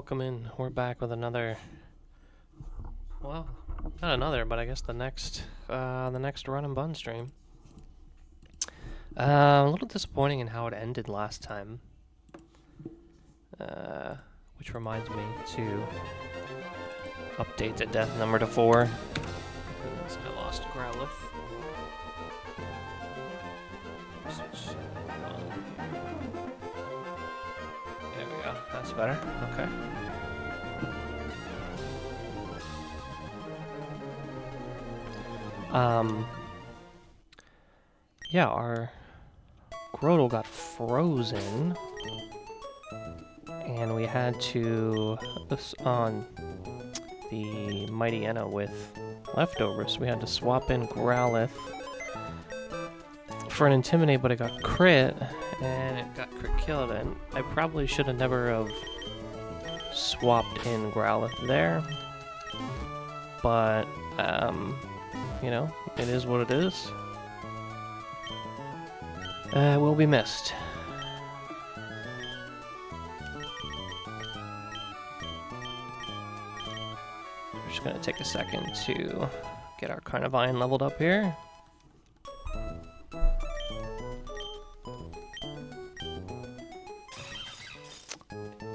welcome in. We're back with another, well, not another, but I guess the next Run&BUN stream. A little disappointing in how it ended last time. Which reminds me to update the death number to 4. Because I lost Growlithe. There we go. That's better. Okay. Yeah, our Grotle got frozen, and we had to on the Mighty Enna with leftovers. We had to swap in Growlithe for an Intimidate, but it got crit, and it got crit killed, and I probably should have never have swapped in Growlithe there, but, you know, it is what it is. Will be missed. We're just gonna take a second to get our Carnivine leveled up here.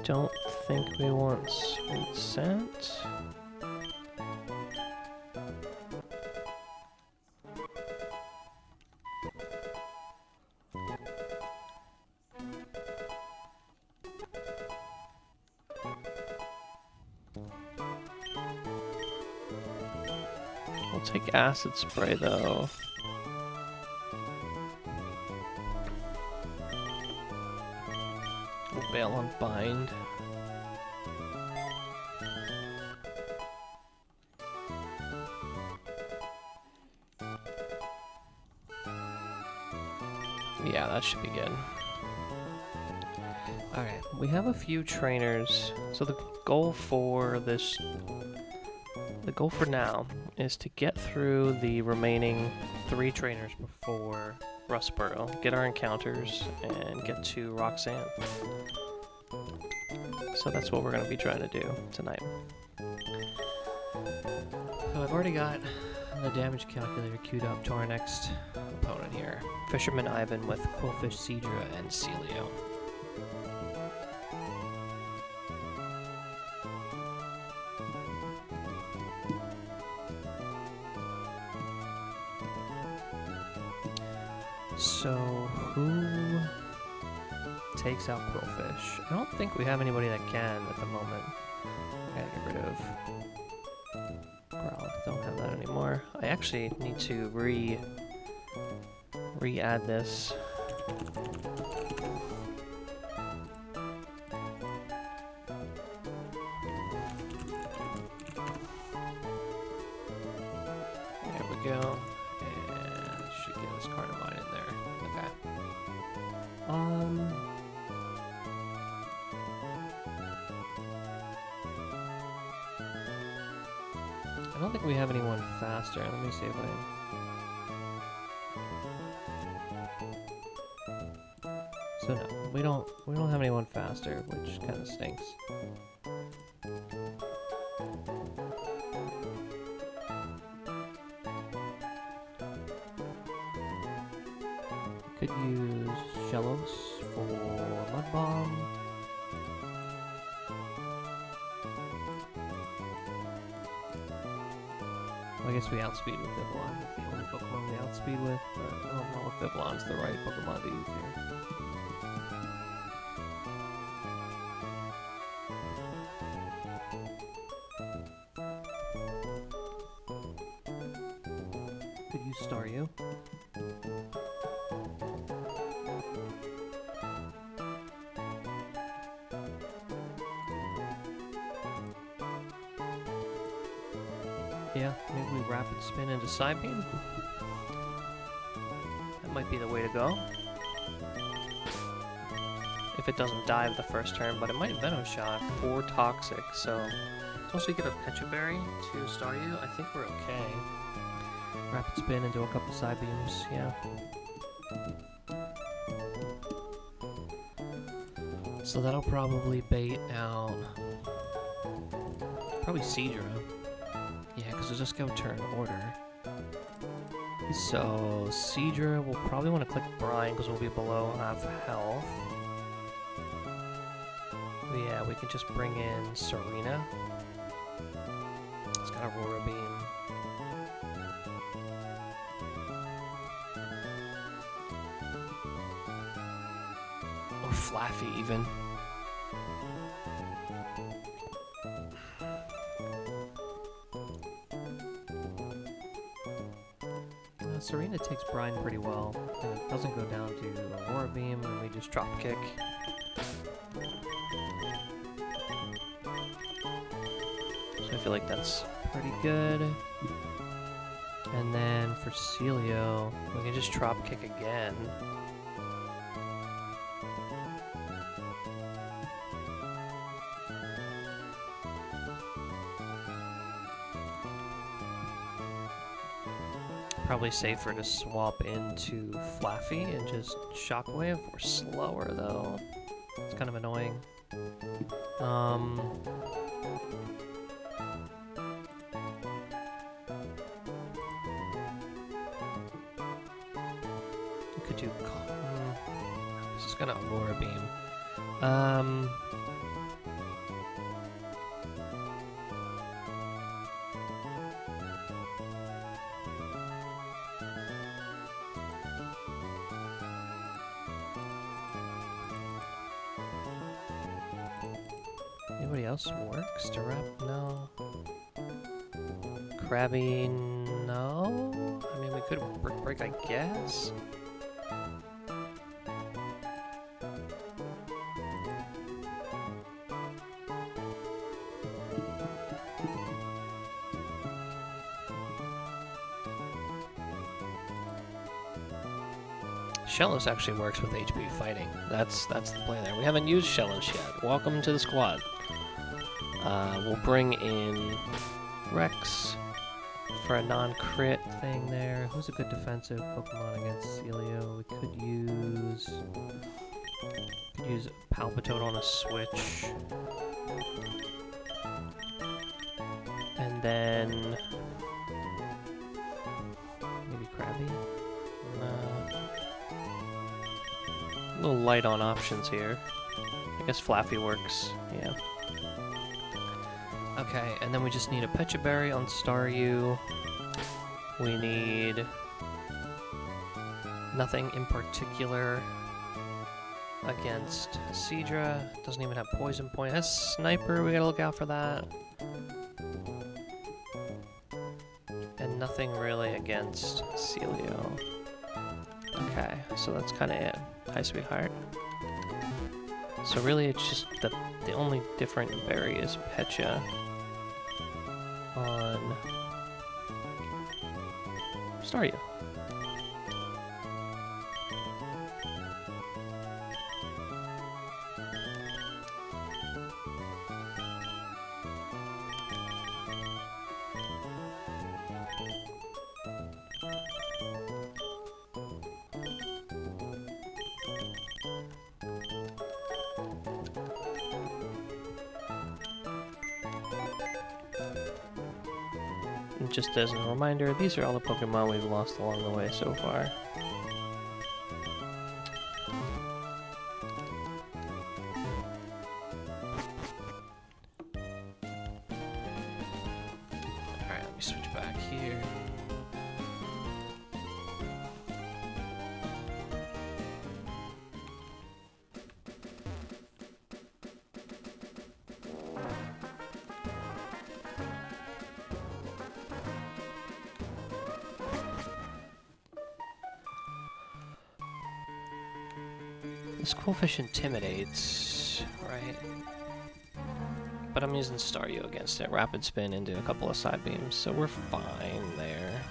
Don't think we want Sweet Scent. We'll take Acid Spray though. We'll bail on Bind. Yeah, that should be good. Alright, we have a few trainers. So the goal for now is to get through the remaining 3 trainers before Rustboro, get our encounters, and get to Roxanne. So that's what we're going to be trying to do tonight. So I've already got the damage calculator queued up to our next opponent here. Fisherman Ivan with Quillfish, Seadra, and Celio. So, who takes out Quillfish? I don't think we have anybody that can at the moment. I gotta get rid of Growlithe. Don't have that anymore. I actually need to re-add this. There we go. And should get this Carnivine in there. Okay. I don't think we have anyone faster. Let me see if So no, we don't have anyone faster, which kind of stinks. Could use Shellos for Mud Bomb. Well, I guess we outspeed with Vivillon. That's the only Pokemon we outspeed with, but I don't know if Vivillon's the right Pokemon to use here. Could use Staryu. Yeah, maybe we Rapid Spin into Psybeam. That might be the way to go. If it doesn't dive the first turn, but it might Venom Shot or Toxic, so once we get a Pecha Berry to Staryu, I think we're okay. Rapid Spin into a couple Psybeams, yeah. So that'll probably bait out Probably Seadra. Yeah, because we'll just go turn order. So, Seadra, we'll probably want to click Brine because we'll be below half health. But yeah, we can just bring in Serena. It's got Aurora Beam. Or Flaffy, even. Serena takes Brine pretty well, and it doesn't go down to Aurora Beam, and we just drop kick. So I feel like that's pretty good. And then for Celio, we can just drop kick again. Probably safer to swap into Flaffy and just Shockwave. We're slower though. It's kind of annoying. We could do. This is gonna Aurora Beam. Anybody else works to wrap? No. Krabby, no? I mean, we could Brick Break, I guess? Shellos actually works with HP fighting. That's the play there. We haven't used Shellos yet. Welcome to the squad. We'll bring in Rex for a non-crit thing there. Who's a good defensive Pokemon against Celio? We could use Palpitoad on a switch. And then maybe Krabby? A little light on options here. I guess Flaffy works, yeah. Okay, and then we just need a Pecha Berry on Staryu. We need nothing in particular against Seadra. Doesn't even have Poison Point. Has Sniper, we gotta look out for that. And nothing really against Celio. Okay, so that's kind of it. Hi, sweetheart. So really, it's just the only different berry is Pecha on Staryu. Just as a reminder, these are all the Pokemon we've lost along the way so far. Alright, let me switch back here. This Quillfish intimidates, right? But I'm using Staryu against it. Rapid Spin into a couple of side beams, so we're fine there.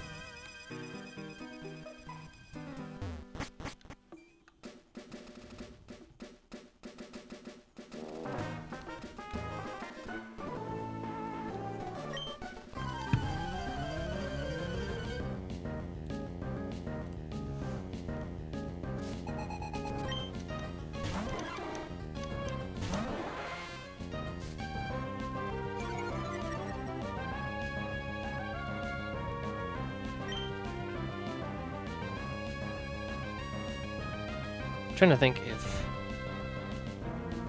trying to think if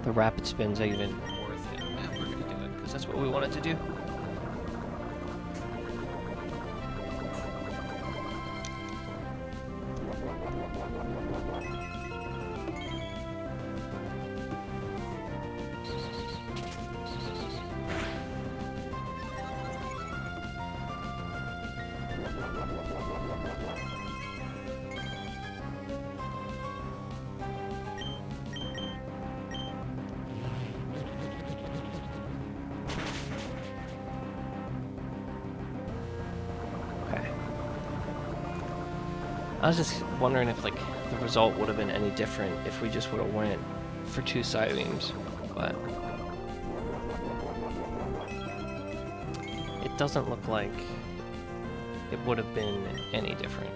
the rapid spin's even worth it. Yeah, we're gonna do it, because that's what we wanted to do. I was just wondering if like the result would have been any different if we just would have went for 2 side beams, but it doesn't look like it would have been any different.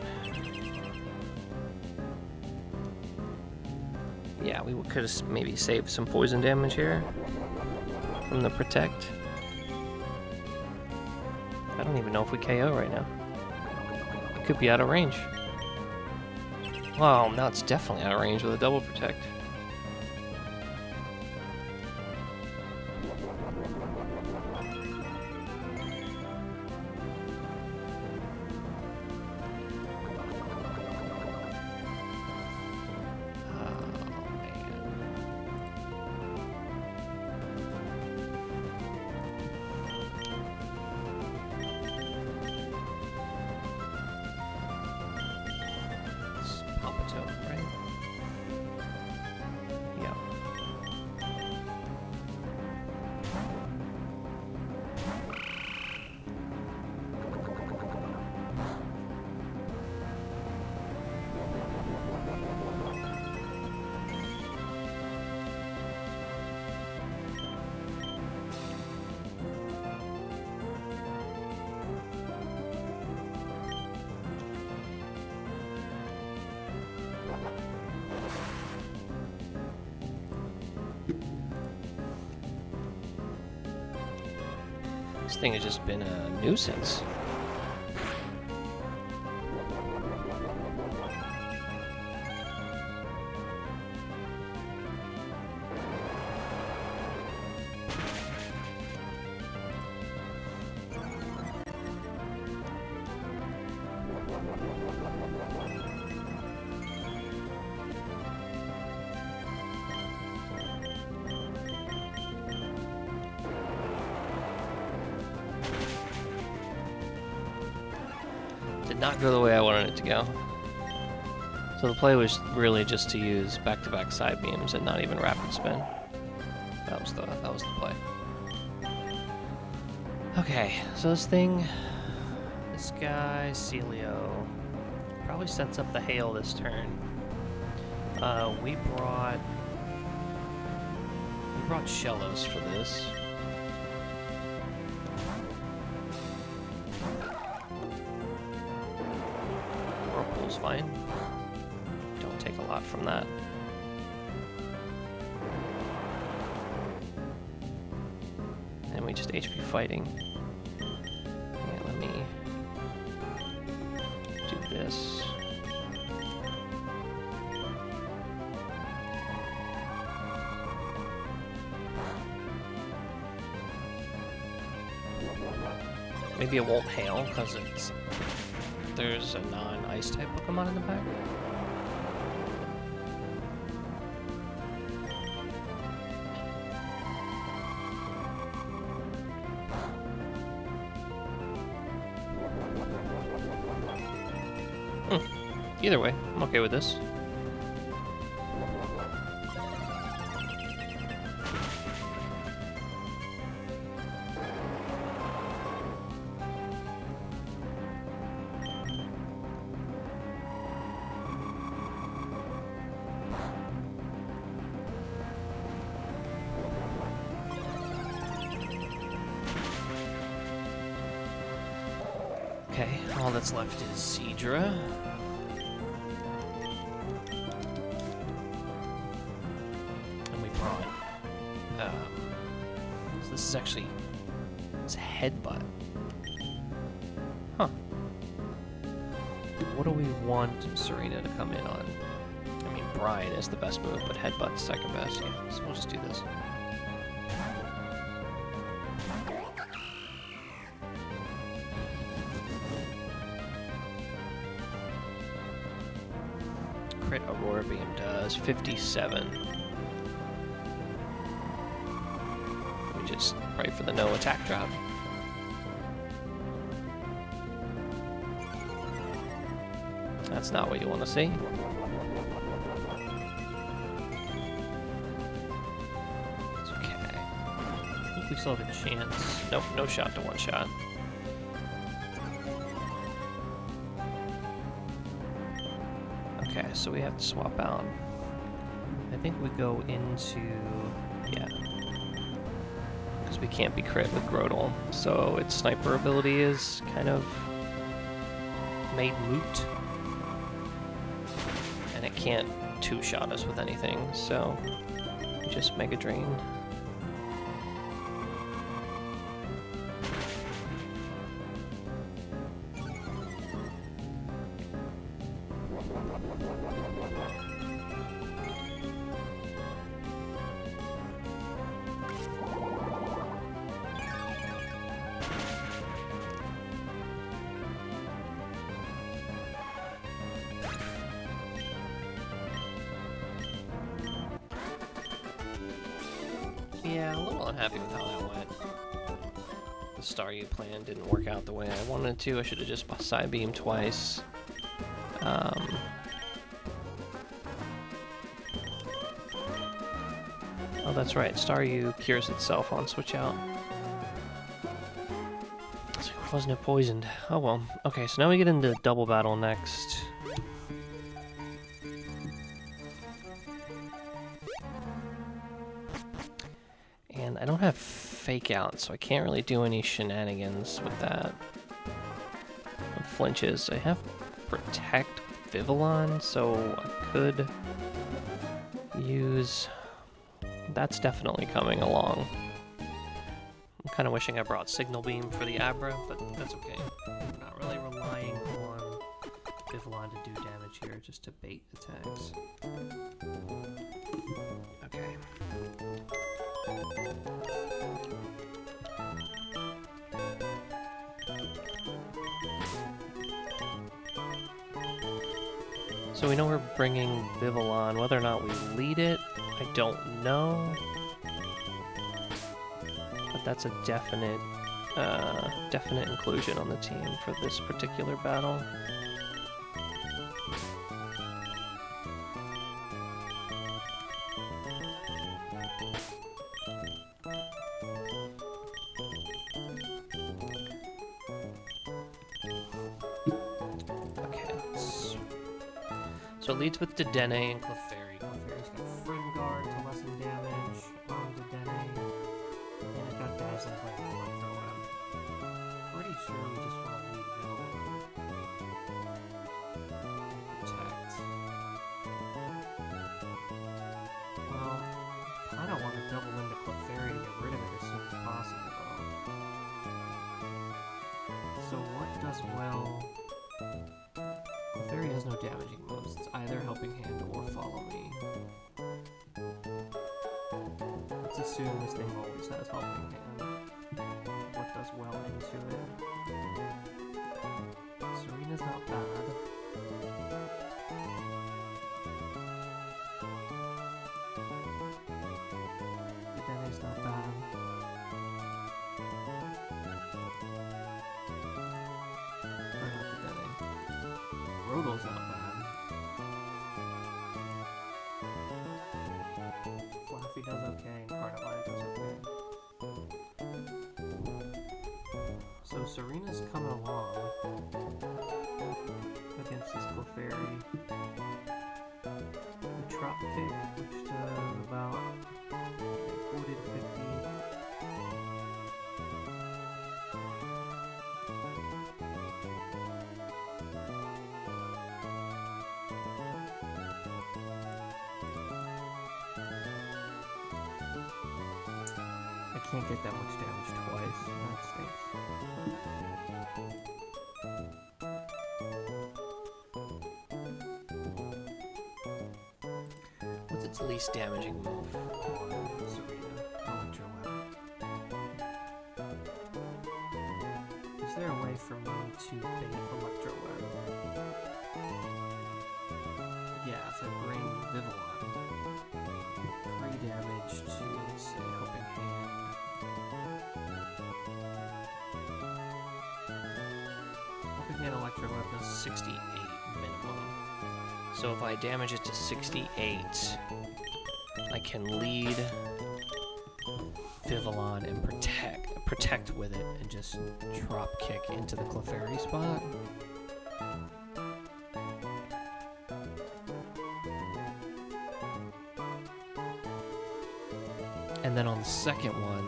Yeah, we could have maybe saved some poison damage here from the protect. I don't even know if we KO right now. It could be out of range. Well, now it's definitely out of range with a double protect. This thing has just been a nuisance. Did not go the way I wanted it to go. So the play was really just to use back-to-back side beams and not even rapid spin. That was the play. Okay, so this guy Celio probably sets up the hail this turn. We brought Shellos for this. Whirlpool's fine. Don't take a lot from that. And we just HP fighting. Yeah, let me do this. Maybe it won't hail because there's a non-ice type Pokemon in the back. Either way, I'm okay with this. Okay, all that's left is Seadra. And we brought, so this is actually, it's a Headbutt. Huh. What do we want Serena to come in on? I mean, Brian is the best move, but Headbutt's second best. Yeah, so we'll just do this. Crit Aurora Beam does 57. We just pray for the no attack drop. That's not what you want to see. It's okay. I think we still have a chance. Nope, no shot to one shot. Okay, so we have to swap out. I think we go into... yeah. Because we can't be crit with Grodel. So its sniper ability is kind of made moot. And it can't two-shot us with anything, so we just Mega Drain. Yeah, a little unhappy with how that went. The Staryu plan didn't work out the way I wanted to. I should have just side beamed twice. Oh, that's right. Staryu cures itself on switch out. So wasn't it poisoned? Oh well. Okay, so now we get into double battle next. And I don't have Fake Out, so I can't really do any shenanigans with that. It flinches. I have Protect Vivillon, so I could use... That's definitely coming along. I'm kind of wishing I brought Signal Beam for the Abra, but that's okay. I'm not really relying on Vivillon to do damage here, just to bait attacks. Okay. So we know we're bringing Vivillon. Whether or not we lead it, I don't know. But that's a definite inclusion on the team for this particular battle. So it leads with Dedenne and Clefairy. Clefairy's got Frim Guard to lessen damage on Dedenne, and it got Dazzling Blade for a while. Pretty sure we just want to lead Vivillon. Protect. Well, I don't want to double into Clefairy to get rid of it as soon as possible, though. So what does well... Clefairy has no damaging moves. It's either Helping Hand or Follow Me. Let's assume this thing always has Helping Hand. What does well into it? Serena's not bad. Dedenne's not bad. Or not Dedenne. Rodel's not bad. Fluffy does okay, and Carnivine does okay. So Serena's coming along against this Clefairy. The Trop Kick, which does about 40 to 50. I can't get that much damage twice. That stinks. its least damaging move? Serena, Electro Web. Is there a way for me to bait Electro Web? Yeah, if I bring Vivillon, 3 damage to, let's say, Helping Hand. Helping Hand Electro Web does 68 minimum. So if I damage it to 68, I can lead Vivillon and protect with it and just drop kick into the Clefairy spot. And then on the second one,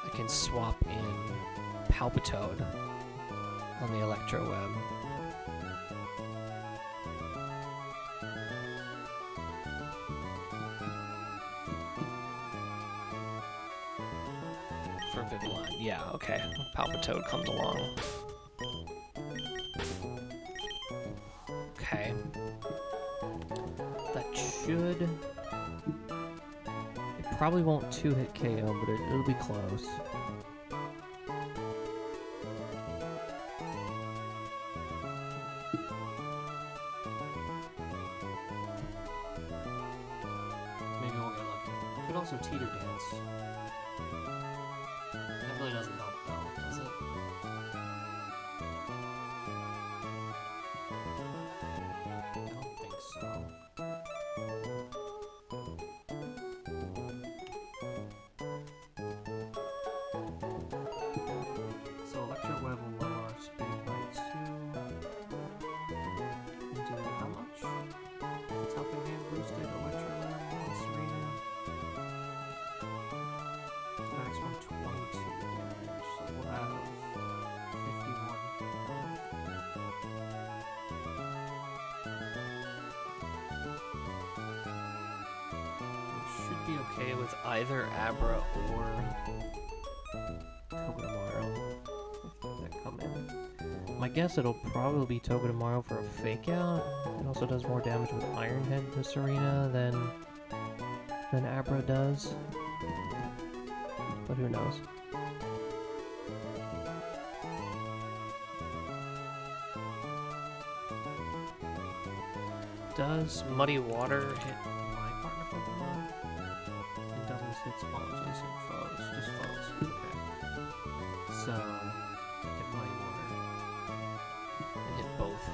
I can swap in Palpitoad on the Electro Web. For Vivillon, yeah, okay. Palpitoad comes along. Okay. That should... It probably won't 2-hit KO, but it'll be close. Maybe we'll get lucky. Could also Teeter Dance. That really doesn't help though, does it? I don't think so. So Electro Web will lower our speed by 2. And do how much? It's Helping Hand boosted Electro Web on Serena. Max 122 damage, so we'll have 51. We should be okay with either Abra or Togedemaru if that come in. My guess it'll probably be Togedemaru for a fake out. It also does more damage with Iron Head to Serena than Abra does. But who knows? Does Muddy Water hit my partner Pokemon? It doesn't hit all adjacent foes, just foes. Okay. So, hit Muddy Water. And hit both.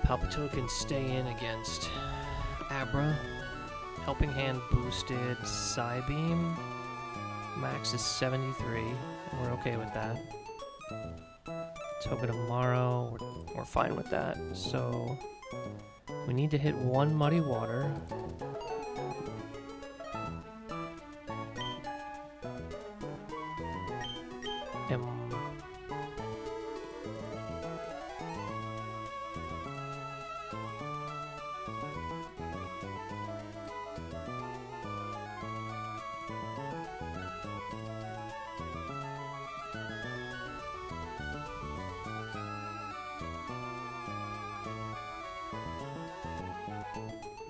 Palpitoad can stay in against Abra. Helping Hand boosted Psybeam. Max is 73. We're okay with that. Togedemaru, we're fine with that. So we need to hit 1 Muddy Water.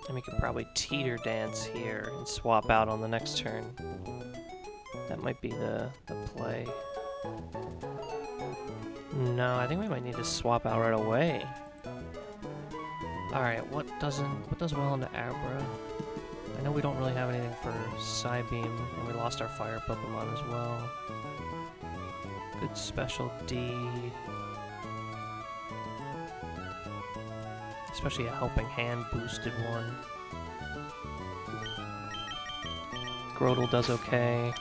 And we could probably Teeter Dance here and swap out on the next turn. That might be the play. No, I think we might need to swap out right away. Alright, what does well into Abra? I know we don't really have anything for Psybeam, and we lost our fire Pokemon as well. Good special D. Especially a Helping Hand boosted one. Grotle does okay.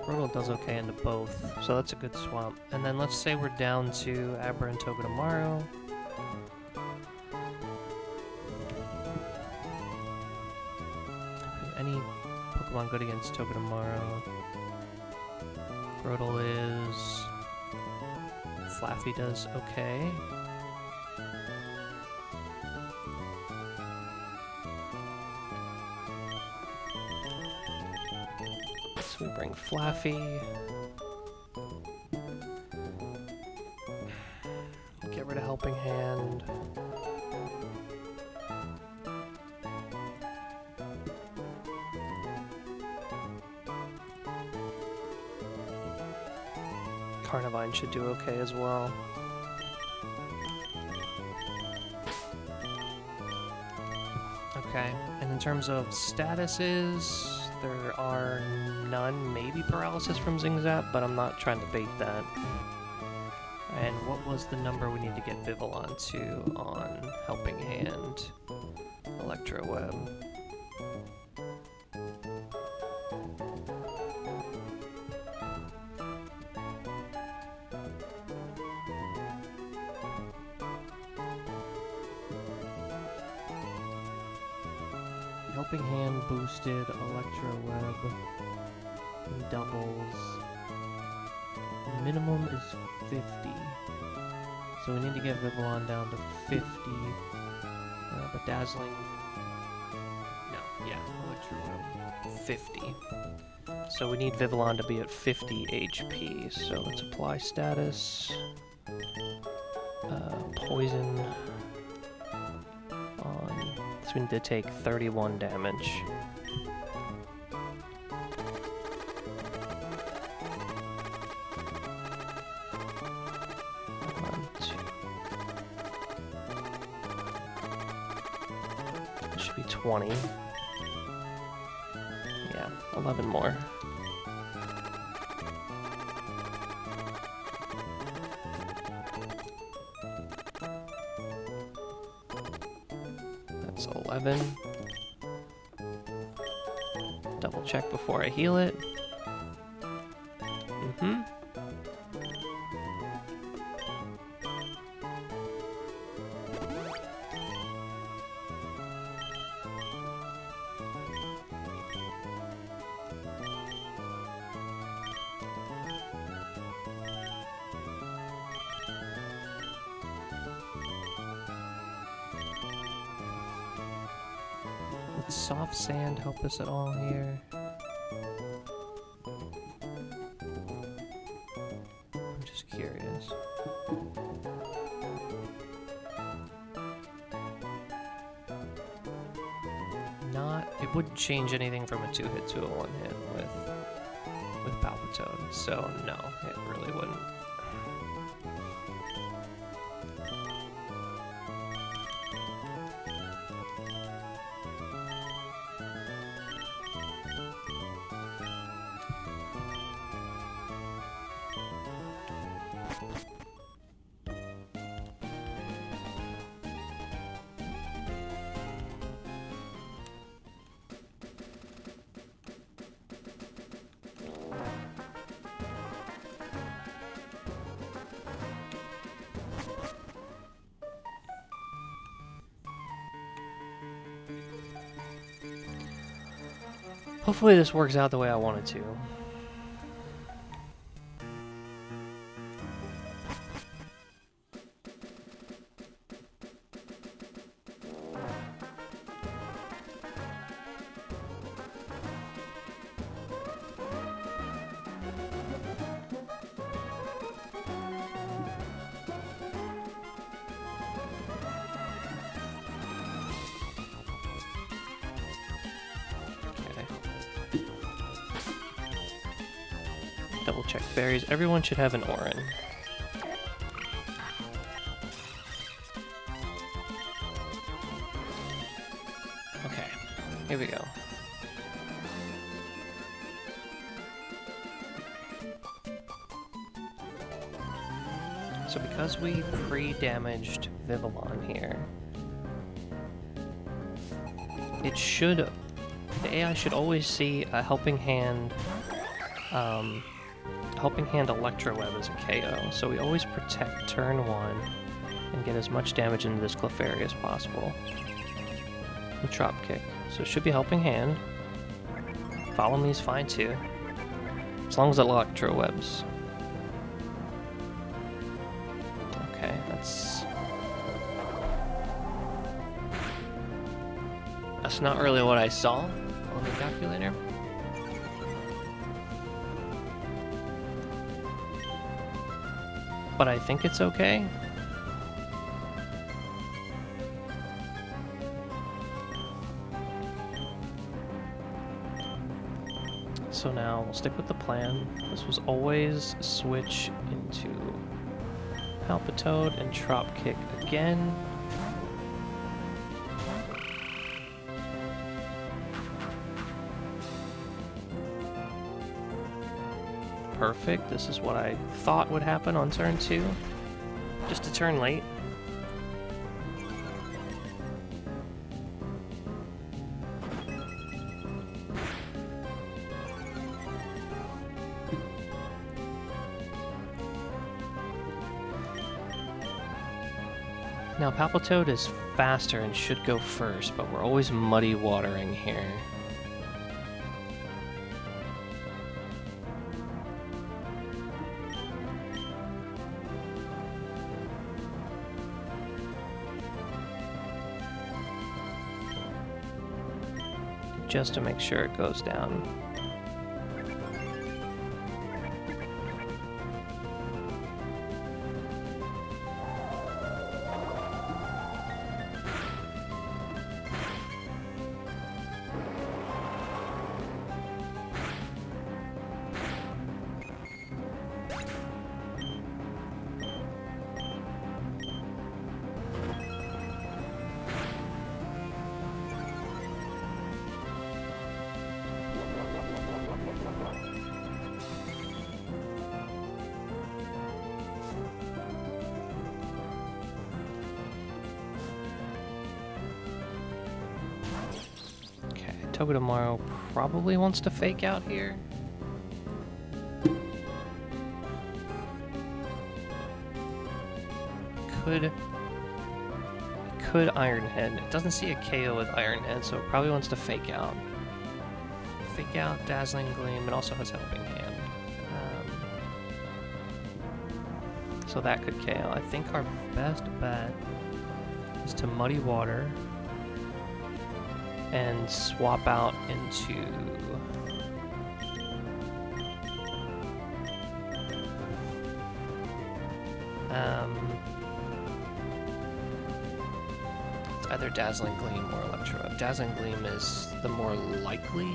Rodal does okay into both, so that's a good swap. And then let's say we're down to Abra and Togedemaru. Any Pokemon good against Togedemaru? Rodal is... Flaffy does okay. So we bring Flaffy. Get rid of Helping Hand. Carnivine should do okay as well. Okay, and in terms of statuses, there are none, maybe paralysis from Zingzap, but I'm not trying to bait that. And what was the number we need to get Vivillon to on Helping Hand? Electroweb. Helping Hand boosted, Electroweb doubles. Minimum is 50. So we need to get Vivillon down to 50. But Dazzling... No, yeah, Electroweb 50. So we need Vivillon to be at 50 HP. So let's apply status. Poison... So we need to take 31 damage. It should be 20. Yeah, 11 more. That's 11. Double check before I heal it. Would soft sand help us at all here? I'm just curious. It wouldn't change anything from a 2-hit to a 1-hit with Palpitoad, so no, it really wouldn't. Hopefully this works out the way I want it to. Double check berries. Everyone should have an Orin. Okay, here we go. So because we pre-damaged Vivillon here, it should... The AI should always see a Helping Hand Helping Hand Electro Web is a KO, so we always protect turn 1 and get as much damage into this Clefairy as possible. And Drop Kick. So it should be Helping Hand. Follow Me is fine too. As long as it Electro Webs. Okay, that's not really what I saw on the calculator. But I think it's okay. So now we'll stick with the plan. This was always switch into Palpitoad and Drop Kick again. Perfect. This is what I thought would happen on turn 2. Just a turn late. Now Palpitoad is faster and should go first, but we're always muddy watering here. Just to make sure it goes down. Togedemaru probably wants to fake out here. Could Iron Head. It doesn't see a KO with Iron Head, so it probably wants to fake out. Fake out, Dazzling Gleam. It also has Helping Hand. So that could KO. I think our best bet is to Muddy Water and swap out into it's either Dazzling Gleam or Electro. Dazzling Gleam is the more likely.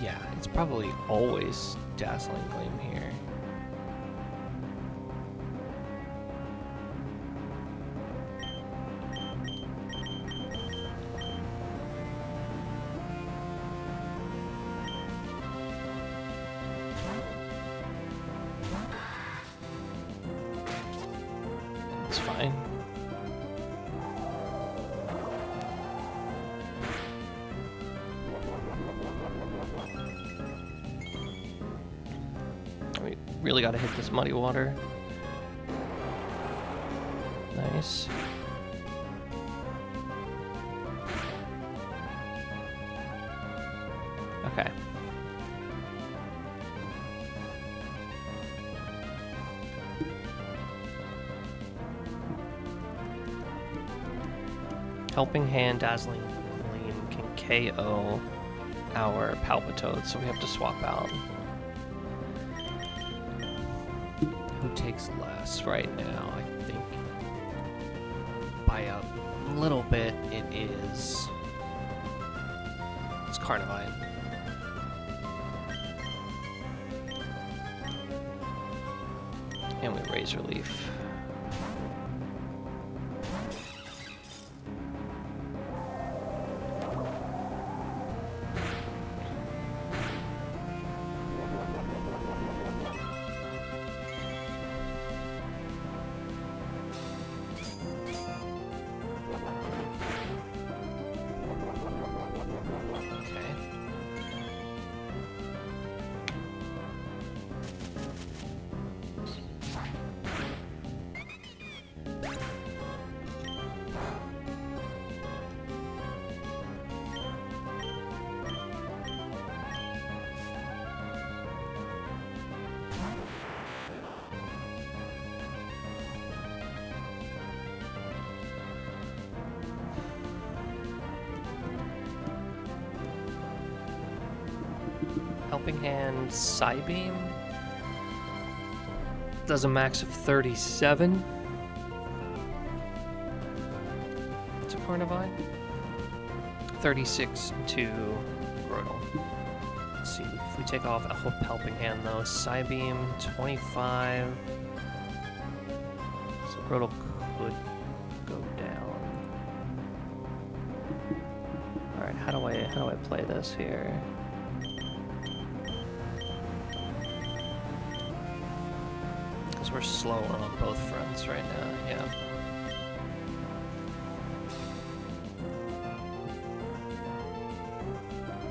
Yeah, it's probably always Dazzling Gleam here. It's fine. We really gotta hit this Muddy Water. Nice. Okay. Helping Hand, Dazzling Gleam can KO our Palpitoad, so we have to swap out. Who takes less right now? I think by a little bit it's Carnivine. And we Razor Leaf. Helping Hand Psybeam does a max of 37 to Carnivine. 36 to Grotle. Let's see, if we take off a Helping Hand though, Psybeam 25. So Grotle could go down. Alright, how do I play this here? Because we're slower on both fronts right now, yeah.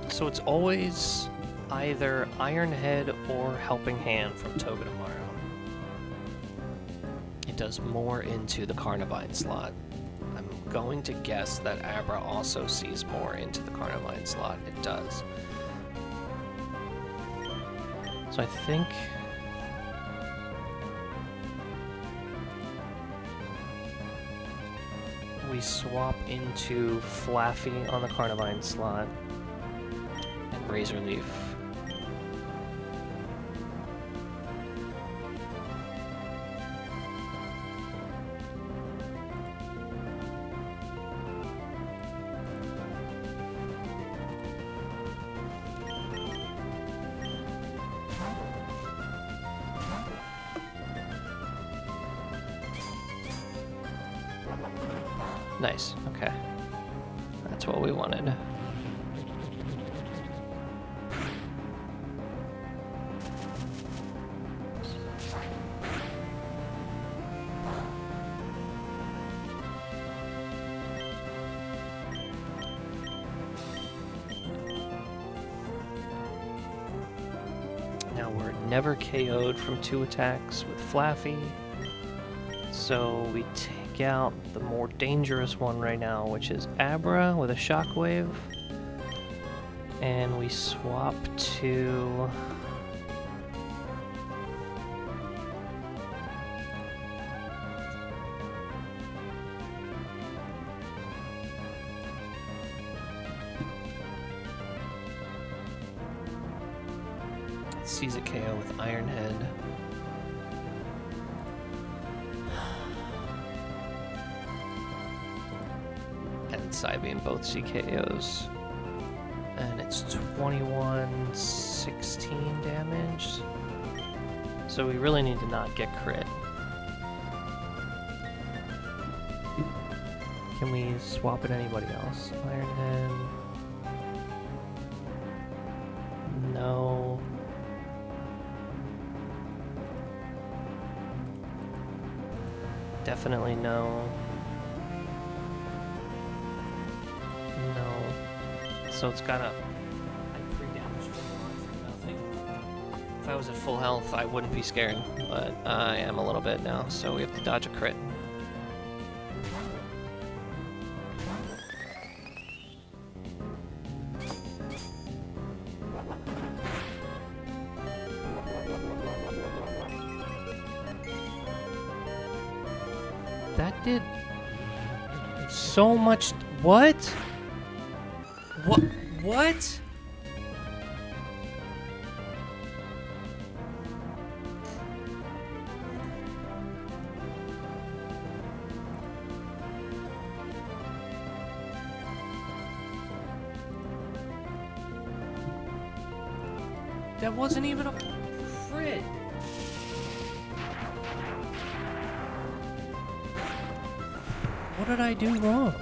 So it's always either Iron Head or Helping Hand from Togedemaru. It does more into the Carnivine slot. I'm going to guess that Abra also sees more into the Carnivine slot. It does. So I think... we swap into Flaffy on the Carnivine slot. Razor Leaf. Nice, okay. That's what we wanted. Now we're never KO'd from 2 attacks with Flaffy, so we take out the more dangerous one right now, which is Abra with a Shockwave, and we swap to... Seize a KO with Iron Head. And Psybeam both CKOs. And it's 21-16 damage. So we really need to not get crit. Can we swap at anybody else? Iron Head. No. Definitely no. No. So it's gotta... I 3 damage for nothing. If I was at full health, I wouldn't be scared, but I am a little bit now, so we have to dodge a crit. That did so much. What? What? What? That wasn't even a crit. What did I do wrong?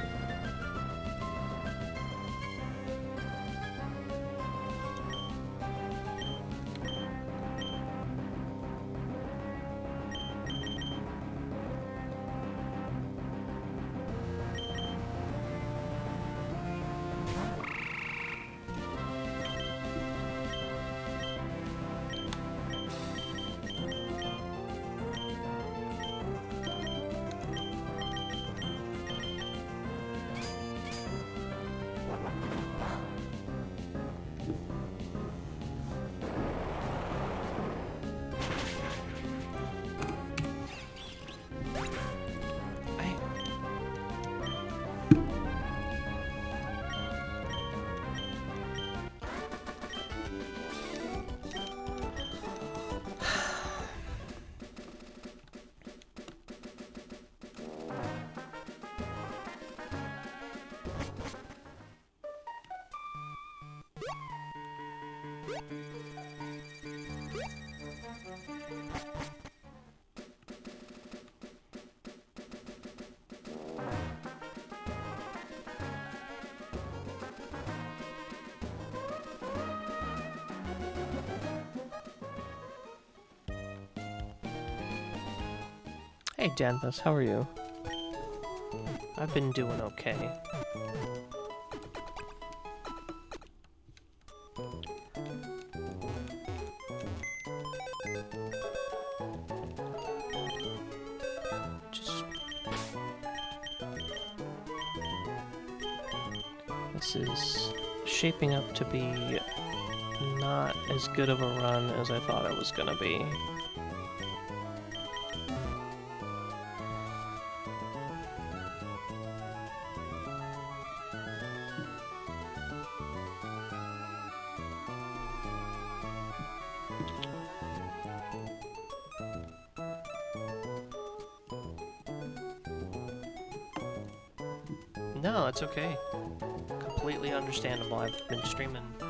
Hey, Danthus, how are you? I've been doing okay. This is shaping up to be not as good of a run as I thought it was gonna be. No, it's okay. Completely understandable. I've been streaming a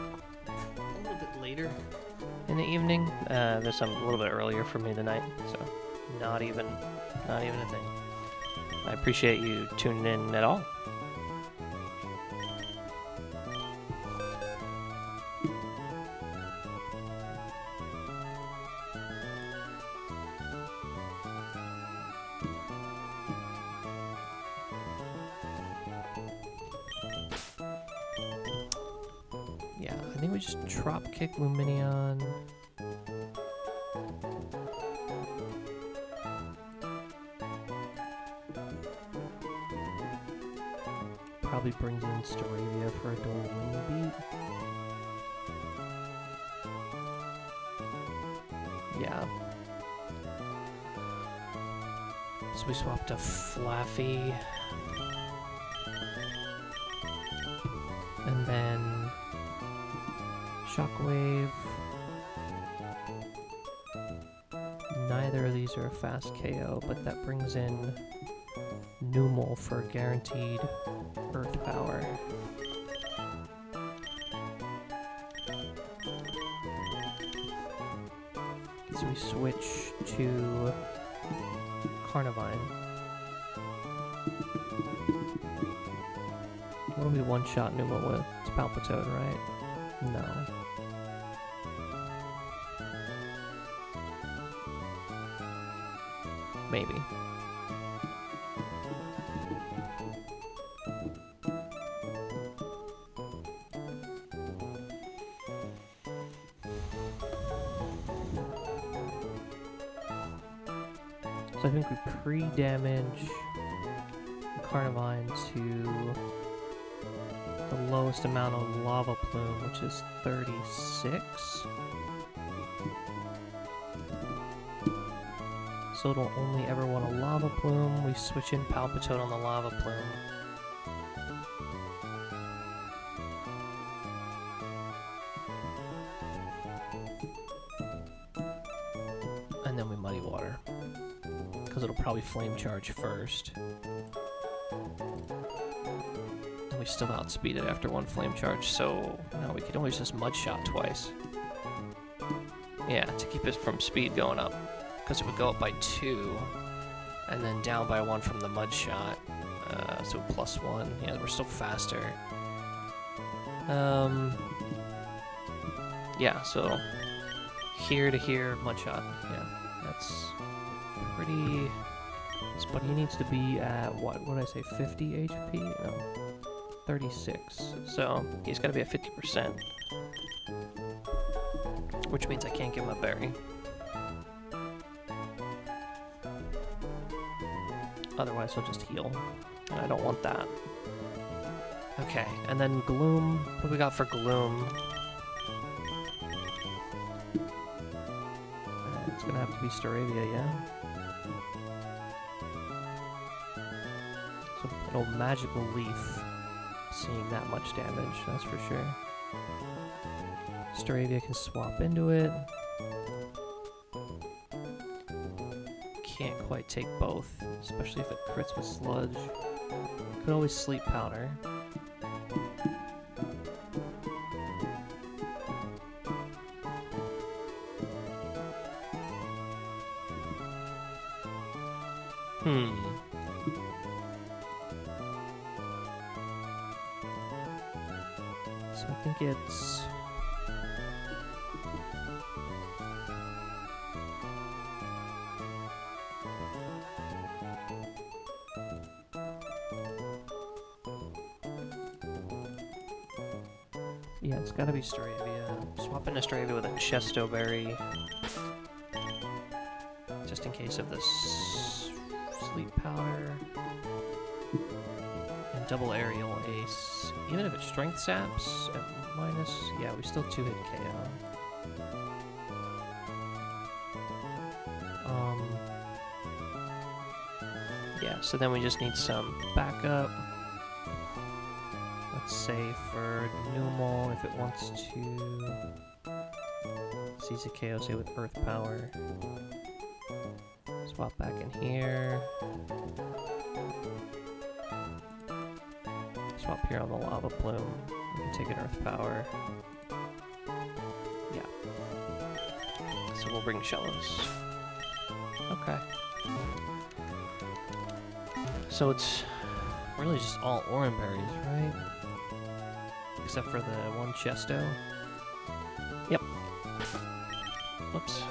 little bit later in the evening. There's some a little bit earlier for me tonight, so not even a thing. I appreciate you tuning in at all. Yeah, I think we just drop kick Luminion. Probably brings in Staravia for a dual wing beat. Yeah. So we swapped to Flaffy. And then Shockwave. Neither of these are a fast KO, but that brings in Numel for guaranteed Earth power. So we switch to Carnivine. What do we one-shot Numel with? It's Palpitoad, right? No. Maybe. So I think we pre-damage Carnivine to the lowest amount of Lava Plume, which is 36. So it'll only ever want a Lava Plume. We switch in Palpitoad on the Lava Plume. And then we Muddy Water, because it'll probably Flame Charge first. And we still outspeed it after one Flame Charge, so no, we could always just Mud Shot twice. Yeah, to keep it from speed going up, because it would go up by 2, and then down by 1 from the Mud Shot. So +1. Yeah, we're still faster. Yeah, so here to here, Mud Shot. Yeah, that's pretty. This buddy needs to be at what did I say? 50 HP? No, 36. So he's got to be at 50%, which means I can't give him a berry. Otherwise, he'll just heal, and I don't want that. Okay, and then Gloom. What do we got for Gloom? It's gonna have to be Staravia, yeah? So it'll Magical Leaf, seeing that much damage, that's for sure. Staravia can swap into it. Can't quite take both, especially if it crits with Sludge. Could always Sleep Powder. So I think it's... Yeah, it's gotta be Staravia. Swap in Staravia with a Chesto Berry. Just in case of this sleep powder. And double aerial ace. Even if it strength saps at minus, yeah, we still 2-hit KO. Yeah, so then we just need some backup. Let's say for Numel, if it wants to seize a KO, say with Earth Power. Swap back in here. Swap here on the Lava Plume. We can take an Earth Power. Yeah. So we'll bring Shellos. Okay. So it's really just all Oran Berries, right? Except for the one Chesto. Yep. Whoops.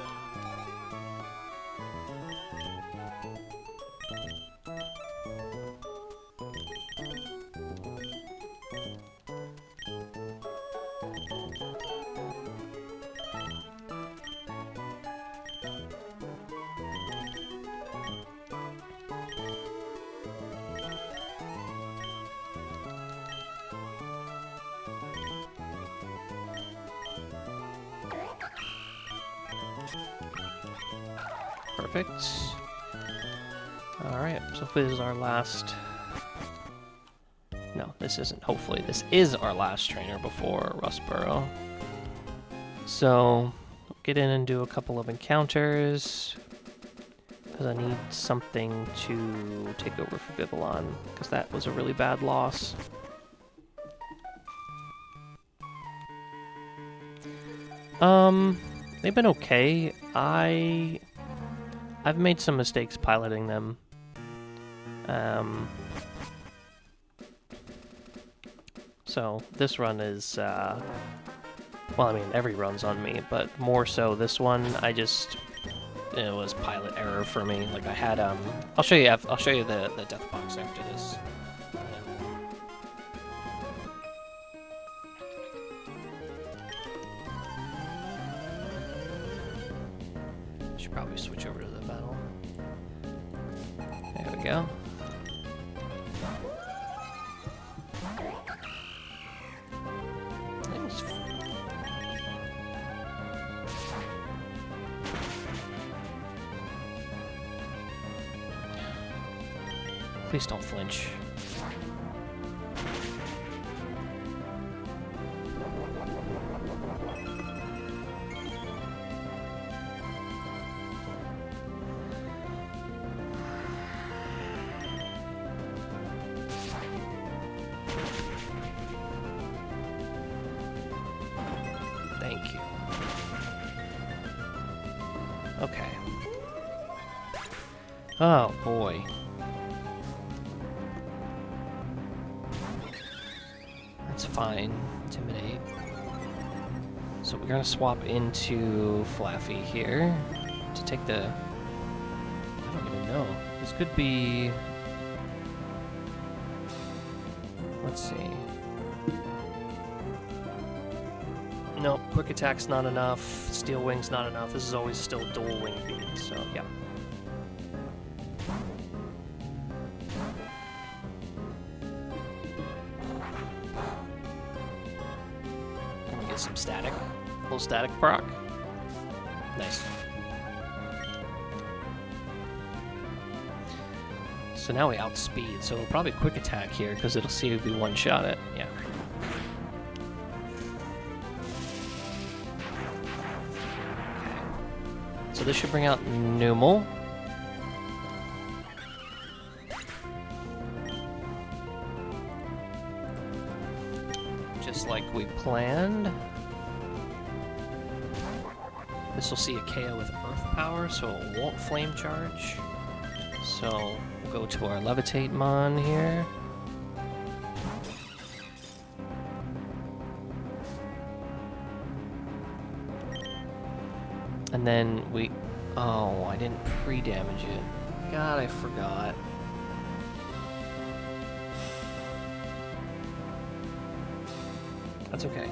Perfect. Alright, so hopefully this is our last... No, this isn't. Hopefully this is our last trainer before Rustboro. So, get in and do a couple of encounters. Because I need something to take over for Vivillon. Because that was a really bad loss. They've been okay. I've made some mistakes piloting them. So this run is, well, I mean, every run's on me, but more so this one, it was pilot error for me. Like I had, I'll show you the death box after this. Should probably switch over to the battle. There we go. Please don't flinch. Thank you. Okay. Oh boy. That's fine. Intimidate. So we're gonna swap into Flaffy here to take the... I don't even know. This could be... Let's see. Nope, quick attack's not enough. Steel wing's not enough. This is always still dual wing beam, so yeah. Get some static. Full static proc. Nice. So now we outspeed, so it'll probably quick attack here because it'll see if we one-shot it. Yeah. So this should bring out Numel. Just like we planned. This will see a KO with Earth Power, so it won't Flame Charge. So we'll go to our Levitate Mon here. And then we... Oh, I didn't pre-damage it. God, I forgot. That's okay.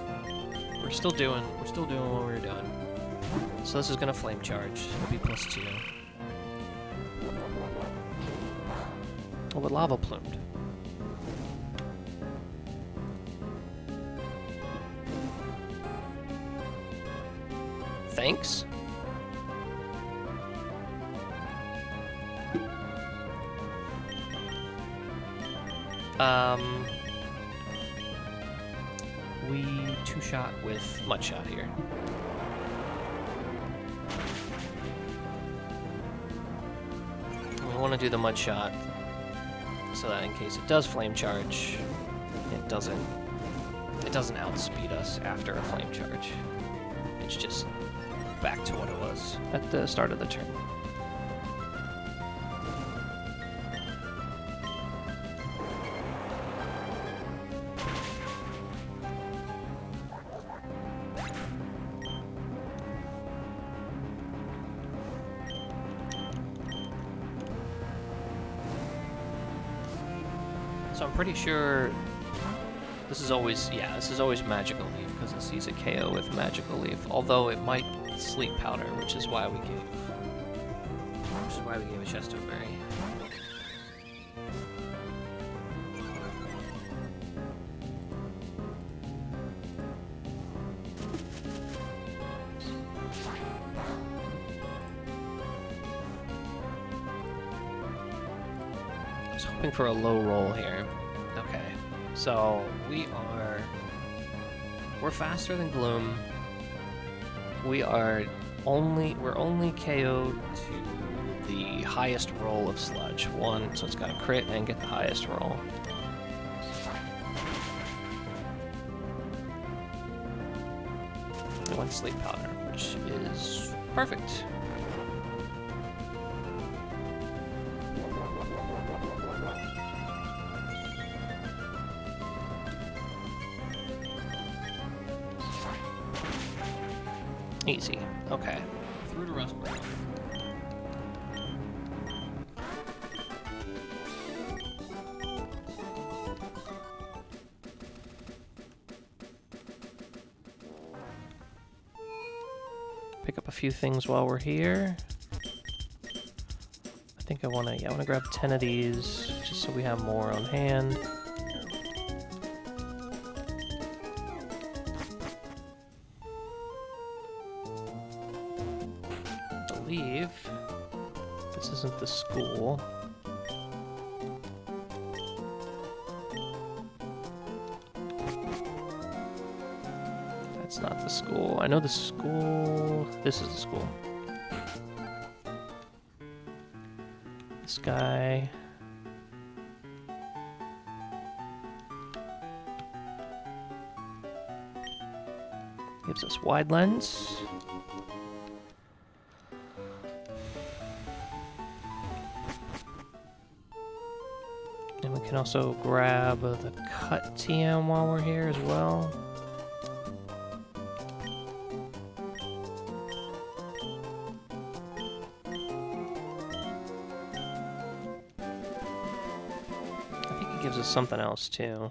We're still doing what we were doing. So this is gonna flame charge. It'll be +2. Oh, but lava plumed. Thanks. We two-shot with mud shot here. We want to do the mud shot so that in case it does flame charge, it doesn't outspeed us after a flame charge. It's just back to what it was at the start of the turn. So I'm pretty sure this is always Magical Leaf because it sees a KO with Magical Leaf. Although it might Sleep Powder, which is why we gave a Chesto Berry. I was hoping for a low roll here. Okay, so we're faster than Gloom. We're only KO'd to the highest roll of Sludge. 1, so it's got a crit and get the highest roll. I went Sleep Powder, which is perfect. Easy. Okay. Through to Rustboro. Pick up a few things while we're here. I think I wanna grab 10 of these just so we have more on hand. This isn't the school. That's not the school. I know the school. This is the school. This guy. Gives us wide lens. And we can also grab the cut TM while we're here as well. I think it gives us something else too.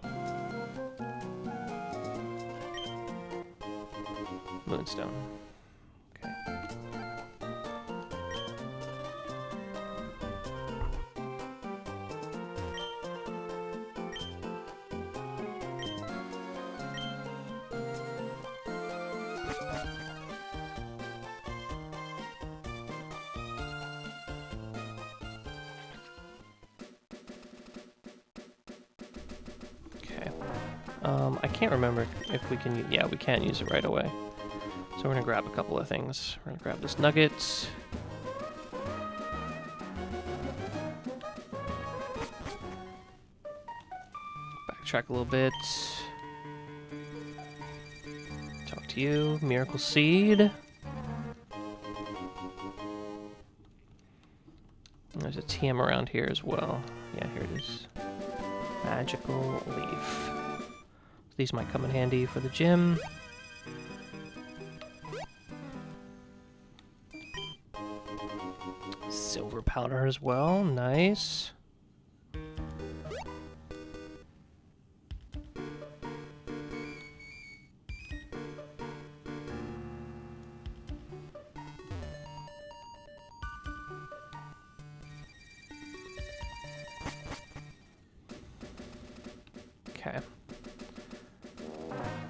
Moonstone. Okay. I can't remember if we can. Yeah, we can't use it right away. So we're gonna grab a couple of things. We're gonna grab this nugget. Backtrack a little bit. Talk to you. Miracle Seed. And there's a TM around here as well. Yeah, here it is. Magical Leaf. These might come in handy for the gym. Silver powder as well, nice.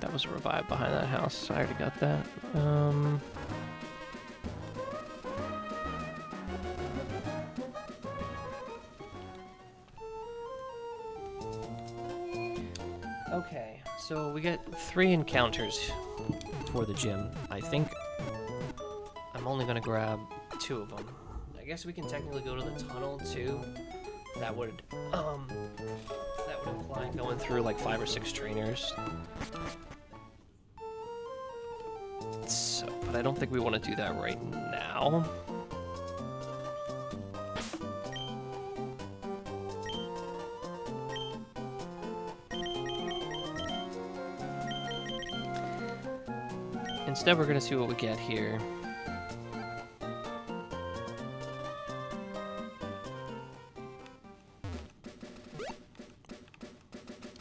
that was a revive behind that house. I already got that. Okay, so we get 3 encounters for the gym. I think I'm only gonna grab 2 of them. I guess we can technically go to the tunnel too. That would imply going through like 5 or 6 trainers. So, but I don't think we want to do that right now. Instead, we're gonna see what we get here.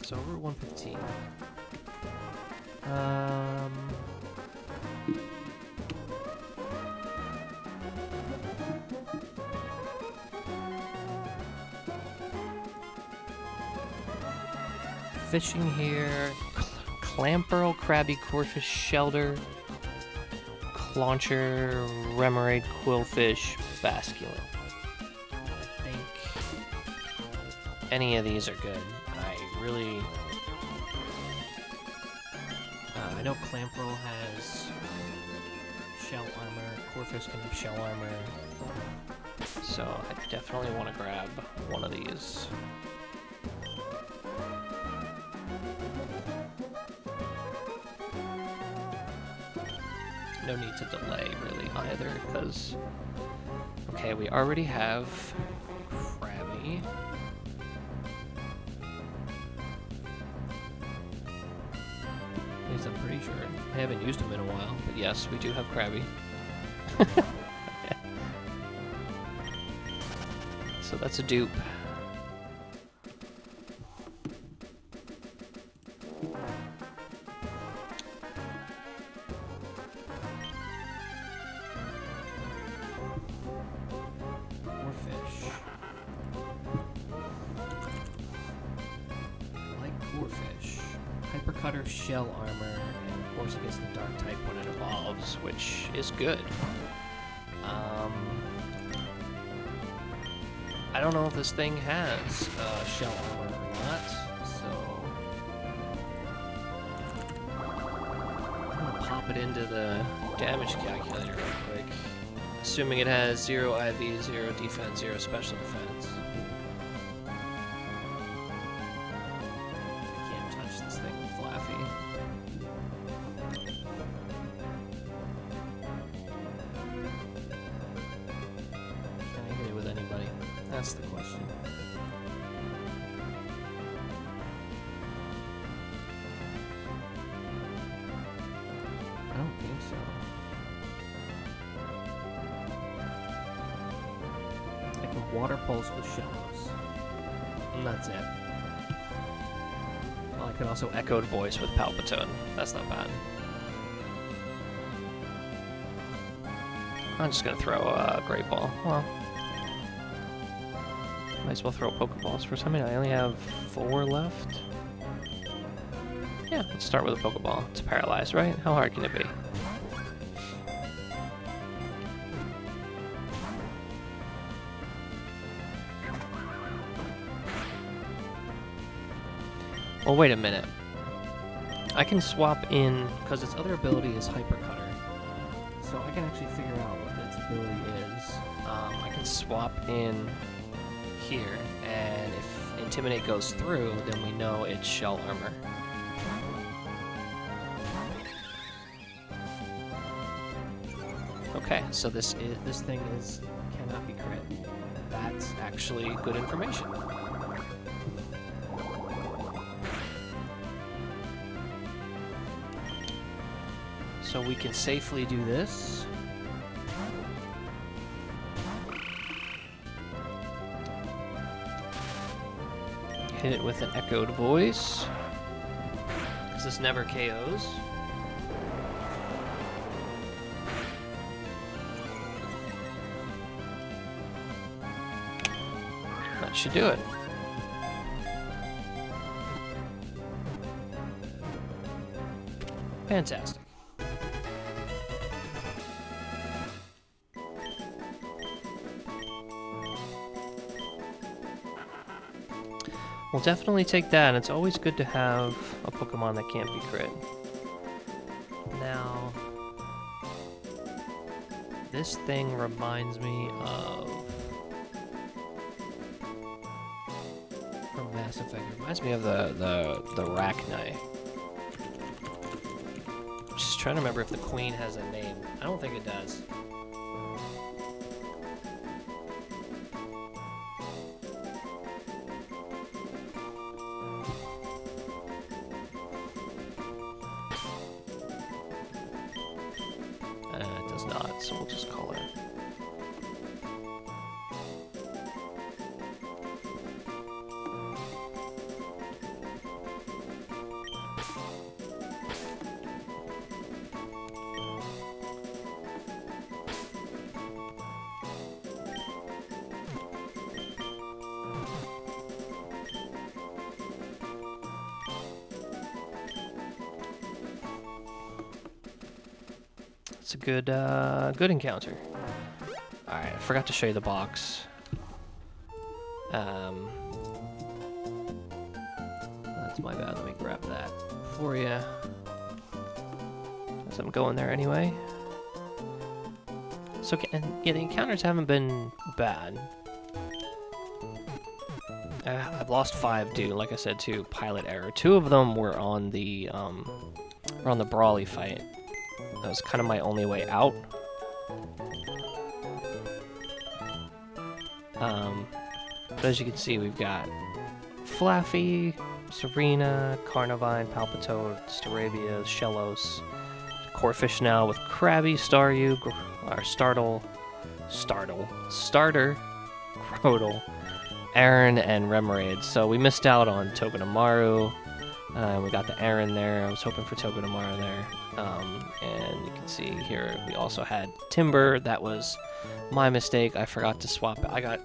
So Route 115. Fishing here. Clamperl, Crabby, Corefish, Shelter, Clauncher, Remoraid, Quillfish, Basculin. I think any of these are good. I know Clamperl has shell armor, Corefish can have shell armor, so I definitely want to grab one of these. No need to delay really either, because okay, we already have Krabby. At least I'm pretty sure. I haven't used him in a while, but yes, we do have Krabby. So that's a dupe. Shell armor, and of course it gets the dark type when it evolves, which is good. I don't know if this thing has shell armor or not, so I'm gonna pop it into the damage calculator real quick. Assuming it has 0 IV, 0 defense, 0 special defense. That's the question. I don't think so. I can water pulse with shells. And that's it. Well, I can also echoed voice with Palpitone. That's not bad. I'm just gonna throw a Great Ball. Well, might as well throw Pokeballs for some reason. I only have 4 left. Yeah, let's start with a Pokeball. It's paralyzed, right? How hard can it be? Well, wait a minute. I can swap in, because its other ability is Hyper Cutter. So I can actually figure out what its ability is. I can swap in here, and if Intimidate goes through, then we know it's shell armor. Okay, so this thing cannot be crit. That's actually good information. So we can safely do this. Hit it with an echoed voice, because this never KOs. That should do it. Fantastic. We'll definitely take that. It's always good to have a Pokemon that can't be crit. Now, this thing reminds me of... from Mass Effect. It reminds me of the Arachnite. Just trying to remember if the Queen has a name. I don't think it does. It does not, so we'll just call her. It's a good, good encounter. Alright, I forgot to show you the box. That's my bad. Let me grab that for you. As I'm going there anyway. So, yeah, the encounters haven't been bad. I've lost 5 due, like I said, to pilot error. 2 of them were on the Brawly fight. That was kind of my only way out. But as you can see, we've got Flaffy, Serena, Carnivine, Palpitoad, Staravia, Shellos, Corphish now with Krabby, Staryu, Starter, Grotle, Aaron, and Remoraid. So we missed out on Togedemaru. We got the Aaron there. I was hoping for Togedemaru there. And you can see here we also had Timber. That was my mistake. I forgot to swap. I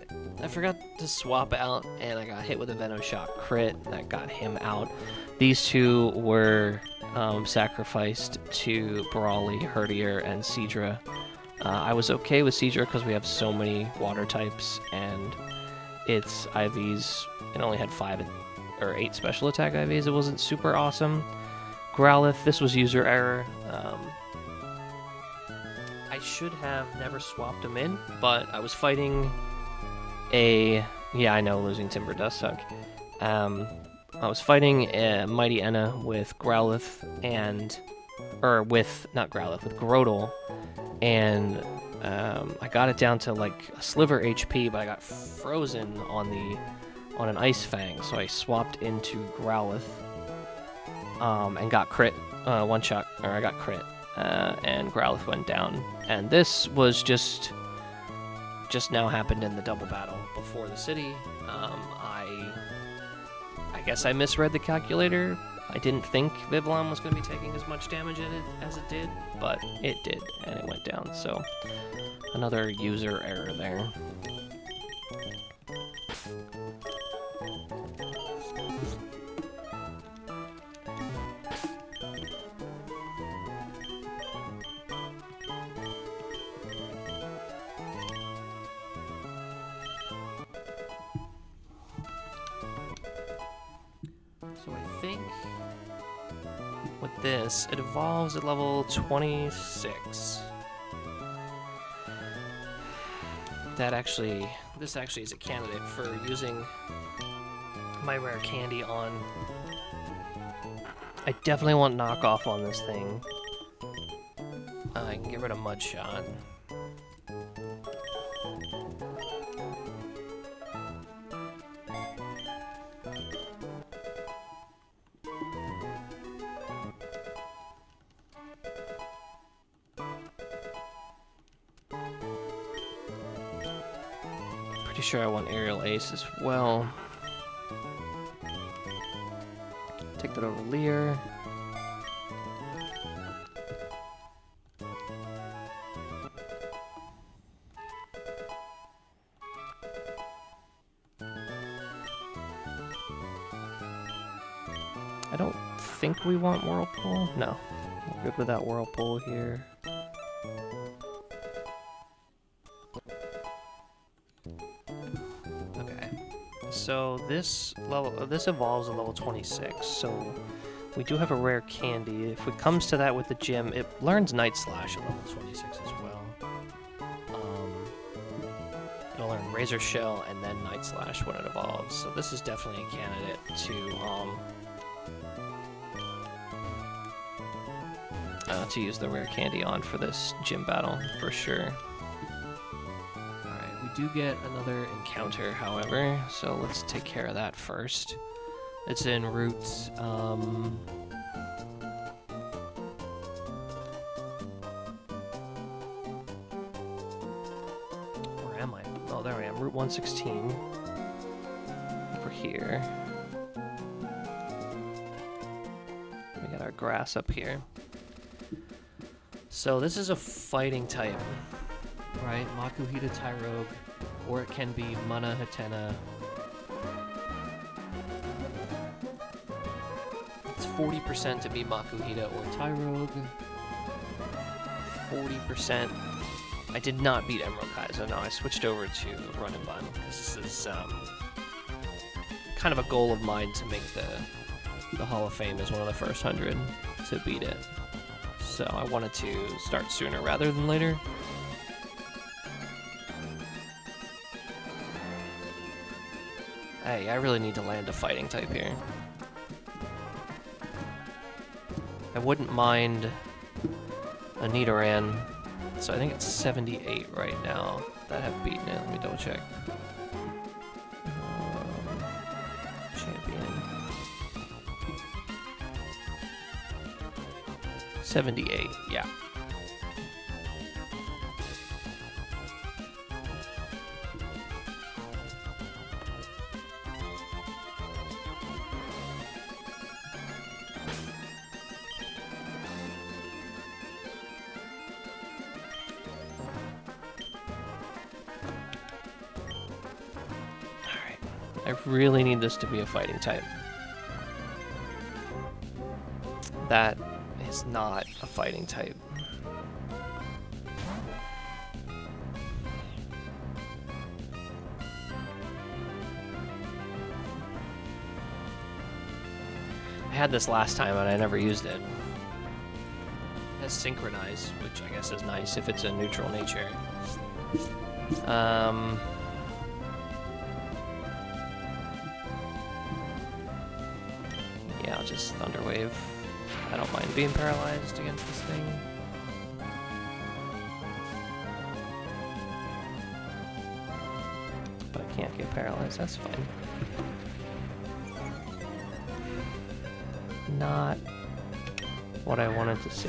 forgot to swap out, and I got hit with a Venoshock crit. That got him out. These 2 were sacrificed to Brawly, Herdier, and Seadra. I was okay with Seadra because we have so many water types, and its IVs. It only had 5 or 8 special attack IVs. It wasn't super awesome. Growlithe, this was user error. I should have never swapped him in, but I was fighting a... Yeah, I know losing Timber does suck. I was fighting a Mighty Enna with Growlithe and... Or with... Not Growlithe, with Grotle. And I got it down to like a sliver HP, but I got frozen on an Ice Fang, so I swapped into Growlithe. And got crit, one shot, or I got crit, and Growlithe went down. And this was just now happened in the double battle before the city. I guess I misread the calculator. I didn't think Vivillon was going to be taking as much damage as it did, but it did, and it went down. So another user error there. So I think with this, it evolves at level 26. This actually is a candidate for using my rare candy on. I definitely want knockoff on this thing. I can get rid of Mudshot. Pretty sure I want Aerial Ace as well. Take that over Leer. I don't think we want Whirlpool. No, we're good without Whirlpool here. Okay, so this evolves at level 26. So we do have a rare candy. If it comes to that with the gym, it learns Night Slash at level 26 as well. It'll learn Razor Shell and then Night Slash when it evolves. So this is definitely a candidate to use the rare candy on for this gym battle for sure. Alright, we do get another encounter, however, so let's take care of that first. It's en route. Where am I? Oh, there I am. Route 116. Over here. We got our grass up here. So this is a fighting type, right? Makuhita Tyrogue, or it can be Mana Hatena. It's 40% to be Makuhita or Tyrogue. 40%. I did not beat Emerald Kaizo. No, I switched over to RUN&BUN. This is kind of a goal of mine to make the Hall of Fame as one of the first 100 to beat it. So I wanted to start sooner rather than later. Hey, I really need to land a fighting type here. I wouldn't mind a Nidoran. So I think it's 78 right now that have beaten it. Let me double check. Champion. 78, yeah. Alright. I really need this to be a fighting type. That is not a fighting type. I had this last time and I never used it. It has Synchronize, which I guess is nice if it's a neutral nature. Yeah, I'll just Thunder Wave. I don't mind being paralyzed against this thing. But I can't get paralyzed, that's fine. Not what I wanted to see.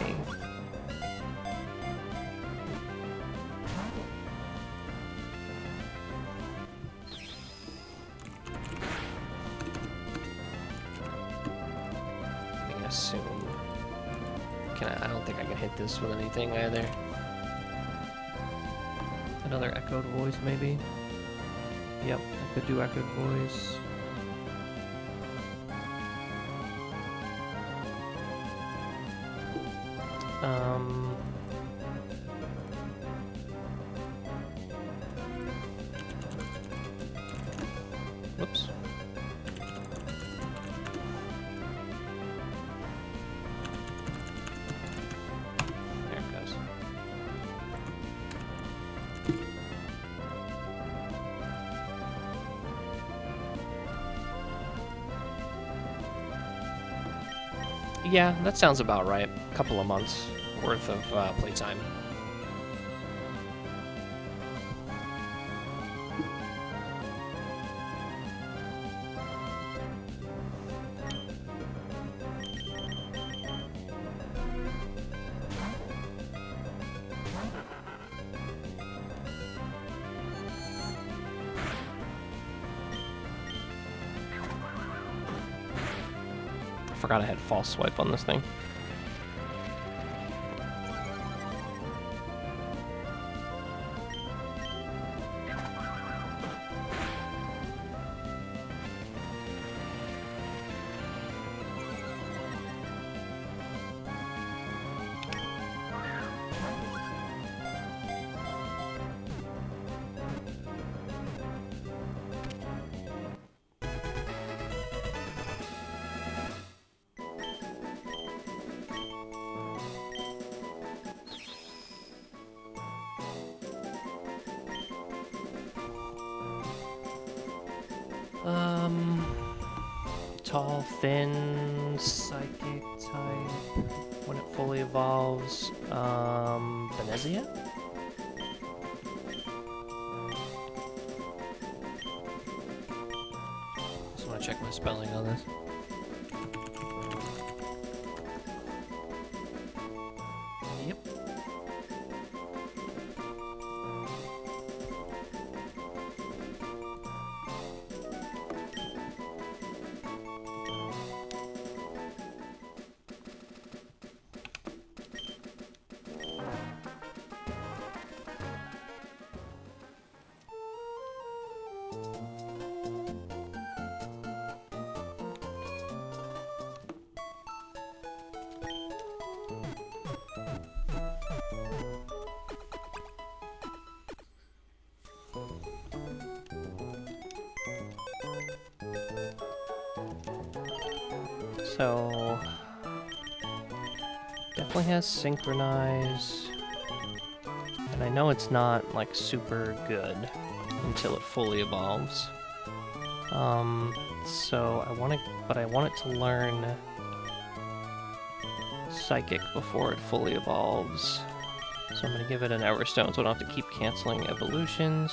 I assume. I don't think I can hit this with anything either. Another echoed voice, maybe? Yep, I could do echoed voice. Whoops. There it goes. Yeah, that sounds about right. A couple of months worth of playtime. Forgot I had false swipe on this thing. Tall, thin, psychic type. When it fully evolves, Venezia? Just want to check my spelling on this. Yep. So, definitely has synchronize, and I know it's not like super good until it fully evolves. So I want it to learn psychic before it fully evolves. So I'm gonna give it an Hour Stone, so I don't have to keep canceling evolutions.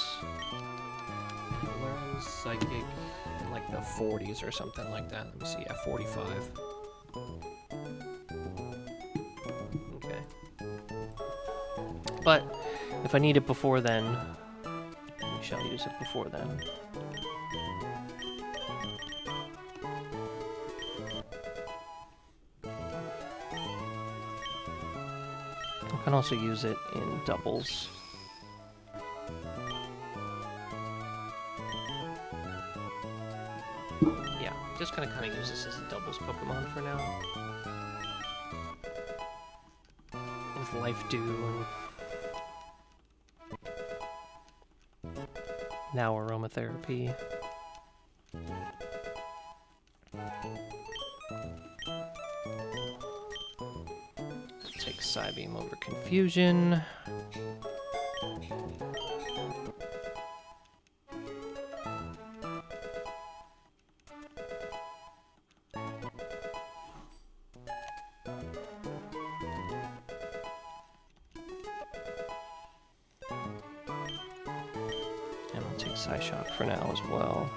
It learns psychic in like the 40s or something like that. Let me see, yeah, 45. Okay. But if I need it before then, we shall use it before then. I can also use it in doubles. Yeah, just kind of use this as a doubles Pokemon for now. With Life Dew and now Aromatherapy. Take Psybeam over Confusion. And I'll take Psyshock for now as well.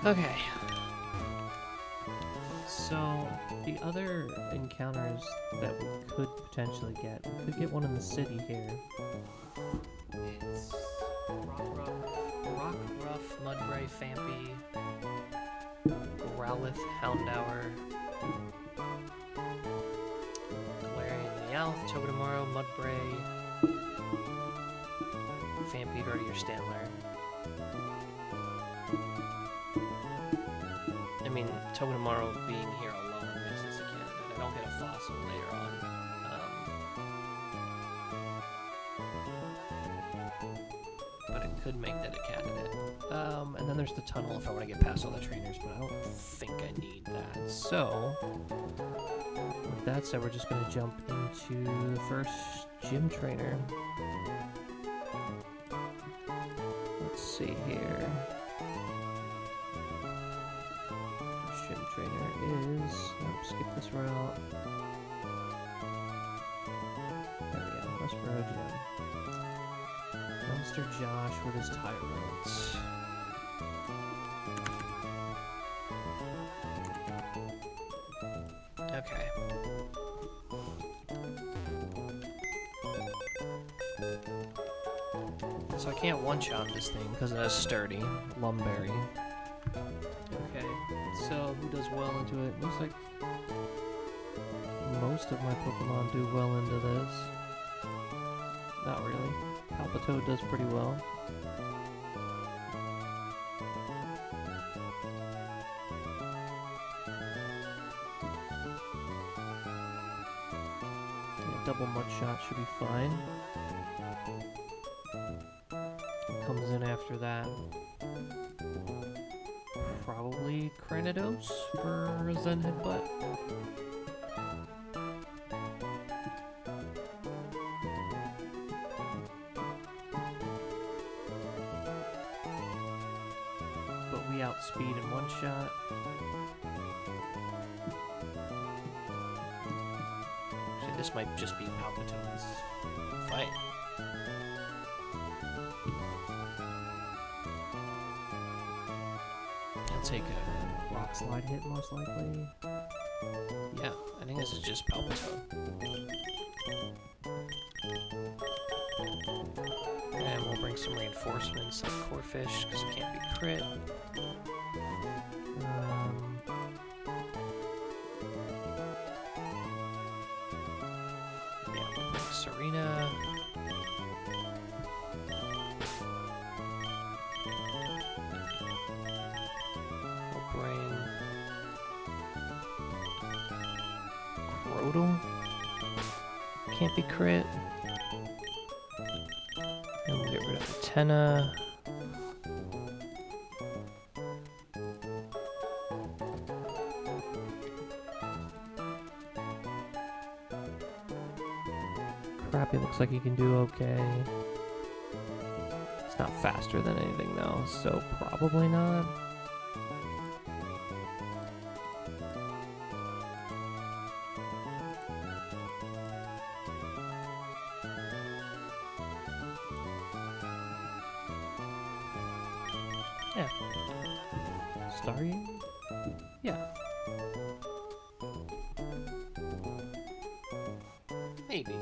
Okay. So, the other encounters that we could potentially get, we could get one in the city here. It's Rock Ruff, Mudbray, Fampy, Growlithe, Houndour, Galarian, Meowth, Togedemaru, Mudbray, Fampy, Gardevoir, Stanlair. I mean, Togedemaru being here alone makes this a candidate. I don't get a fossil later on. But it could make that a candidate. And then there's the tunnel if I want to get past all the trainers, but I don't think I need that. So, with that said, we're just going to jump into the first gym trainer. Let's see here. Gym trainer is... Nope, skip this route. There we go, Westboro Gym. Monster Josh with his Tyrant. Okay. So I can't one-shot this thing because it has Sturdy, Lumberry. Okay, so who does well into it? Looks like most of my Pokemon do well into this. Not really. Palpitoad does pretty well. Yeah, double Mudshot should be fine. It comes in after that. probably Cranidos for Zen Headbutt. But we outspeed in one shot. Actually, this might just be Palpitone's fight. I'll take a Rock slide hit, most likely. yeah. I think this is just Palpitone. And we'll bring some reinforcements like Corefish because it can't be crit. Yeah, we'll bring Serena. We'll bring Crodal. Can't be crit. And we'll get rid of Athena. Crappy looks like he can do okay. It's not faster than anything though, so probably not. Yeah. Starry? Yeah. Maybe.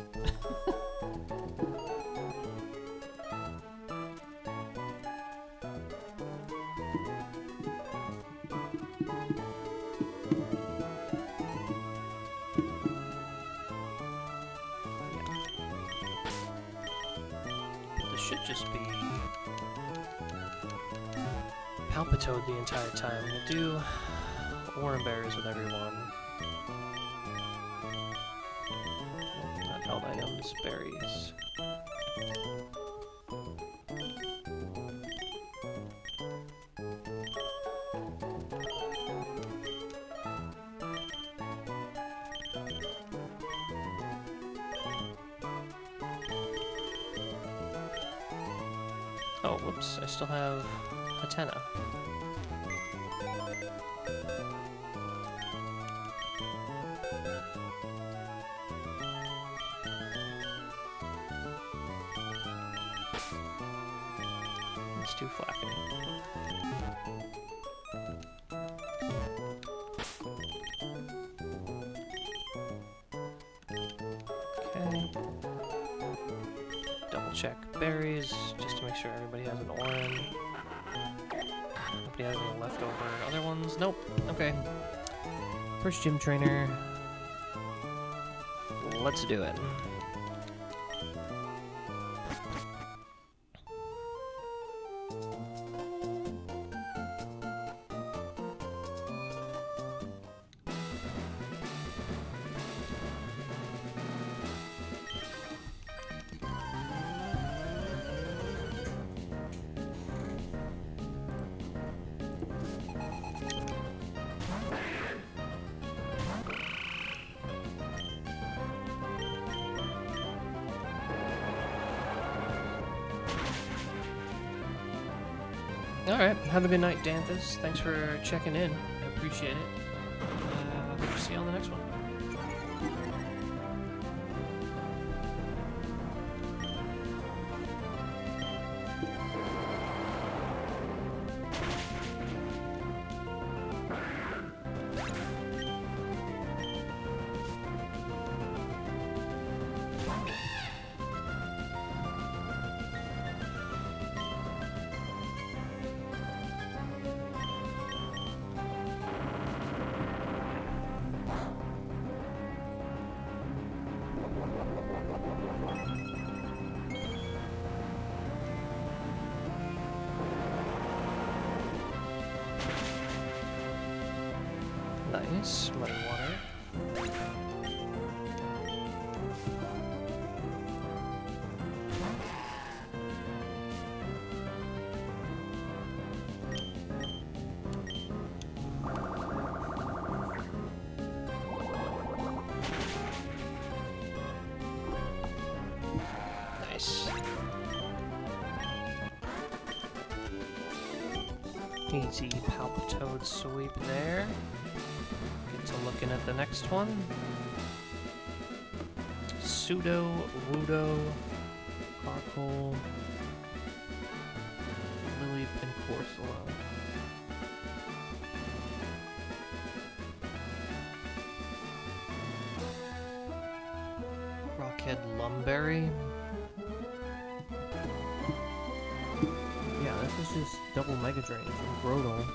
This should just be Palpitoad the entire time. We'll do Oran Berries with everyone. Not held items, berries. Oh, whoops, I still have Athena. It's too flappy. Okay. Double check berries just to make sure everybody has an orange. Nobody has any leftover other ones? Nope. Okay. First gym trainer. Let's do it. Alright, have a good night, Danthus. Thanks for checking in. I appreciate it. Hope to see you on the next one. Nice, muddy water. Easy Palpitoad sweep there. Get to looking at the next one. Pseudo, Wudo, Carkol, Lily, and Corsola. Rockhead Lumberry. Yeah, this is just double Mega Drain from Groudon.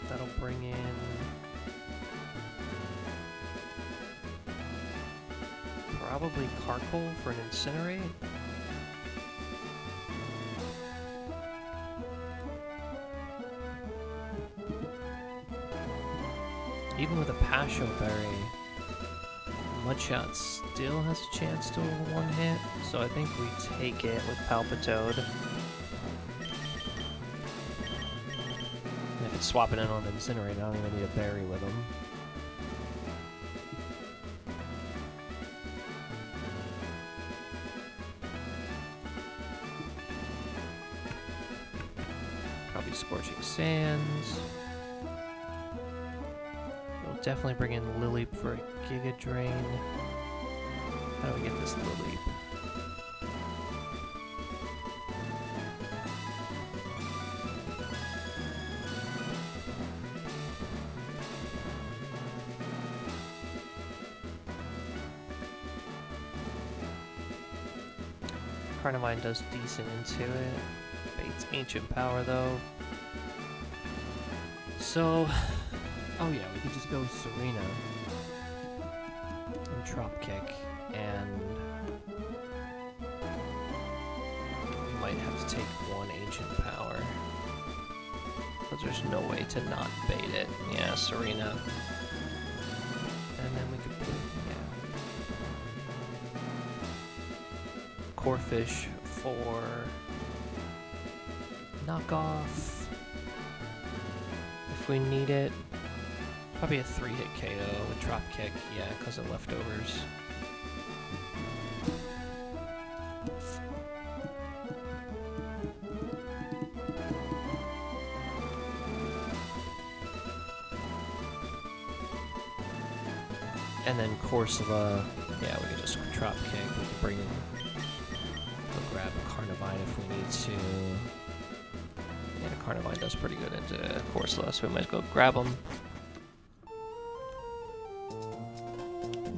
That'll bring in probably Carkol for an Incinerate. Even with a Pasho Berry, Mudshot still has a chance to one hit, so I think we take it with Palpitoad. And if it's swapping in on Incinerate, I don't even need a Berry with him. Probably Scorching Sands. We'll definitely bring in Lileep for a Giga Drain. How do we get this Lileep? Carnivine does decent into it. Bates Ancient Power though. So, Oh yeah, we could just go Serena and Drop Kick, and we might have to take one Ancient Power. Because there's no way to not bait it. Yeah, Serena. And then we could put, yeah. Corphish for knockoff if we need it. Probably a 3-hit KO with Drop Kick, yeah, because of leftovers. And then Corsola, yeah, we can just Drop Kick. We can bring in, we'll grab a Carnivine if we need to. Yeah, Carnivine does pretty good into Corsola, so we might go grab him.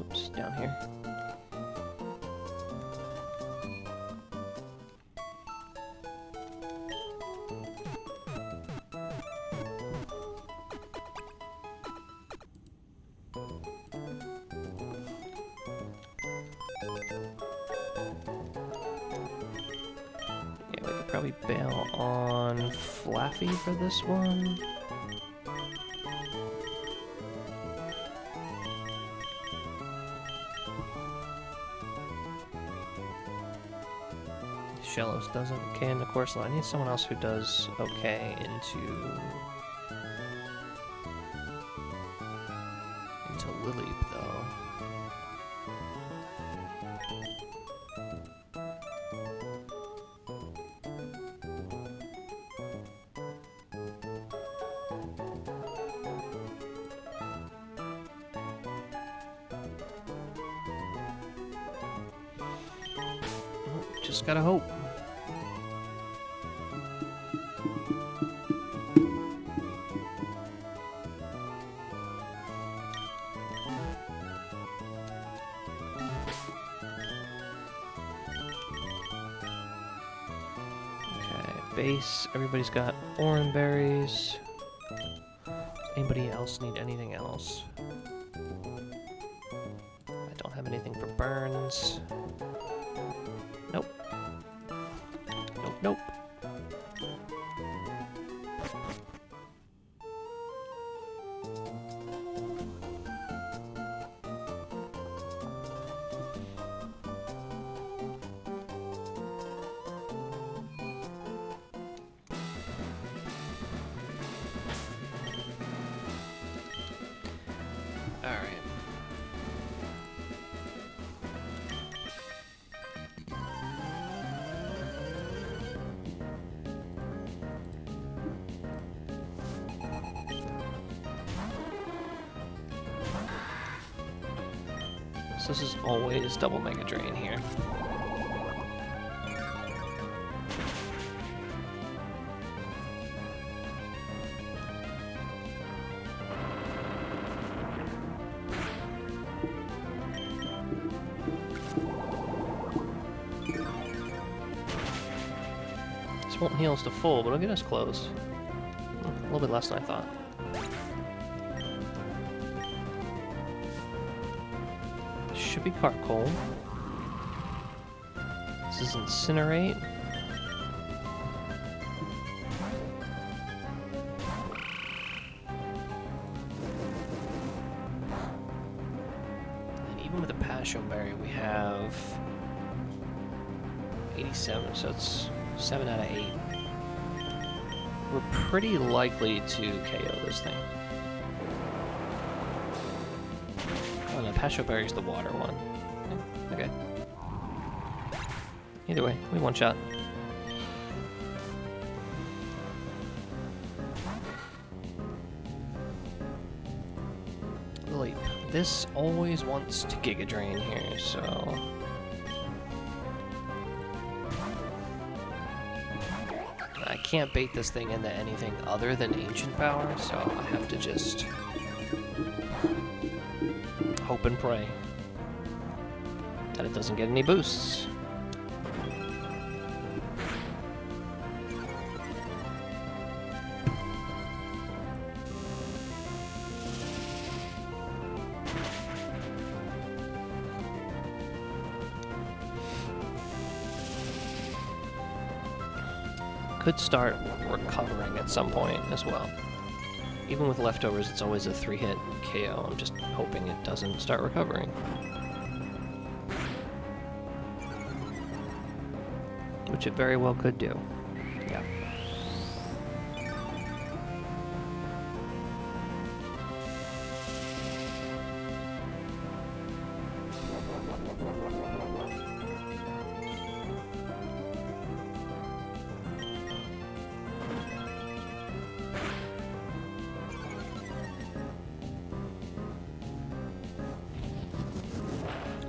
Oops, down here. Yeah, we could probably bail on Flaffy for this one. Shellos doesn't okay into Corsola. I need someone else who does okay into Lileep though. Just gotta hope. Base, everybody's got orange berries. Anybody else need anything else? I don't have anything for burns. Nope. Nope, nope. Alright. So this is always double Mega Drain here. This won't heal us to full, but it'll get us close. A little bit less than I thought. Should be Carcoal. This is Incinerate. And even with the Passion Berry, we have 87, so it's 7 out of 8. We're pretty likely to KO this thing. Oh, no, Passion Berry is the water one. Okay. Either way, we one shot. Leap. This always wants to Giga Drain here, so... I can't bait this thing into anything other than Ancient Power, so I have to just... hope and pray that it doesn't get any boosts. Could start recovering at some point as well. Even with leftovers, it's always a 3-hit KO. I'm just hoping it doesn't start recovering. Which it very well could do. Yeah.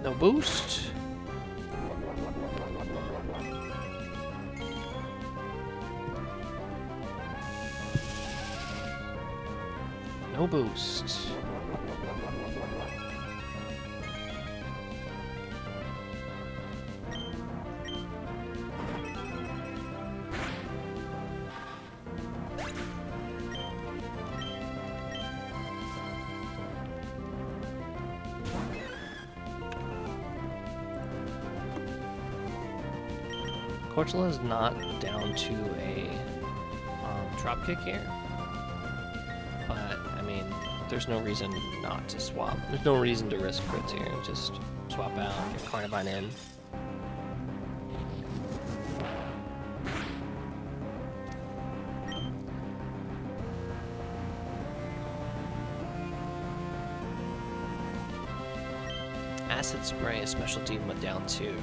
No boost. No boost. Cortula is not down to a drop kick here, but I mean, there's no reason not to swap. There's no reason to risk crits here. Just swap out, get Carnivine in. Acid Spray is specialty with down 2.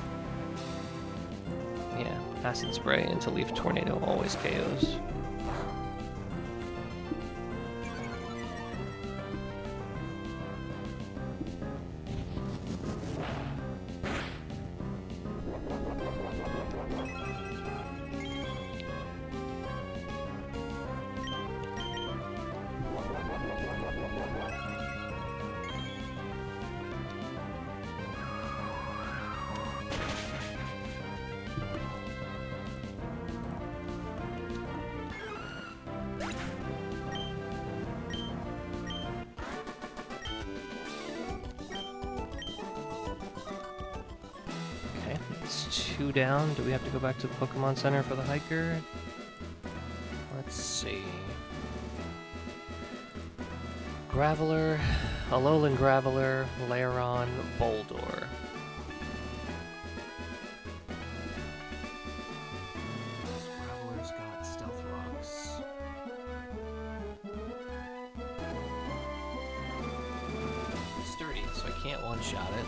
Yeah, Acid Spray into Leaf Tornado always KOs. It's 2 down. Do we have to go back to the Pokemon Center for the hiker? Let's see. Graveler, Alolan Graveler, Lairon, Boldor. Graveler's got Stealth Rocks. can't one-shot it.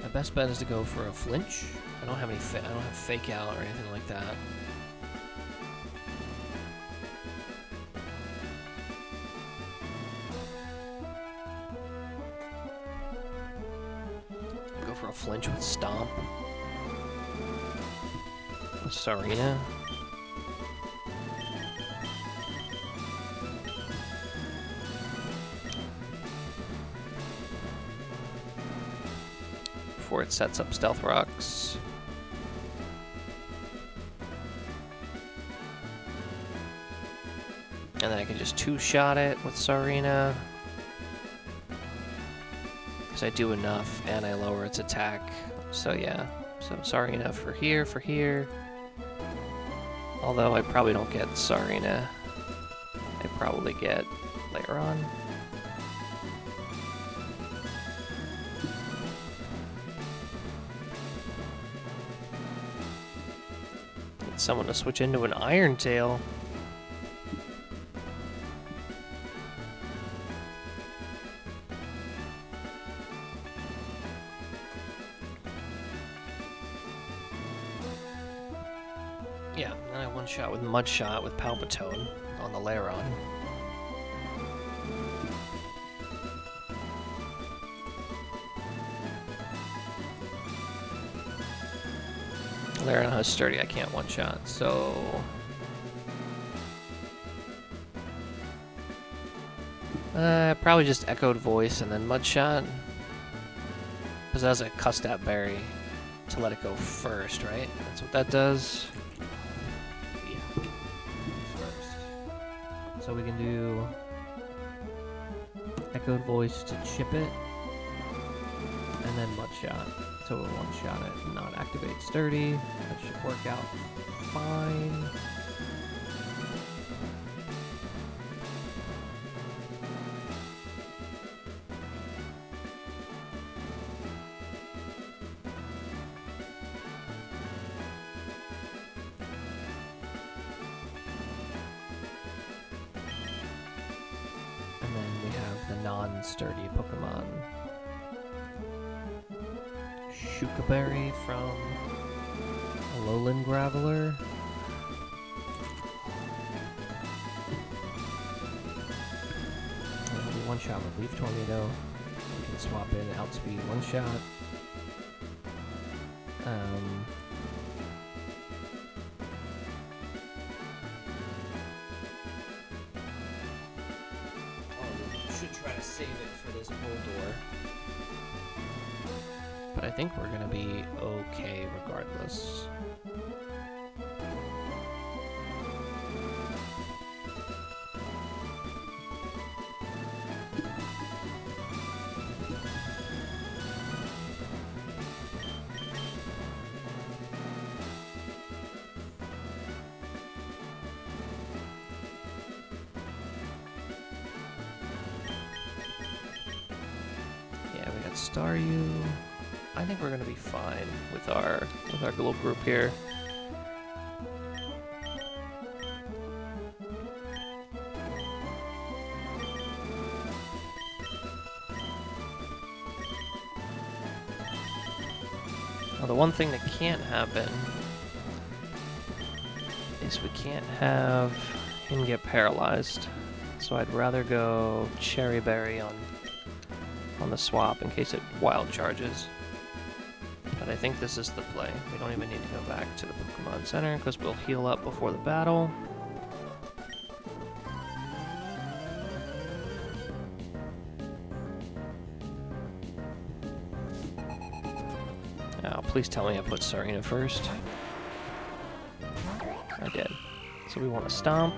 My best bet is to go for a flinch. I don't have any. I don't have fake out or anything like that. Go for a flinch with stomp. With Sarina. Before it sets up stealth rocks. And then I can just two-shot it with Sarina. Because I do enough, and I lower its attack. So yeah, so Sarina for here. Although I probably don't get Sarina. I probably get later on. Need someone to switch into an Iron Tail. Yeah, and then I one-shot with Mud Shot with Palpatone on the Laron. Laron has Sturdy, I can't one-shot, so... probably just Echoed Voice and then Mud Shot. Because that has a Custap Berry to let it go first, right? That's what that does. So we can do Echoed Voice to chip it, and then Mud Shot. So we'll one-shot it and not activate Sturdy. That should work out fine. Non-sturdy Pokemon. Shukaberry from Alolan Graveler. One shot with Leaf Tornado. We can swap in Outspeed one shot. Try to save it for this Boldor. But I think we're gonna be okay regardless. Staryu. I think we're gonna be fine with our little group here. Now the one thing that can't happen is we can't have him get paralyzed. So I'd rather go Cherry Berry on the swap in case it wild charges. But I think this is the play. We don't even need to go back to the Pokemon Center because we'll heal up before the battle. Oh, please tell me I put Sarina first. I did. So we want to stomp,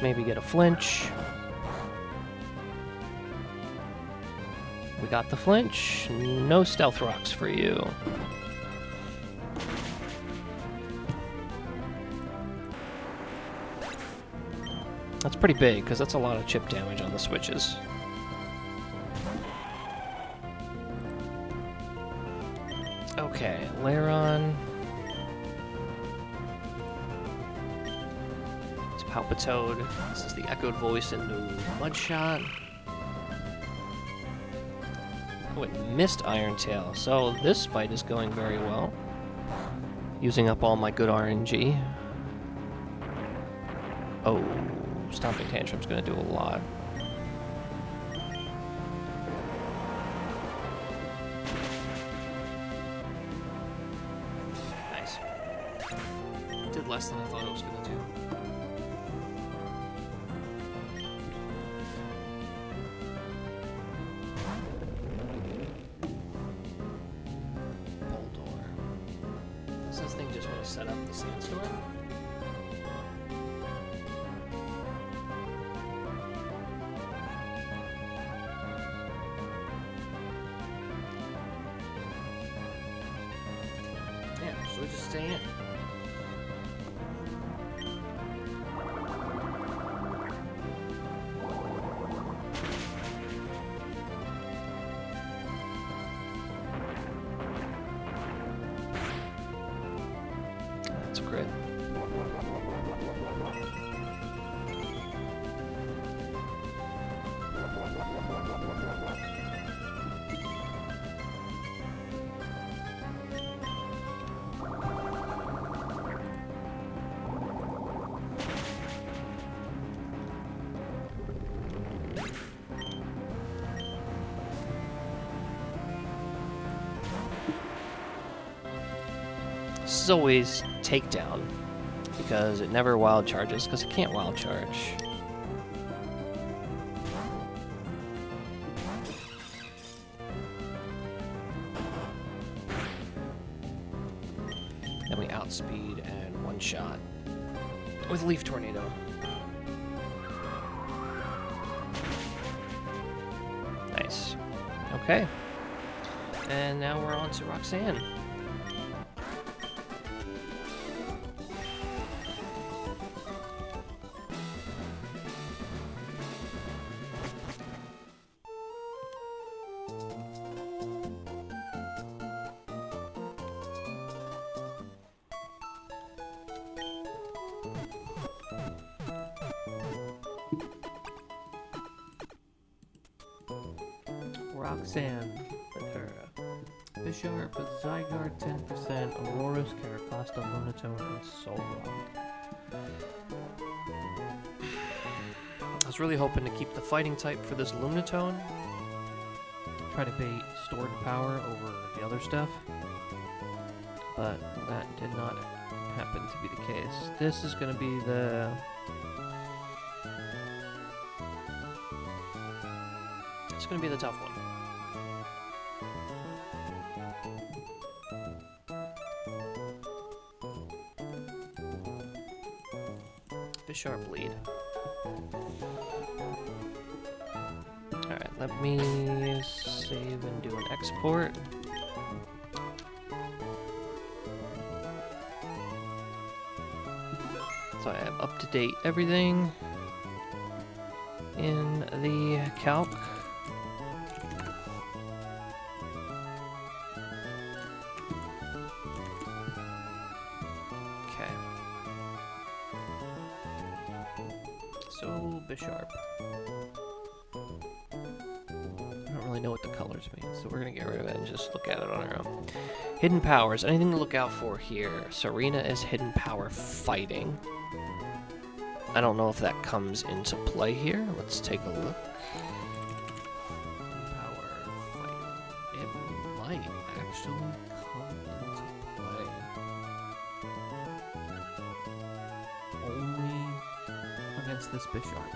maybe get a flinch. We got the flinch. No stealth rocks for you. That's pretty big, because that's a lot of chip damage on the switches. Okay, Laron. It's Palpitoad. This is the echoed voice into Mudshot. Oh, it missed Irontail, so this fight is going very well. Using up all my good RNG. Oh, Stomping Tantrum's gonna do a lot. Nice. Did less than I thought it was gonna do. Does this thing just want to set up the sandstorm? Yeah, so we just stay in. That's a crit. This is always takedown, because it never wild charges, because it can't wild charge. Then we outspeed and one shot with Leaf Tornado. Nice. Okay. And now we're on to Roxanne. Roxanne, Bisharp, Zygarde 10%, Aurora's Carapasta, Lunatone, and Solrock. I was really hoping to keep the fighting type for this Lunatone. Try to bait stored power over the other stuff, but that did not happen to be the case. This is going to be the... It's going to be the tough one. Bisharp lead. Alright, let me save and do an export. So I have up-to-date everything in the calc. Okay. So, Bisharp. I don't really know what the colors mean, so we're gonna get rid of it and just look at it on our own. Hidden powers. Anything to look out for here? Serena is hidden power fighting. I don't know if that comes into play here. Let's take a look. Power fighting. It might actually come into play. Only against this Bisharp,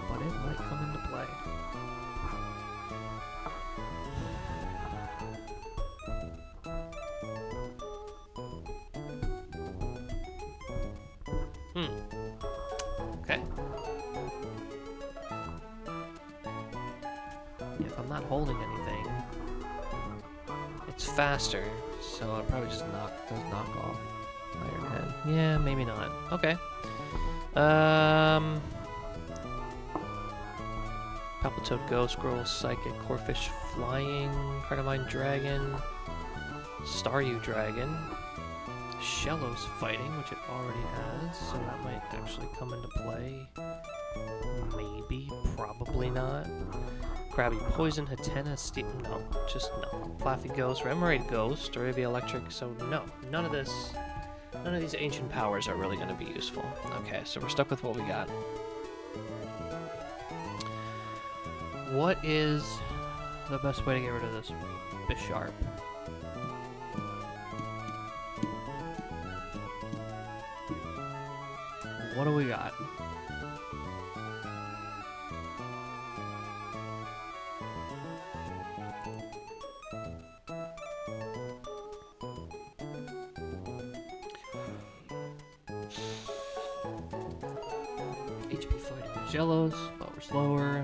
but it might come into play. Okay. If I'm not holding anything, it's faster, so it probably just does knock off Iron Head. Yeah, maybe not. Okay. Palpitoad, Ghost, Scroll, Psychic, Corphish, Flying, Carnivine Dragon, Staryu Dragon. Shellos fighting, which it already has, so that might actually come into play. Maybe, probably not. Krabby Poison, Hatena, Steam, no, just no. Flaffy Ghost, Remoraid Ghost, Arabia Electric, so no. None of these ancient powers are really going to be useful. Okay, so we're stuck with what we got. What is the best way to get rid of this Bisharp? What do we got? HP fighting the Jellos, but we're slower,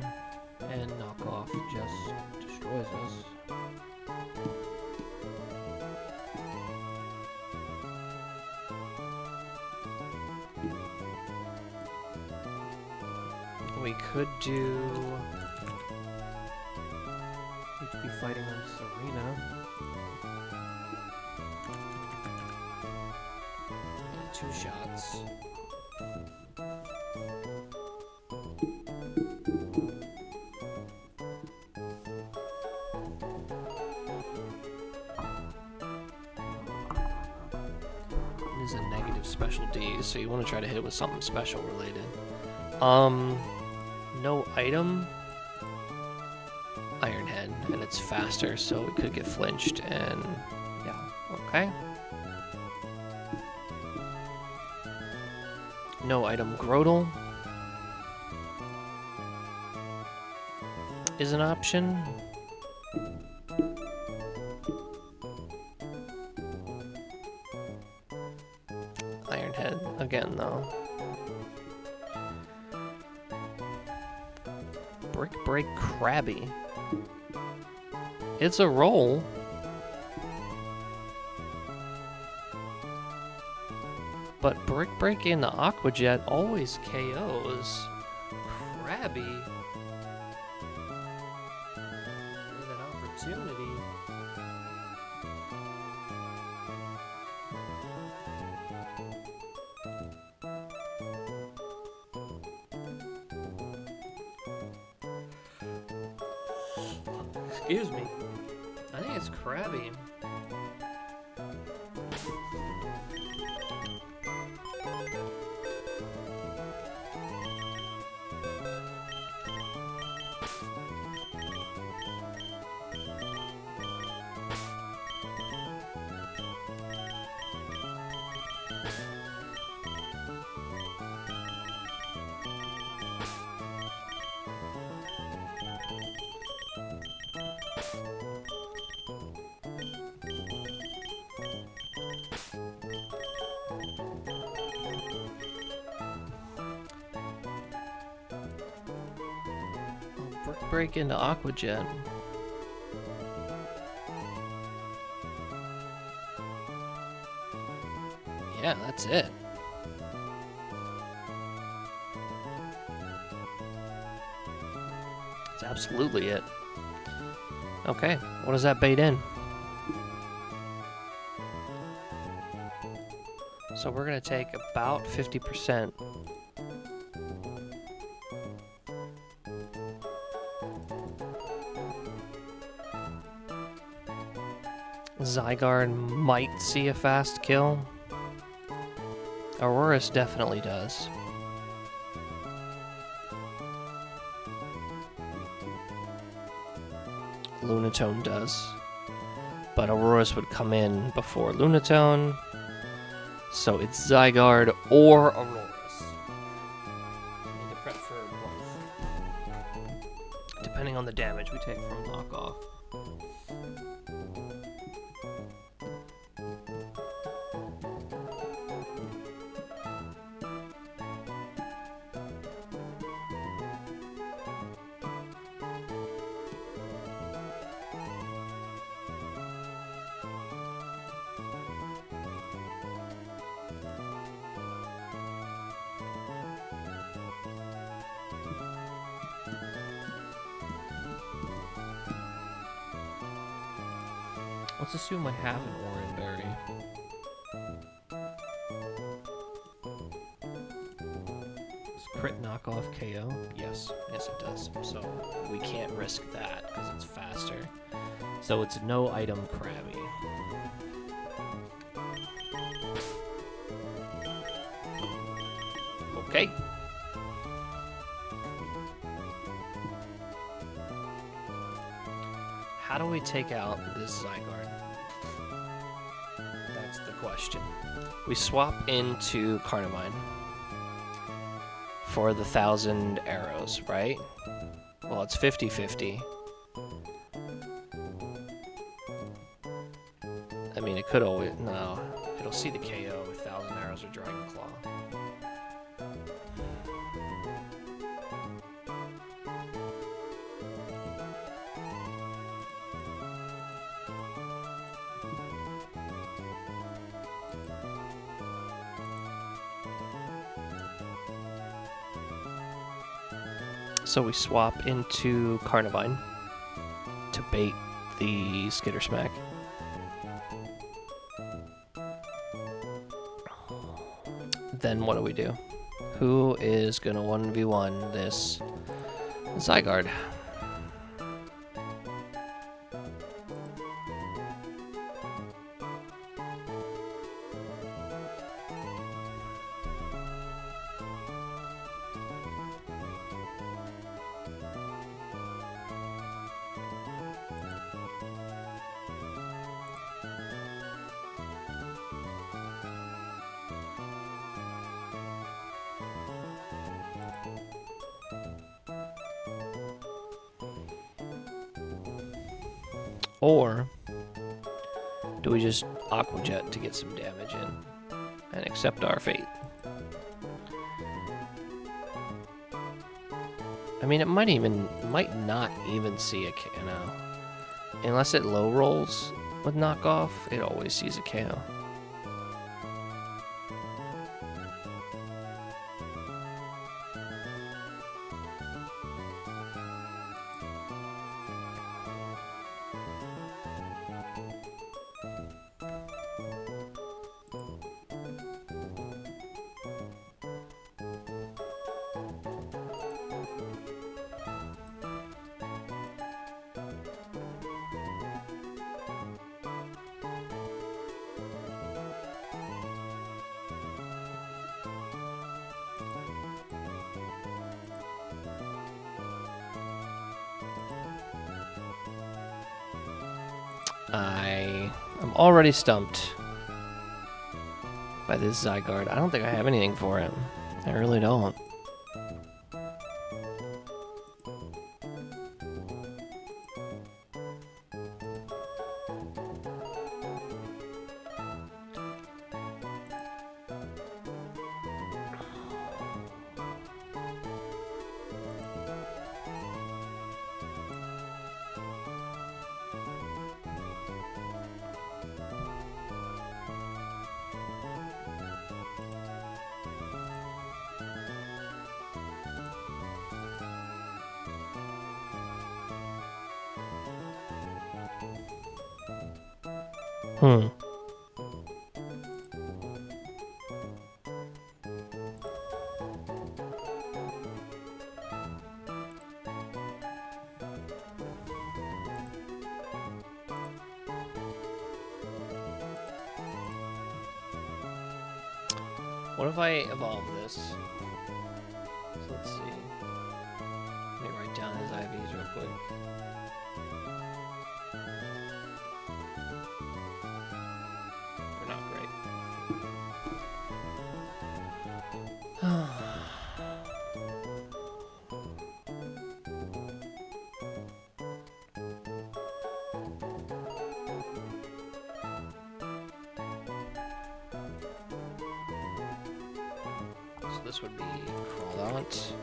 and knockoff just destroys us. We could do... HP fighting on Serena. 2 shots. It is a negative special D, so you want to try to hit it with something special related. No item. Iron Head, and it's faster, so it could get flinched, and yeah, okay. No item. Grotle is an option. Iron Head again, though. Brick Break Krabby. It's a roll. But Brick Break into Aqua Jet always KOs. Krabby. With an opportunity. Excuse me. I think it's Krabby. Break into Aqua Jet. Yeah, that's it. That's absolutely it. Okay, what does that bait in? So we're gonna take about 50%. Zygarde might see a fast kill. Aurorus definitely does. Lunatone does. But Aurorus would come in before Lunatone. So it's Zygarde or Aurorus. Need to prep for both. Depending on the damage we take from knockoff. Let's assume I have an Oran Berry. Does crit knock off KO? Yes, yes it does. So we can't risk that because it's faster. So it's no item Krabby. Okay. How do we take out this Zygarde? That's the question. We swap into Carnivine for the 1,000 arrows, right? Well, it's 50-50. I mean, it could always... No. It'll see the KO with 1,000 arrows or Dragon Claw. So we swap into Carnivine to bait the Skittersmack. Then what do? Who is gonna 1v1 this Zygarde? Or do we just Aqua Jet to get some damage in and accept our fate? I mean, it might not even see a KO. Unless it low rolls with knockoff, it always sees a KO. I'm already stumped by this Zygarde. I don't think I have anything for him. I really don't. Hmm. What if I evolve this? So let's see. Let me write down his IVs real quick. They're not great. So this would be Crawdaunt.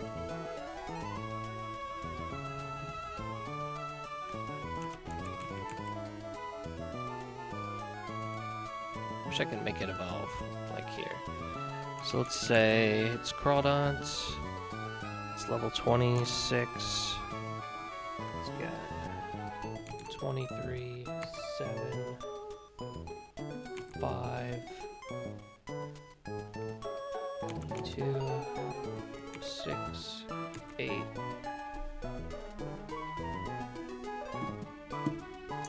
Wish I could make it evolve like here. So let's say it's Crawdaunt. It's level 26. It's got 23, 7. 5, 2, 6, 8.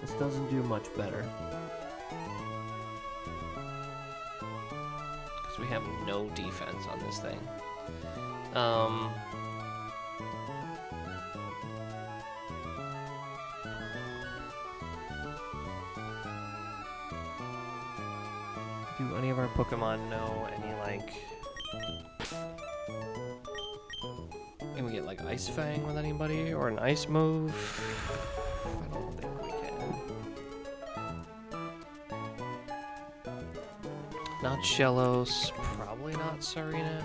This doesn't do much better. Because we have no defense on this thing. Do any of our Pokemon know any, like... Can we get, like, Ice Fang with anybody? Or an Ice move? I don't think we can. Not Shellos. Probably not Serena.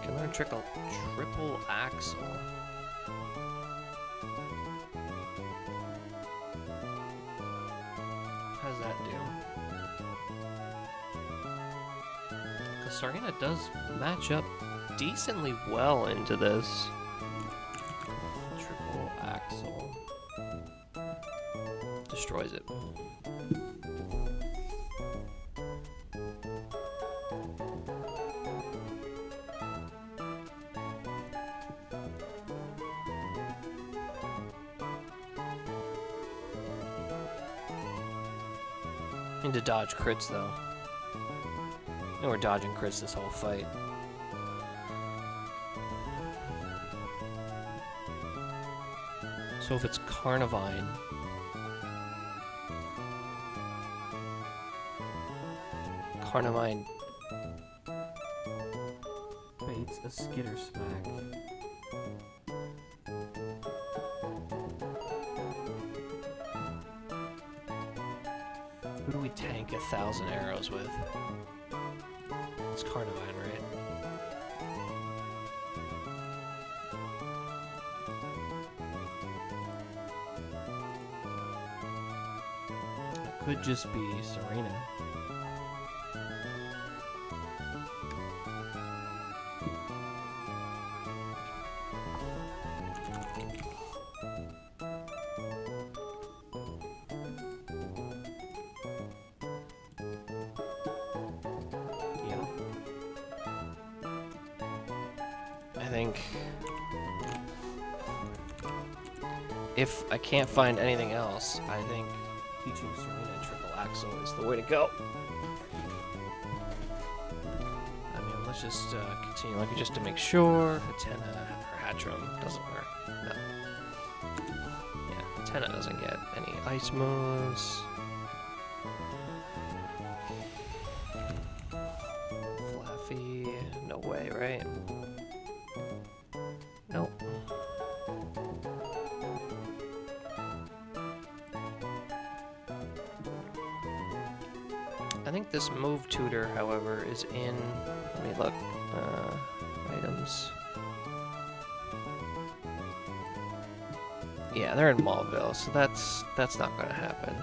Can learn Triple Axle. How does that do? Because Serena does match up decently well into this. Triple Axle. Destroys it. Need to dodge crits though. And we're dodging crits this whole fight. So if it's Carnivine, baits a Skitter Smack? Who do we tank 1,000 arrows with? It's Carnivine, right? It could just be Serena. I think if I can't find anything else, I think teaching Serena Triple Axle is the way to go. I mean, let's just continue like just to make sure. Hatena or Hatchram doesn't work. No. Yeah, Hatena doesn't get any ice moves. Flaffy, no way, right? Nope. I think this move tutor, however, is in. Let me look. Items. Yeah, they're in Maulville, so that's not going to happen.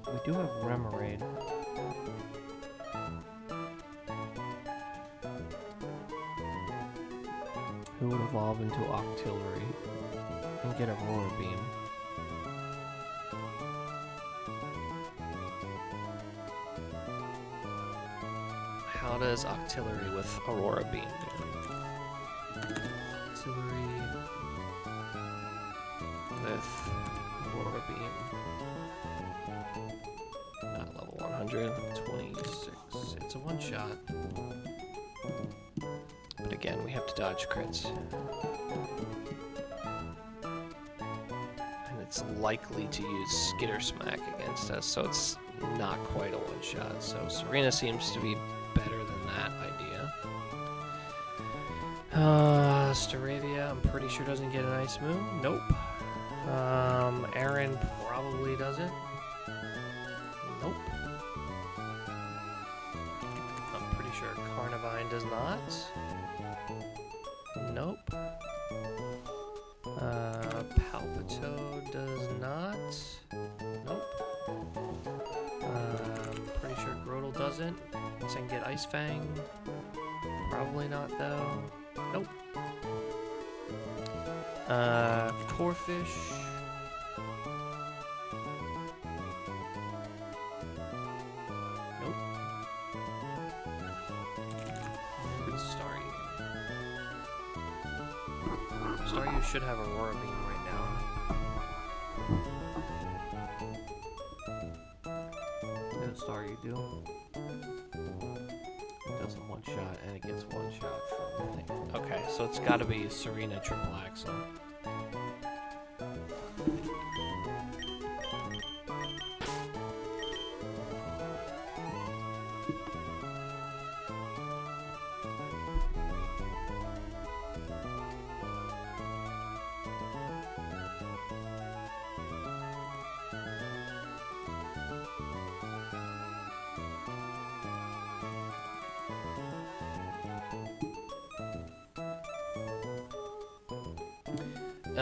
We do have Remoraid. Who would evolve into Octillery and get Aurora Beam. How does Octillery with Aurora Beam do? Octillery with Aurora Beam. Not level 100. 26. It's a one-shot. But again, we have to dodge crits. And it's likely to use Skitter Smack against us, so it's not quite a one-shot. So Serena seems to be better than that idea. Staravia, I'm pretty sure doesn't get an ice move. Nope. Aaron probably doesn't. Nope. I'm pretty sure Carnivine does not. Nope. Palpitoad does not. Nope. isn't. So I can get Ice Fang. Probably not though. Nope. Torfish. Nope. Staryu. Staryu should have Aurora Beam right now. What does Staryu do? It does a one shot and it gets one shot from the thing. Okay, so it's got to be Serena Triple Axle.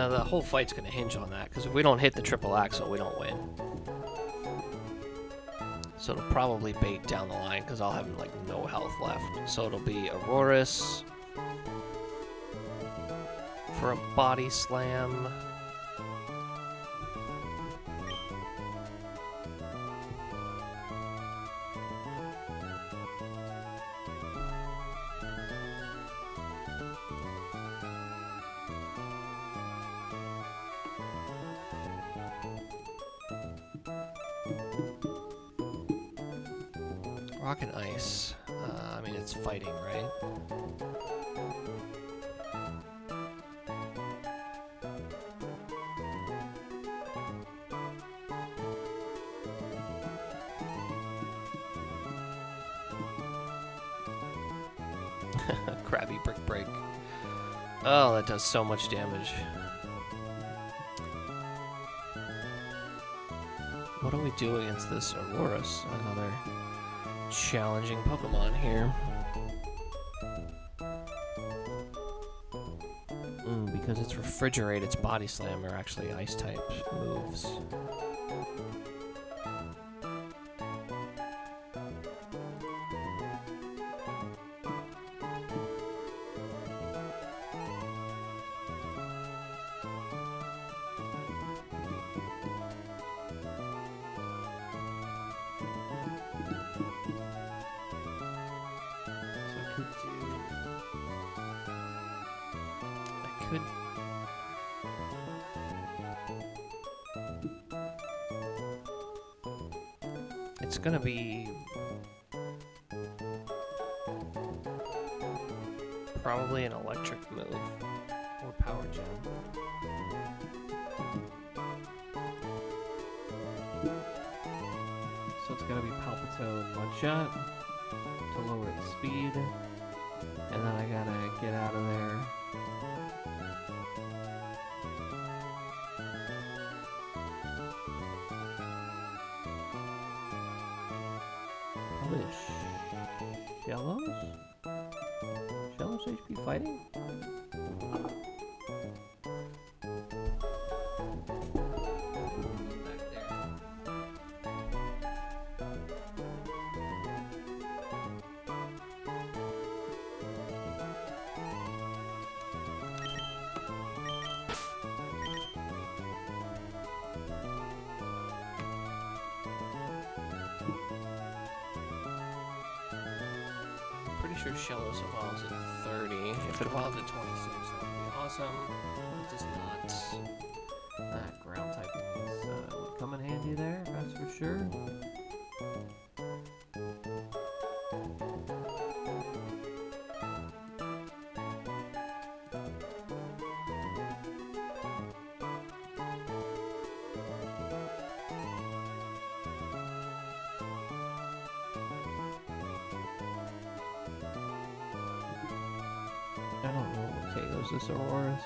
The whole fight's going to hinge on that, because if we don't hit the triple axle, we don't win. So it'll probably bait down the line, because I'll have like no health left. So it'll be Aurorus for a body slam. Rock and Ice. I mean, it's fighting, right? Krabby Brick Break. Oh, that does so much damage. What do we do against this Aurorus? Another challenging Pokemon here. Because it's Refrigerate, its Body Slam are actually Ice-type moves. Could it's gonna be probably an electric move or power gem. So it's gonna be Palpitone one shot to lower its speed, and then I gotta get out of there. Probably Shellos? Shellos HP fighting? Back there. Pretty sure Shellos evolves at 30. If it evolves at 26, that would be awesome. It does not. That ground typing is, would come in handy there, that's for sure. I don't know what KOs this Aurorus.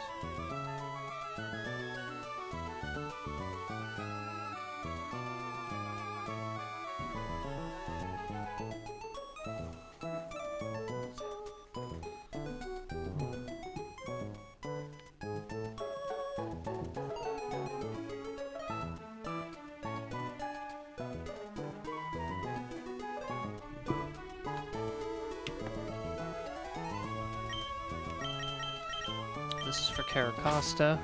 this is for Caracosta.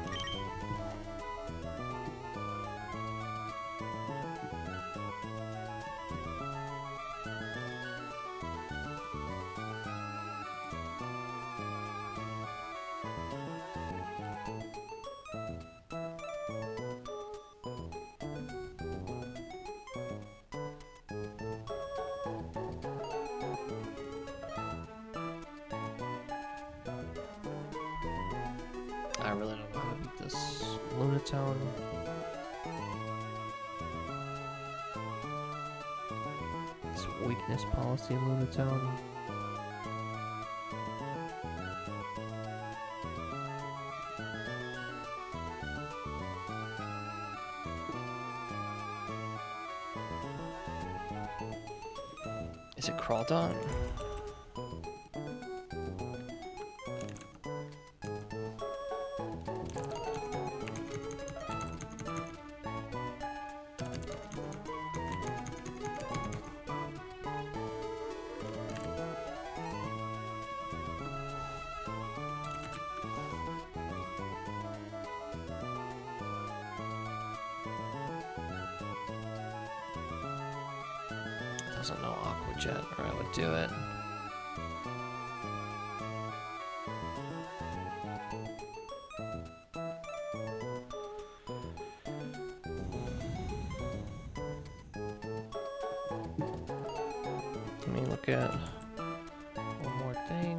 I really don't know how to beat this Lunatone. This weakness policy Lunatone. Is it Crawdon? Doesn't know Aqua Jet, or I would do it. Let me look at one more thing.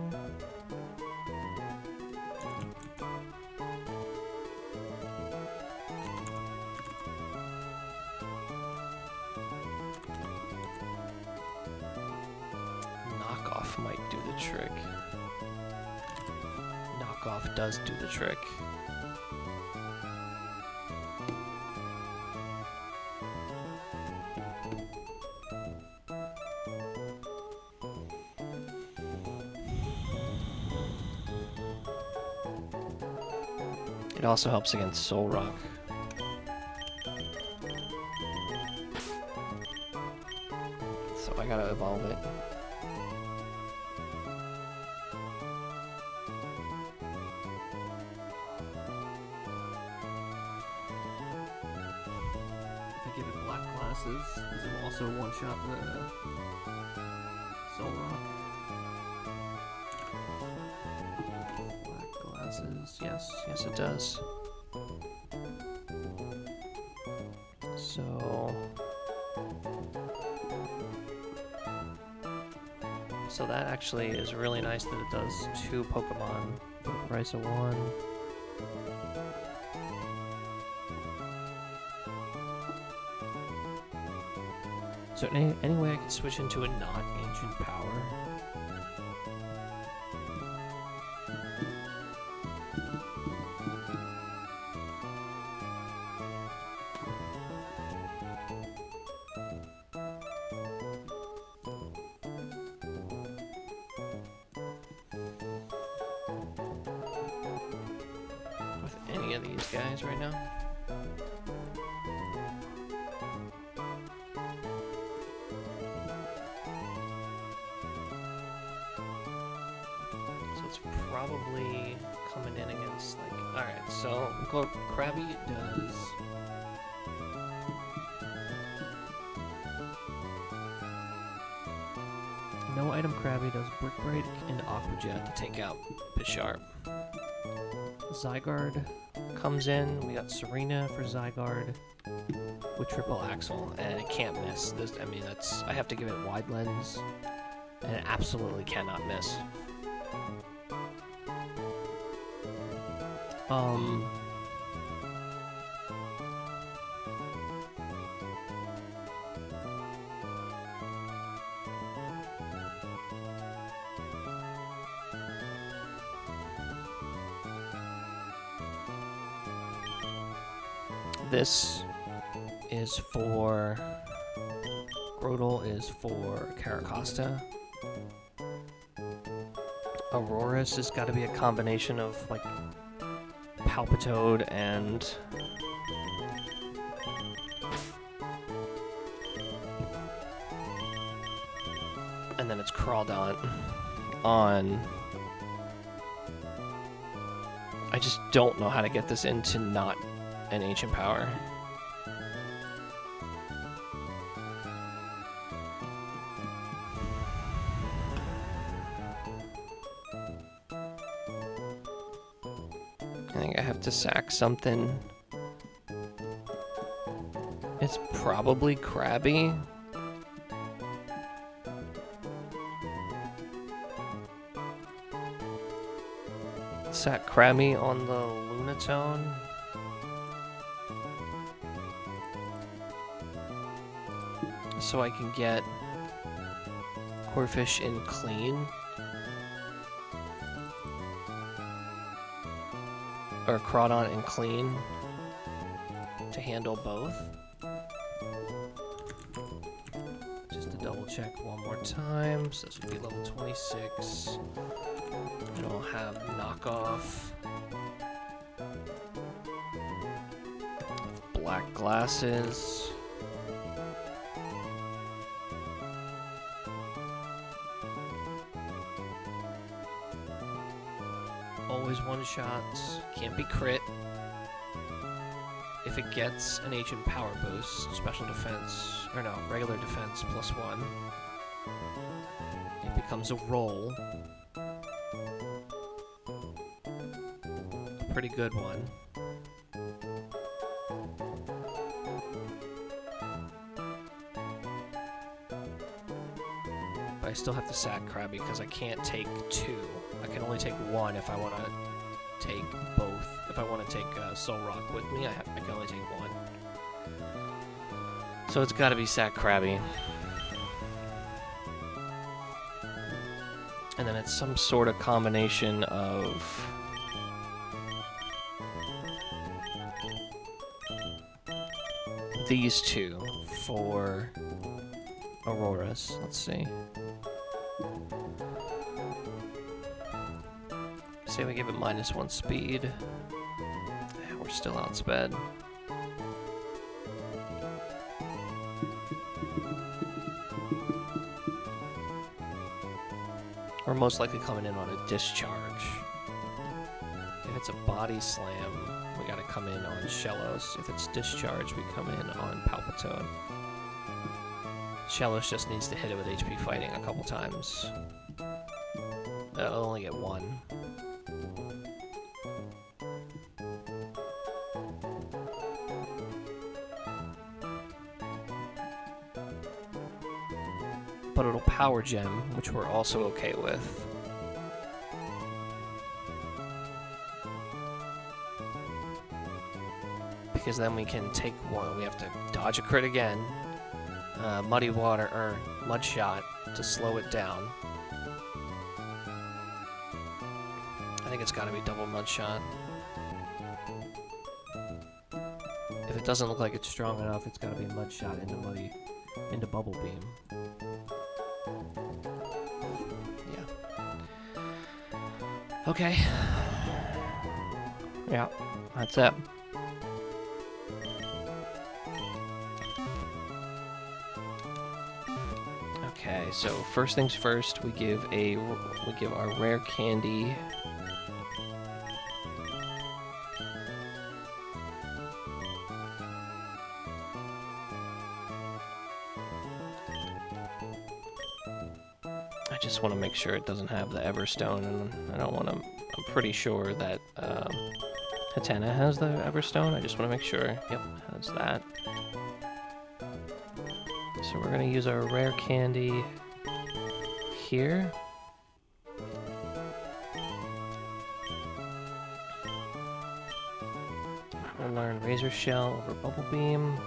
Knockoff might do the trick. Knockoff does do the trick. It also helps against Soul Rock. So I gotta evolve it. If I give it black glasses, does it also one-shot the Soul Rock? Black glasses, yes it does. So that actually is really nice that it does 2 Pokemon for the price of 1. So any way I can switch into a not ancient power? With any of these guys right now? Probably coming in against, like, alright, so Krabby does no item. Krabby does Brick Break and Aqua Jet to take out Bisharp. Zygarde comes in, we got Serena for Zygarde with Triple Axle, and it can't miss. This, I mean, that's, I have to give it Wide Lens, and it absolutely cannot miss. This is for Grodel, is for Caracosta. Aurorus has got to be a combination of, like, Palpitoad and then it's Crawdon on. I just don't know how to get this into not an ancient power. I think I have to sack something. It's probably Krabby. Sack Krabby on the Lunatone. So I can get Corfish in clean. Or Crawdon in clean. To handle both. Just to double check one more time. So this would be level 26. And we'll have knockoff. Black glasses. Always one shots. Can't be crit. If it gets an ancient power boost, special defense, or no, regular defense +1, it becomes a roll. A pretty good one. But I still have to sack Krabby because I can't take 2. I can only take 1 if I want to take both. If I want to take Soul Rock with me, I can only take 1. So it's got to be sack Krabby. And then it's some sort of combination of these two for Auroras. Let's see. Say we give it -1 speed. We're still outsped. We're most likely coming in on a discharge. If it's a body slam, we gotta come in on Shellos. If it's discharge, we come in on Palpatone. Shellos just needs to hit it with HP fighting a couple times. It'll only get 1. But it'll power gem, which we're also okay with. Because then we can take 1. We have to dodge a crit again. Muddy water or mud shot to slow it down. I think it's got to be double mud shot. If it doesn't look like it's strong enough, it's got to be mud shot into bubble beam. Yeah. Okay. Yeah, that's it. Okay, so first things first, we give our rare candy. I just want to make sure it doesn't have the Everstone, and I don't want to. I'm pretty sure that Hatena has the Everstone. I just want to make sure. Yep, has that. So we're going to use our rare candy here. We'll learn Razor Shell over Bubble Beam.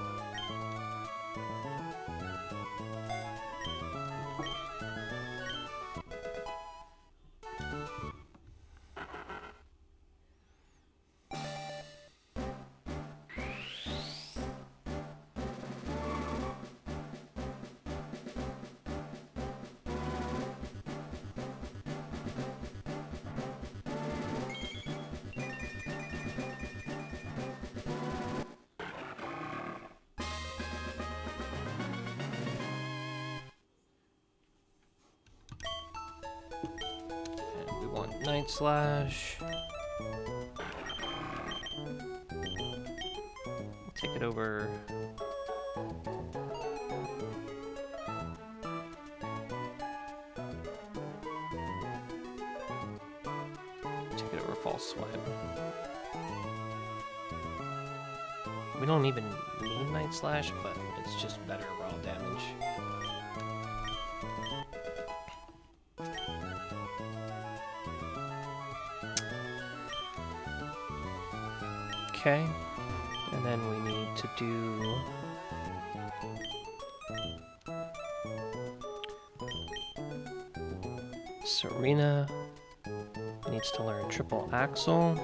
Night Slash. it over. Take it over false swipe. We don't even need Night Slash, but it's just better raw damage. Okay, and then we need to do Serena needs to learn triple axle.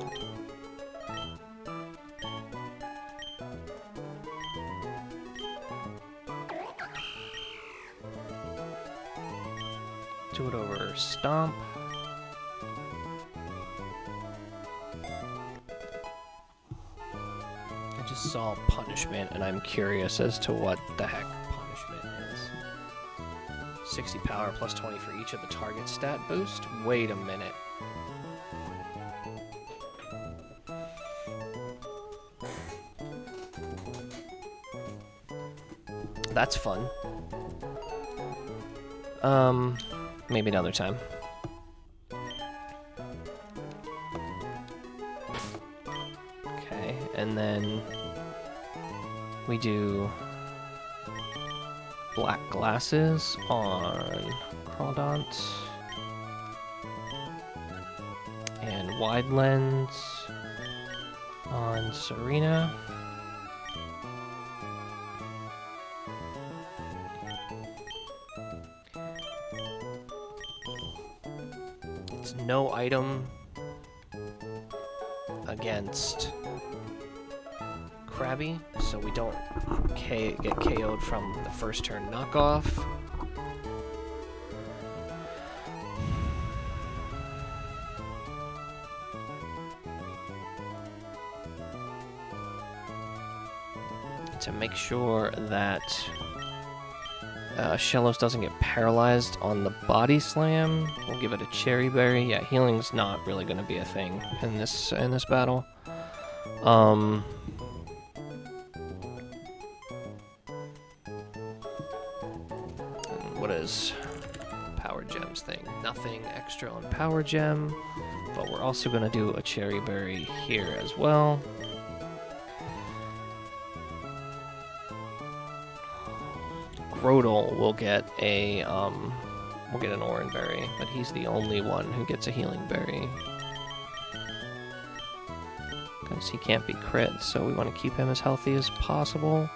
Do it over Stomp. I just saw Punishment, and I'm curious as to what the heck Punishment is. 60 power plus 20 for each of the target stat boost? Wait a minute. That's fun. Maybe another time. Okay, and then we do black glasses on Crawdont and wide lens on Serena. It's no item against Krabby, so we don't get KO'd from the first turn knockoff. To make sure that Shellos doesn't get paralyzed on the body slam, we'll give it a cherry berry. Yeah, healing's not really going to be a thing in this battle. What is Power Gem's thing? Nothing extra on Power Gem, but we're also going to do a cherry berry here as well. Grodel will get an orange berry, but he's the only one who gets a healing berry. Because he can't be crit, so we want to keep him as healthy as possible.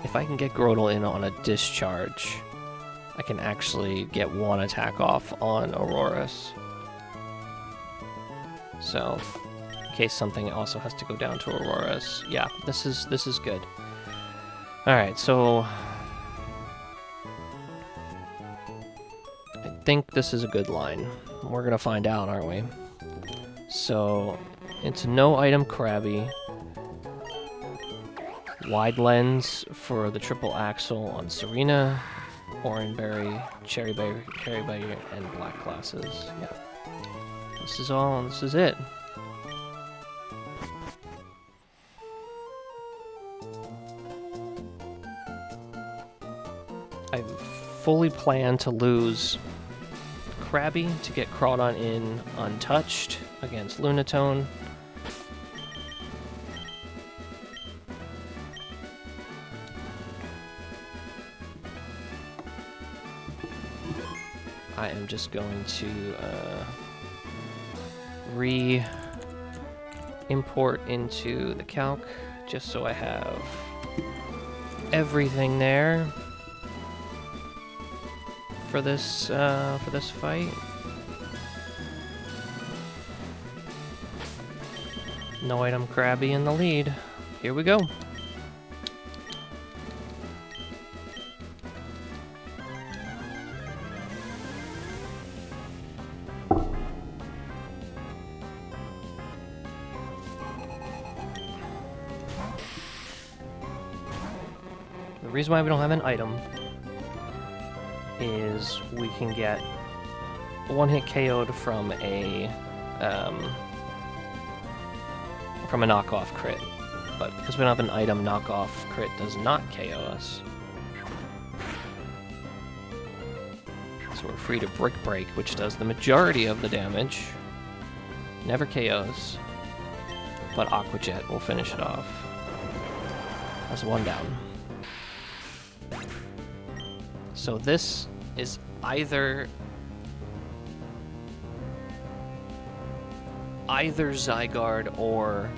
If I can get Grodel in on a discharge, I can actually get one attack off on Auroras. So, in case something also has to go down to Auroras, yeah, this is good. All right, so I think this is a good line. We're gonna find out, aren't we? So it's no item Krabby. Wide lens for the triple axle on Serena, orange berry, cherry berry, and black glasses. Yeah, this is all. This is it. I fully plan to lose Krabby to get Crawdon in untouched against Lunatone. I am just going to re-import into the calc just so I have everything there for this fight. No item Krabby in the lead. Here we go. reason why we don't have an item is we can get one-hit KO'd from a knockoff crit, but because we don't have an item, knockoff crit does not KO us. So we're free to Brick Break, which does the majority of the damage. Never KOs, but Aqua Jet will finish it off. That's one down. So this is either Zygarde or...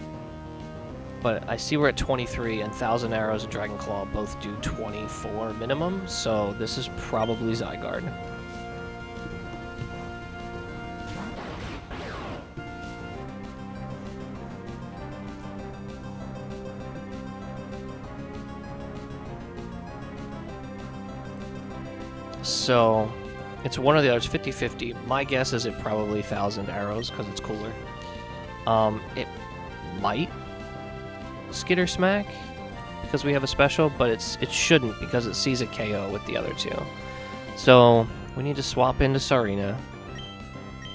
But I see we're at 23, and 1,000 Arrows and Dragon Claw both do 24 minimum, so this is probably Zygarde. So, it's one or the other. It's 50-50. My guess is it probably 1,000 Arrows, because it's cooler. It might Skitter Smack, because we have a special, but it shouldn't, because it sees a KO with the other two. So, we need to swap into Sarina.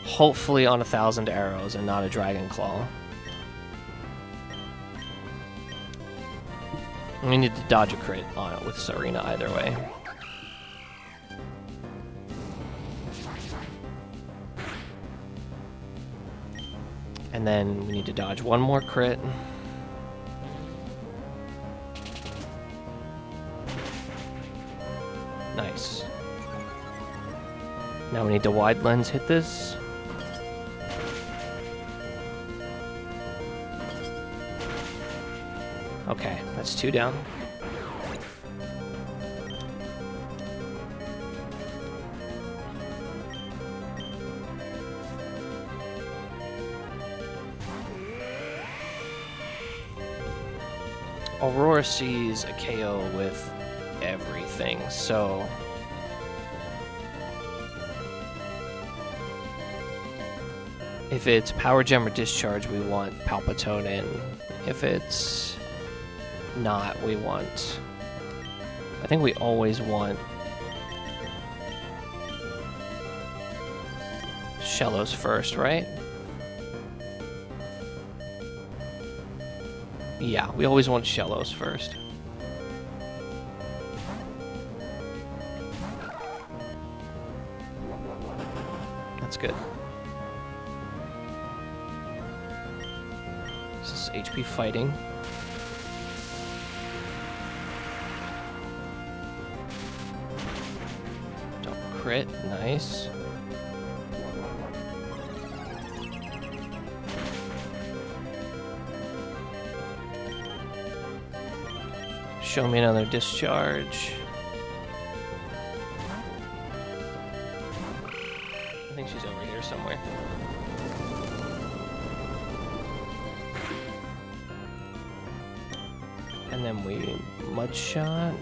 Hopefully on 1,000 Arrows and not a Dragon Claw. We need to dodge a crit on it with Sarina either way. And then we need to dodge one more crit. Nice. Now we need to wide lens hit this. Okay, that's 2 down. Aurora sees a KO with everything, so... If it's Power Gem or Discharge, we want Palpitone in. If it's not, we want... I think we always want... Shellos first, right? Yeah, we always want Shellos first. That's good. This is HP fighting. Don't crit, nice. Show me another discharge. I think she's over here somewhere. And then we mud shot.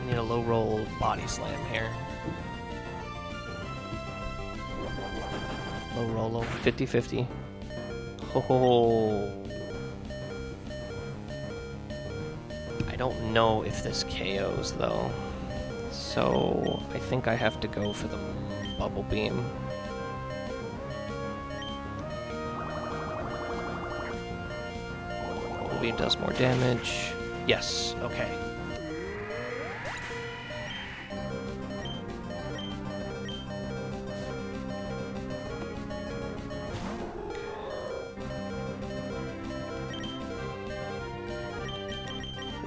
We need a low roll body slam here. Low roll, 50-50. Oh. I don't know if this KOs though, so I think I have to go for the Bubble Beam. Bubble Beam does more damage. Yes, okay.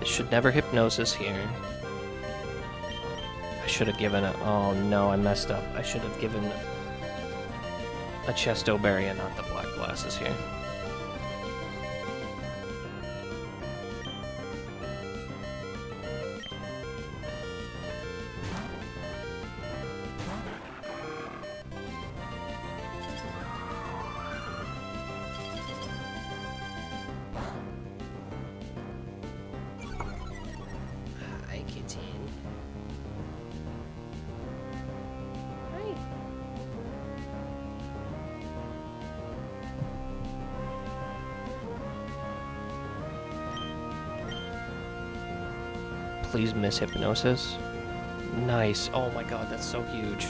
Should never Hypnosis here. I should have given it. Oh no, I messed up. I should have given a Chesto Berry and not the Black Glasses here. Please miss Hypnosis. Nice. Oh my god, that's so huge.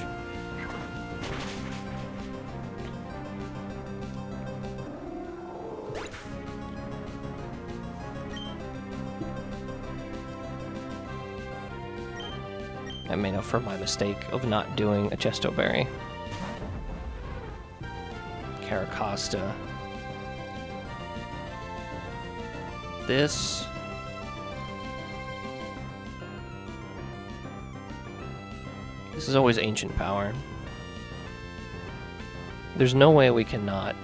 I made up for my mistake of not doing a Chesto Berry. Caracosta. This... This is always Ancient Power. There's no way we cannot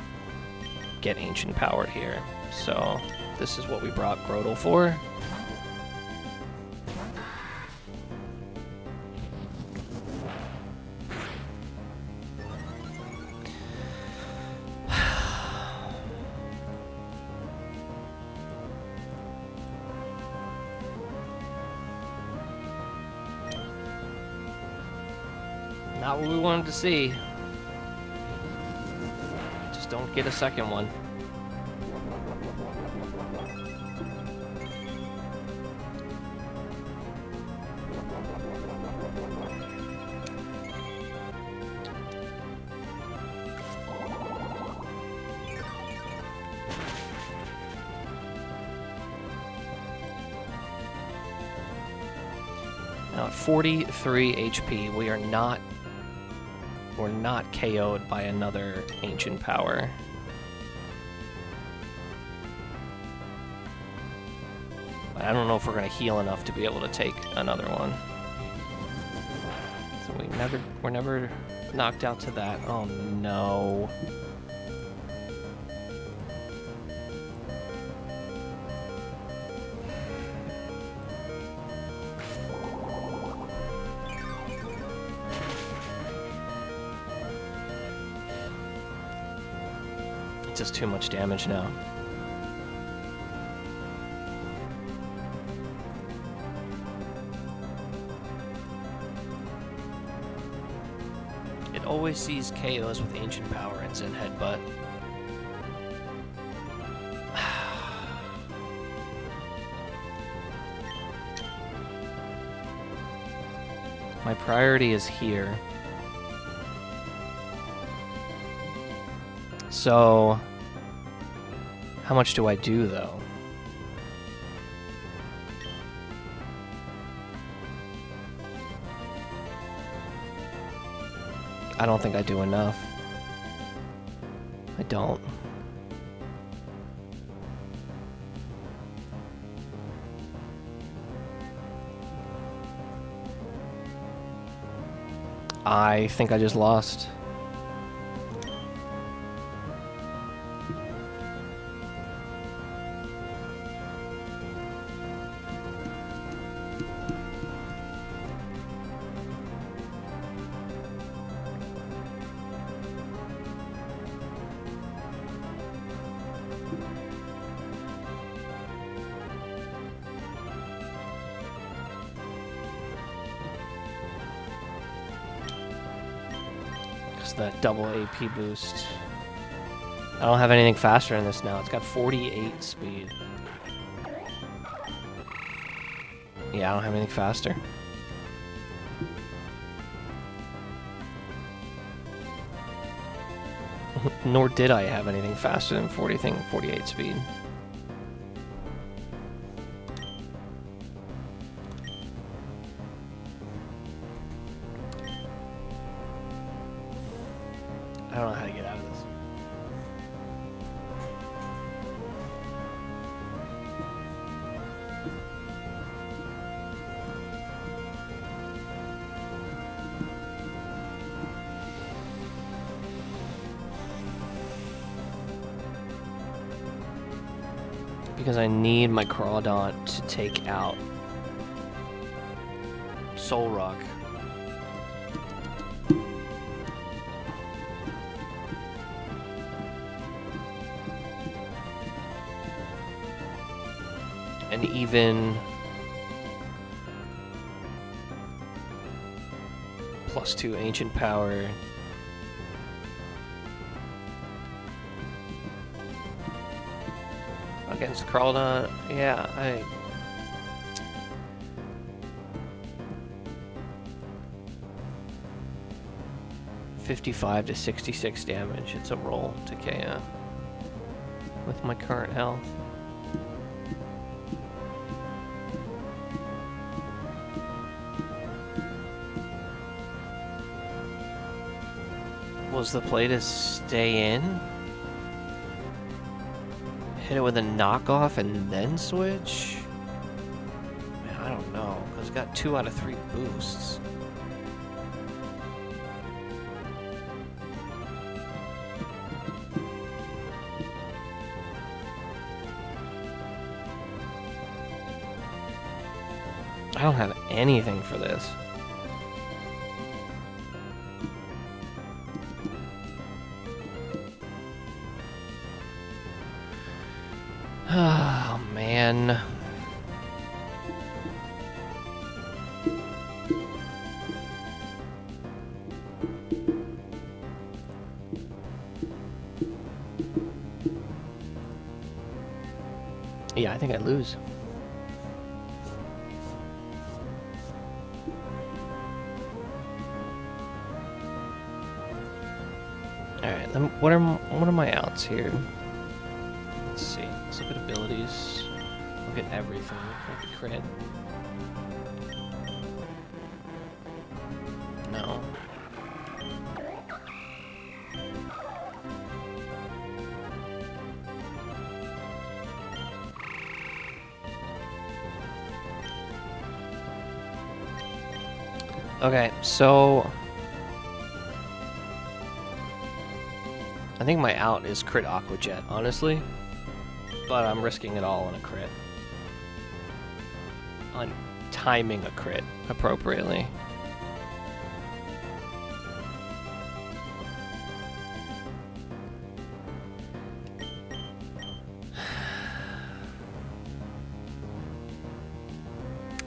get Ancient Power here. So, this is what we brought Grodel for. Not what we wanted to see. Just don't get a second one. Now at 43 HP, we're not KO'd by another Ancient Power. But I don't know if we're gonna heal enough to be able to take another one. So we're never knocked out to that. Oh no. Just too much damage now. It always sees KOs with Ancient Power and Zen Headbutt. My priority is here. So, how much do I do, though? I don't think I do enough. I don't. I think I just lost. That double AP boost. I don't have anything faster in this now. It's got 48 speed. Yeah, I don't have anything faster. Nor did I have anything faster than 48 speed. I don't know how to get out of this. Because I need my Crawdaunt to take out Soul Rock. And even +2 Ancient Power. Against Crawdaunt, yeah, 55 to 66 damage. It's a roll to KO with my current health. Was the play to stay in? Hit it with a knockoff and then switch? Man, I don't know, because it got 2 out of 3 boosts. I don't have anything for this. Oh, man. Yeah, I think I lose. Alright, then what are my outs here? Let's see. Let's look at abilities. Look at everything. Look at crit. No. Okay, so I think my out is crit Aqua Jet, honestly. But I'm risking it all on a crit. On timing a crit appropriately.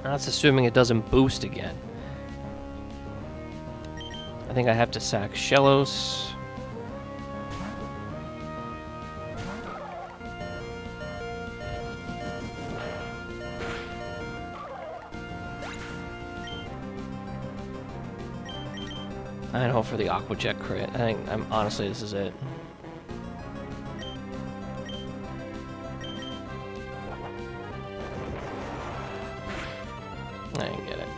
That's assuming it doesn't boost again. I think I have to sack Shellos. I hope for the Aqua Jet crit. I think honestly this is it. I didn't get it.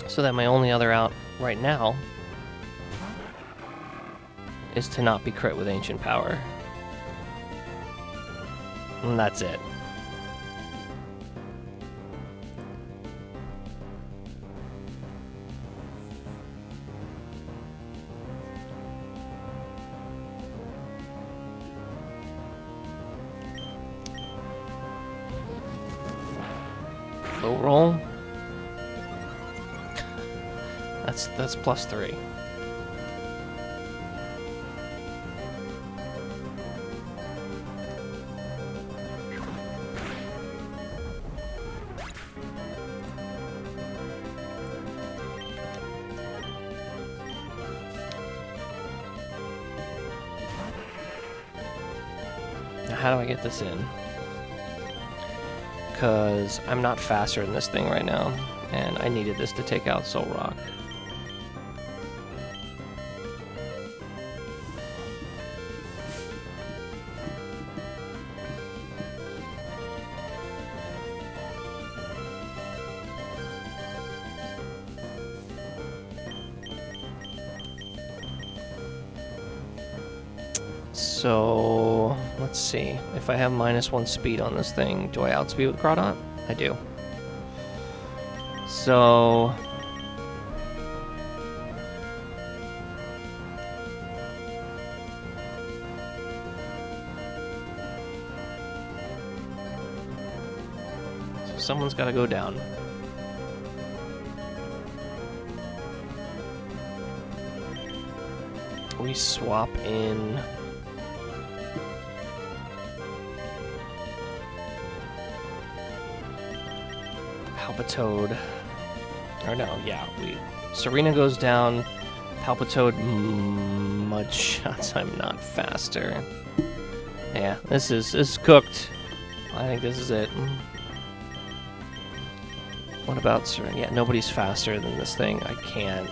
So that my only other out right now is to not be crit with Ancient Power. And that's it. Low roll. That's +3. Now how do I get this in? Because I'm not faster than this thing right now, and I needed this to take out Soul Rock. So, let's see. If I have -1 speed on this thing, do I outspeed with Crawdot? I do. So... someone's got to go down. We swap in... Palpitoad. Or no, yeah, Serena goes down, Palpitoad, mud shots. I'm not faster. Yeah, this is cooked. I think this is it. What about Syringe? Yeah, nobody's faster than this thing. I cannot.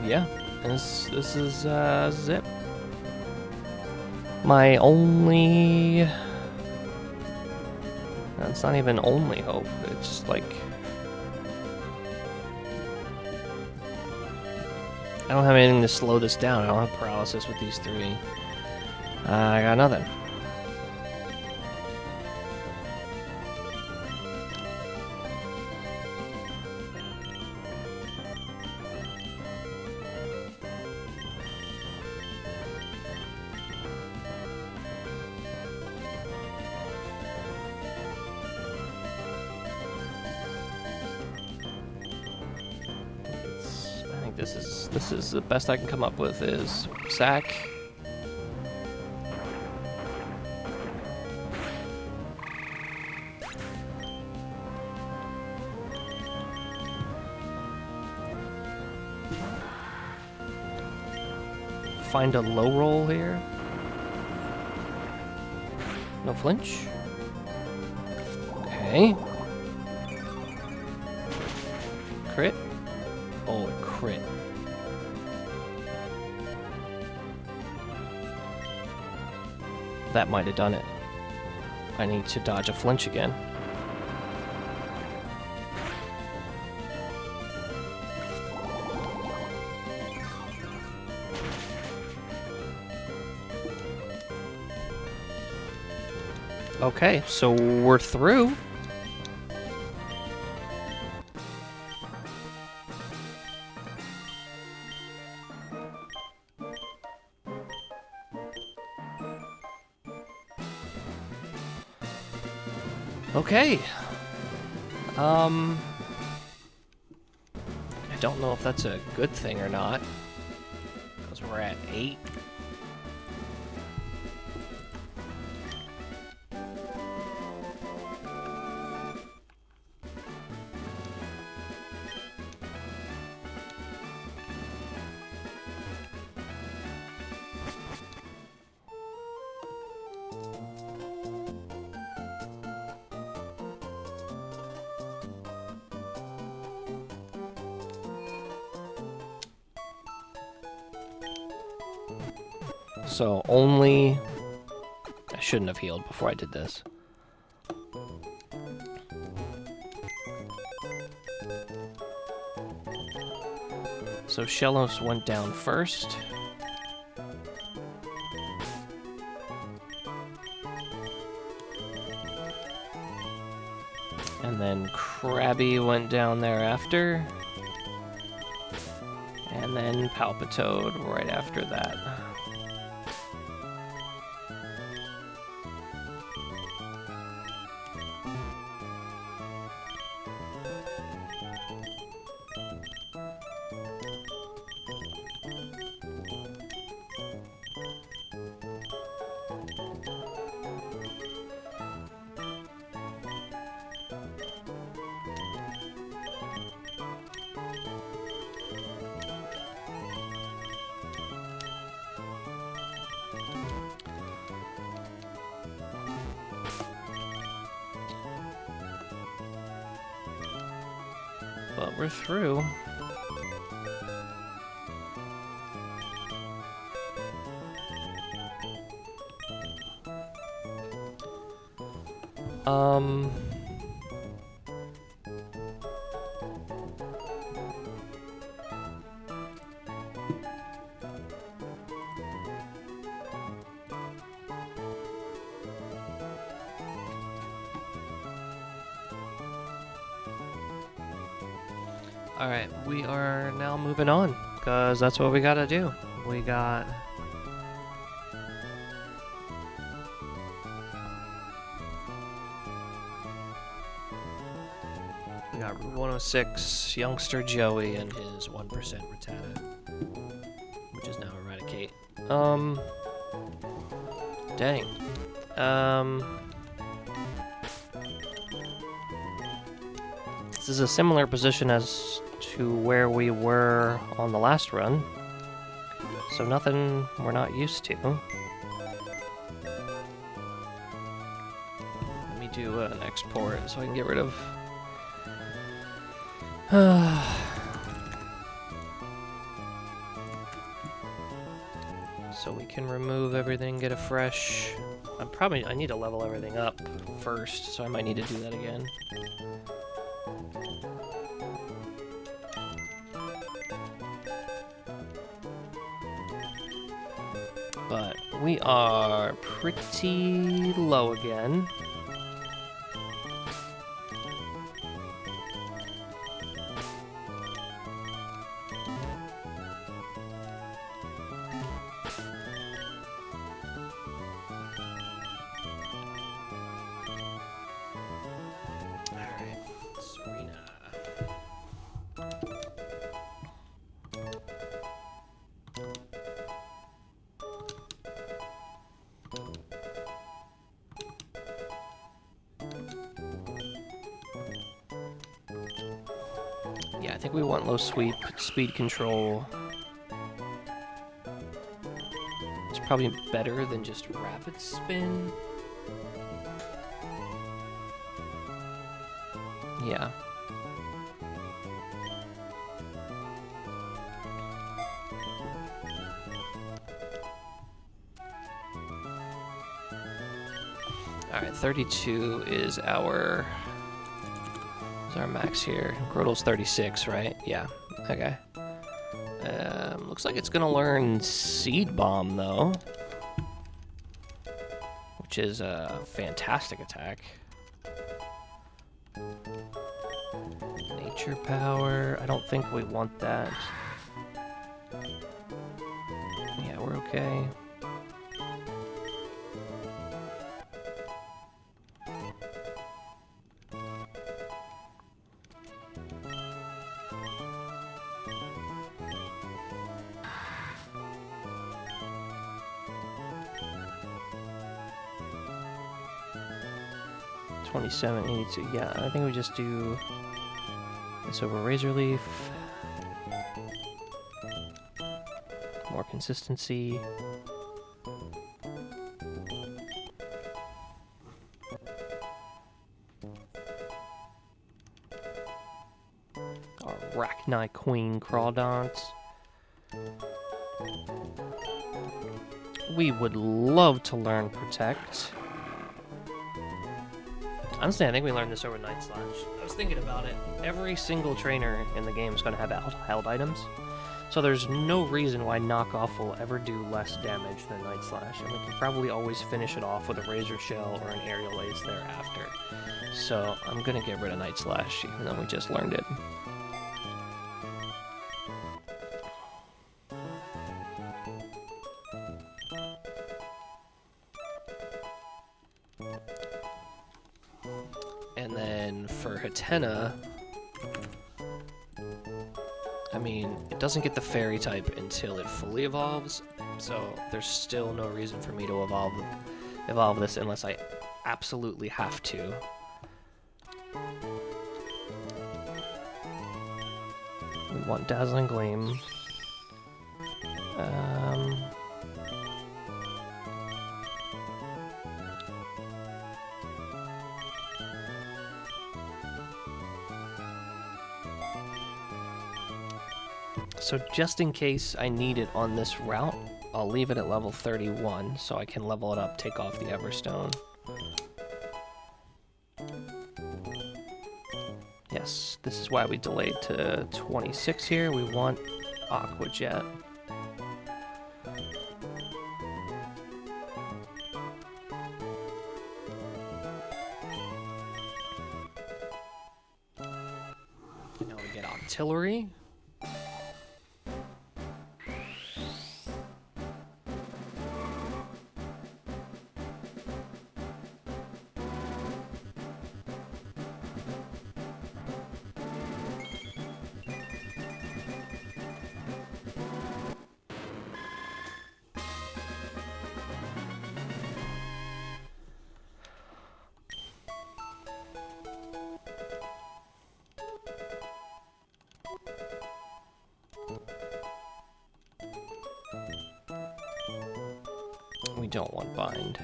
Yeah, this is Zip. My only... It's not even only hope. It's like... I don't have anything to slow this down. I don't have paralysis with these three. I got nothing. This is the best I can come up with is sack. Find a low roll here. No flinch. Okay. Crit. Oh, a crit. That might have done it. I need to dodge a flinch again. Okay, so we're through. Okay. I don't know if that's a good thing or not, because we're at 8. So only... I shouldn't have healed before I did this. So Shellos went down first. And then Krabby went down thereafter. And then Palpitoad right after that. But we're through. Alright, we are now moving on, because that's what we gotta do. We got... got Route 106, youngster Joey, and his 1% Rattata, which is now Eradicate. Dang. This is a similar position as to where we were on the last run, so nothing we're not used to. Let me do an export so I can get rid of... so we can remove everything, get a fresh... I need to level everything up first, so I might need to do that again. But we are pretty low again. Yeah, I think we want low sweep, speed control. It's probably better than just rapid spin. Yeah. Alright, 32 is our max here. Grodel's 36, right? Yeah. Okay. Looks like it's gonna learn Seed Bomb, though. Which is a fantastic attack. Nature Power. I don't think we want that. Yeah, we're okay. $27.82. Yeah, I think we just do this over Razor Leaf. More consistency. Arachni Queen Crawdont. We would love to learn Protect. Honestly, I think we learned this over Night Slash. I was thinking about it. Every single trainer in the game is going to have held items. So there's no reason why Knockoff will ever do less damage than Night Slash. And we can probably always finish it off with a Razor Shell or an Aerial Ace thereafter. So I'm going to get rid of Night Slash, even though we just learned it. And then for Hatena, I mean, it doesn't get the Fairy type until it fully evolves, so there's still no reason for me to evolve this unless I absolutely have to. We want Dazzling Gleam. So just in case I need it on this route, I'll leave it at level 31 so I can level it up, take off the Everstone. Yes, this is why we delayed to 26 here. We want Aqua Jet. Now we get Octillery. don't want bind.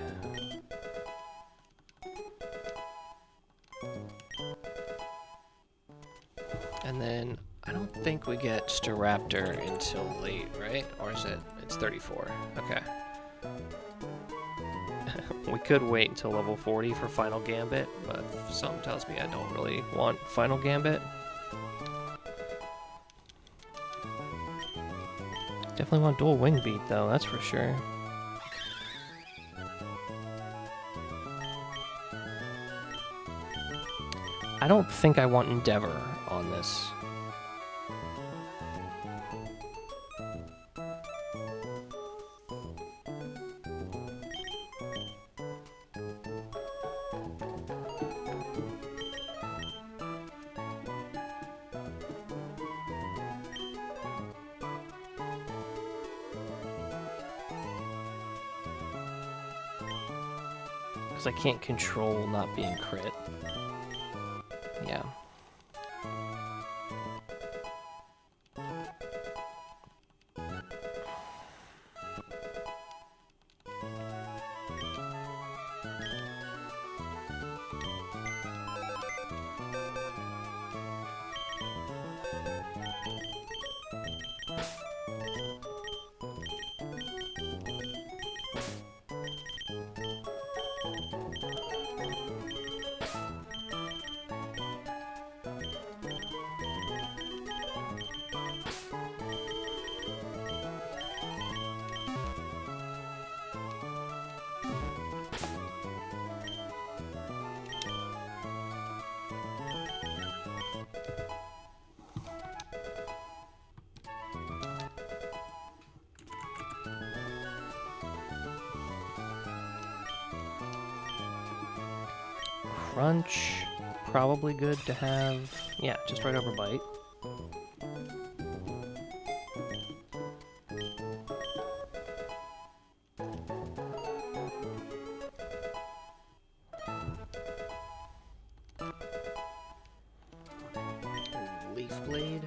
And then I don't think we get Staraptor until late, right? Or is it? It's 34. Okay. We could wait until level 40 for Final Gambit, but something tells me I don't really want Final Gambit. Definitely want dual wing beat though, that's for sure. I don't think I want Endeavor on this. Because I can't control not being crit. Yeah. Crunch, probably good to have. Yeah, just right over bite. Leaf Blade.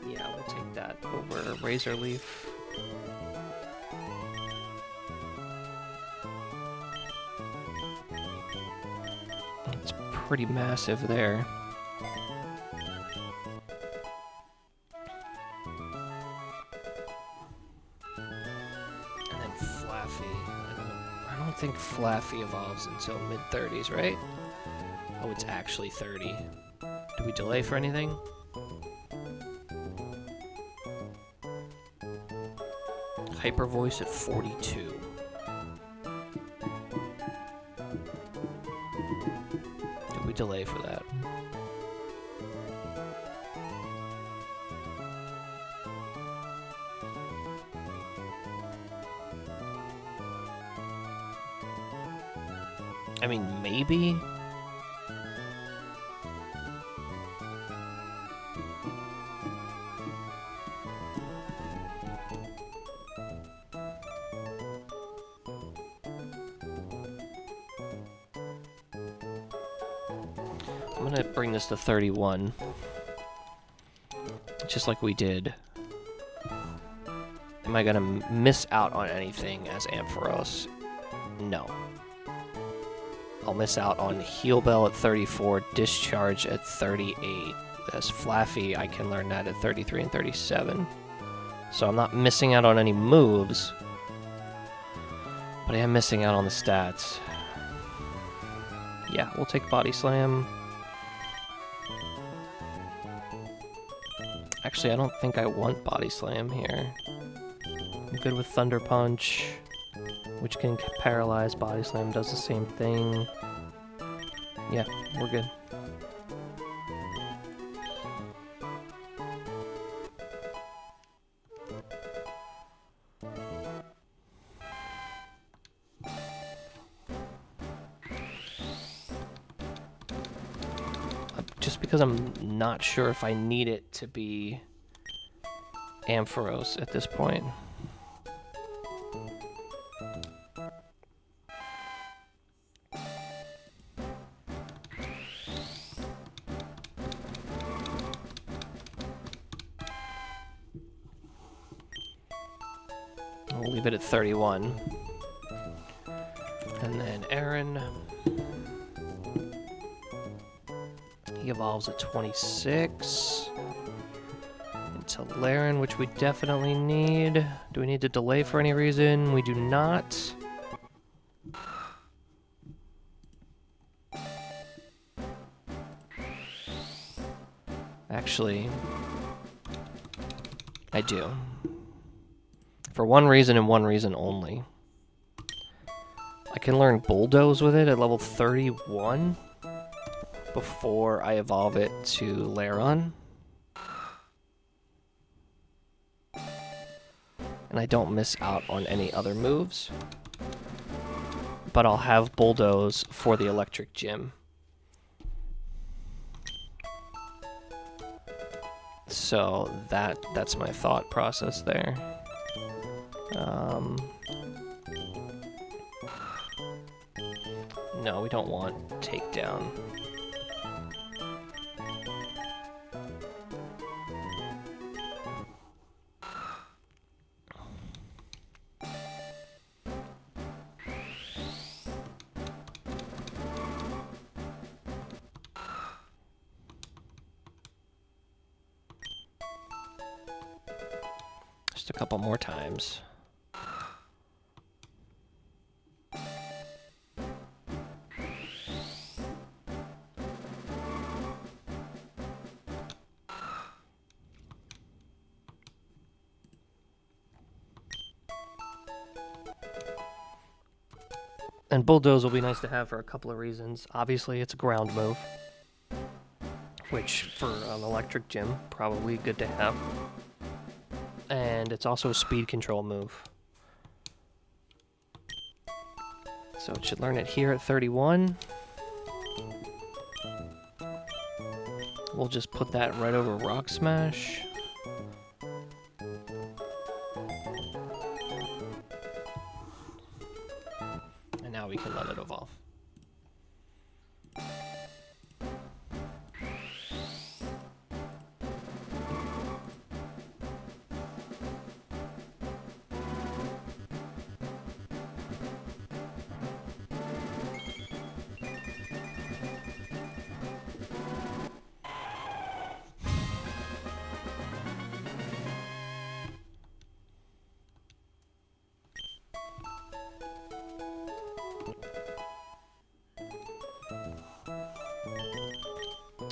Yeah, we'll take that over Razor Leaf. Pretty massive there. And then Flaffy. I don't think Flaffy evolves until mid-30s, right? Oh, it's actually 30. Do we delay for anything? Hyper Voice at 42. Delay for that. I mean, maybe. I'm gonna bring this to 31. Just like we did. Am I gonna miss out on anything as Ampharos? No. I'll miss out on Heal Bell at 34, Discharge at 38. As Flaffy, I can learn that at 33 and 37. So I'm not missing out on any moves, but I am missing out on the stats. Yeah, we'll take Body Slam. Actually, I don't think I want Body Slam here. I'm good with Thunder Punch, which can paralyze. Body Slam does the same thing. Yeah, we're good. Just because I'm not sure if I need it to be Ampharos at this point. We'll leave it at 31. And then Aaron. He evolves at 26. Into Laren, which we definitely need. Do we need to delay for any reason? We do not. Actually, I do. For one reason and one reason only. I can learn Bulldoze with it at level 31 before I evolve it to Laren. And I don't miss out on any other moves. But I'll have Bulldoze for the Electric Gym. So that's my thought process there. No, we don't want takedown. Just a couple more times. And Bulldoze will be nice to have for a couple of reasons. Obviously, it's a ground move, which for an Electric Gym, probably good to have. And it's also a speed control move. So it should learn it here at 31. We'll just put that right over Rock Smash. And now we can let it evolve.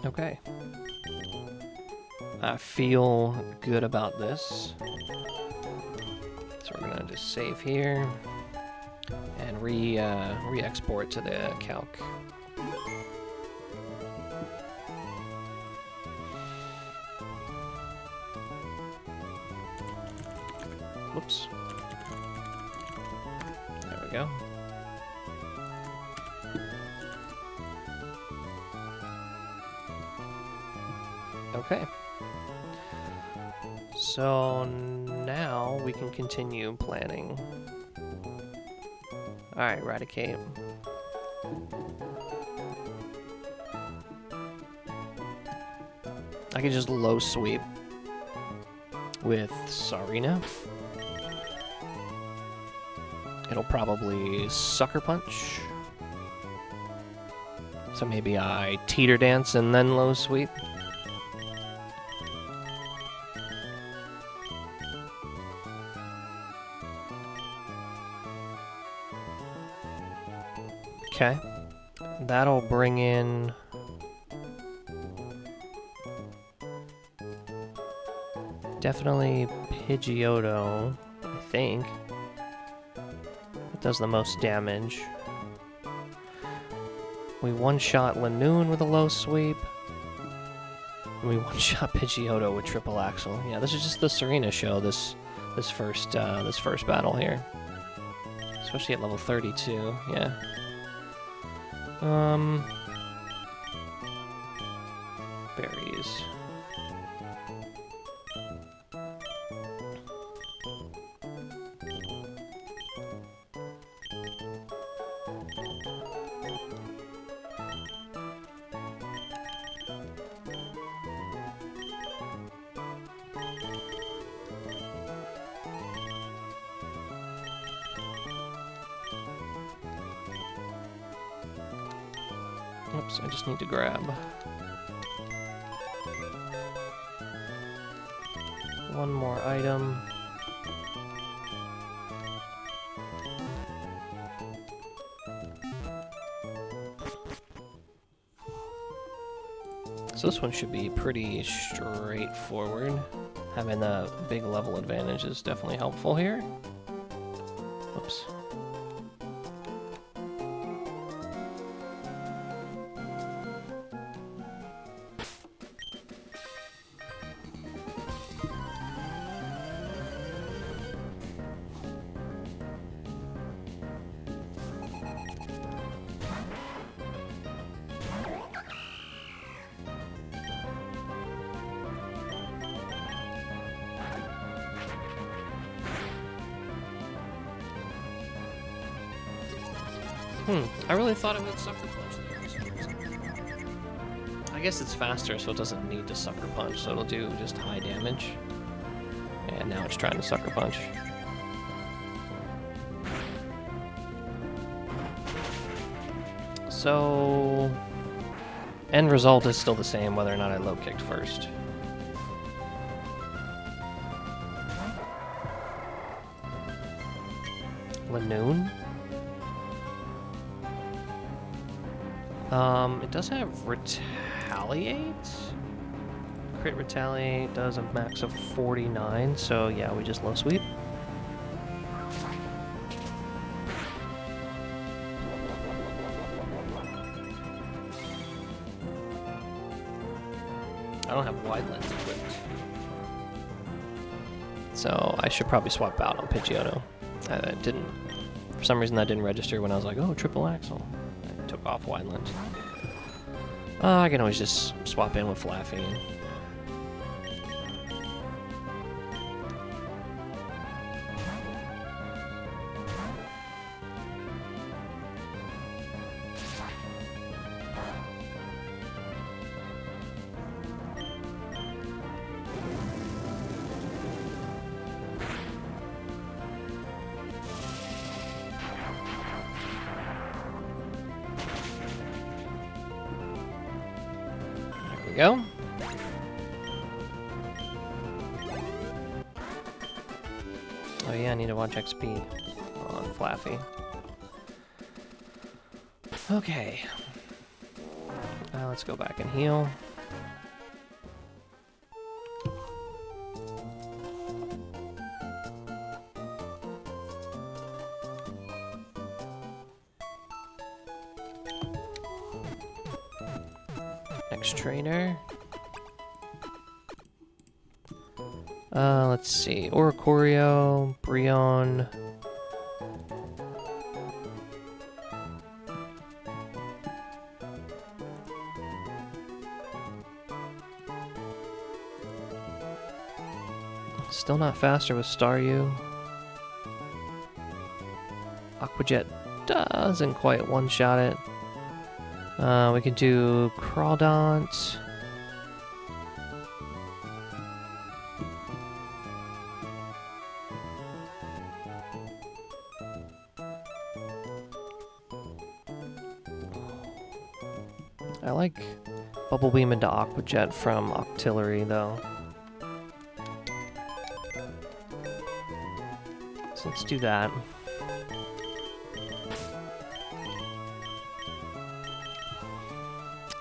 Okay. I feel good about this. So we're gonna just save here and re-export to the calc. Whoops. There we go. Okay. So now we can continue planning. Alright, Eradicate. I can just low sweep with Sarina. It'll probably Sucker Punch. So maybe I Teeter Dance and then low sweep. Okay, that'll bring in definitely Pidgeotto, I think. It does the most damage. We one-shot Lanoon with a low sweep. And we one-shot Pidgeotto with triple axle. Yeah, this is just the Serena show, this first battle here. Especially at level 32, yeah. Berries. Oops, I just need to grab one more item. So this one should be pretty straightforward. Having the big level advantage is definitely helpful here. Whoops. I really thought it would sucker punch there for some reason. I guess it's faster, so it doesn't need to sucker punch, so it'll do just high damage. And now it's trying to sucker punch. So, end result is still the same whether or not I low kicked first. Lanoon? It does have retaliate. Crit retaliate does a max of 49, so yeah, we just low sweep. I don't have wide lens equipped, so I should probably swap out on Pidgeotto. I didn't, for some reason that didn't register when I was like, oh, triple axle. I took off wide lens. I can always just swap in with Flaffy. Go. Oh yeah, I need to watch XP on Flaffy. Okay. Let's go back and heal. Next trainer. Let's see. Oricorio, Brionne. Still not faster with Staryu. Aquajet doesn't quite one-shot it. We could do Crawdont. I like Bubble Beam into Aquajet from Octillery, though. So let's do that.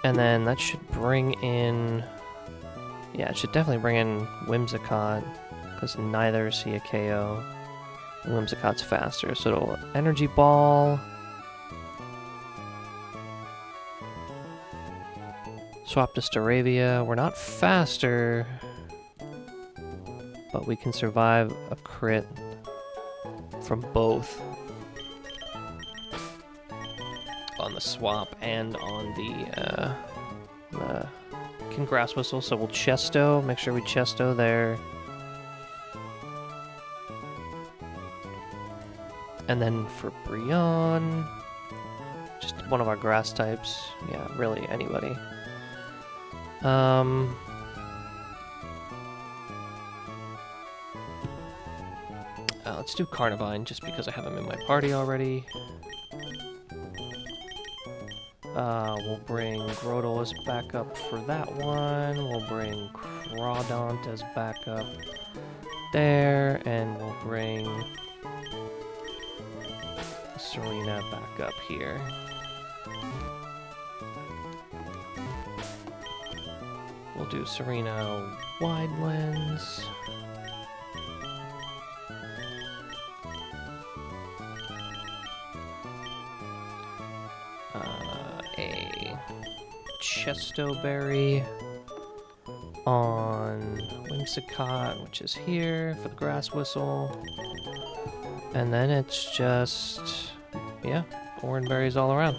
And then that should bring in... Yeah, it should definitely bring in Whimsicott, because neither see a KO. And Whimsicott's faster, so it'll Energy Ball. Swap to Staravia. We're not faster, but we can survive a crit from both. On the swap and on the King Grass Whistle, so we'll Chesto, make sure we Chesto there. And then for Brionne, just one of our grass types. Yeah, really anybody. Let's do Carnivine just because I have him in my party already. We'll bring Grotolis back up for that one. We'll bring Crawdontas back up there, and we'll bring Serena back up here. We'll do Serena wide lens. A Chestoberry on Whimsicott, which is here for the grass whistle. And then it's just, yeah, oranberries all around.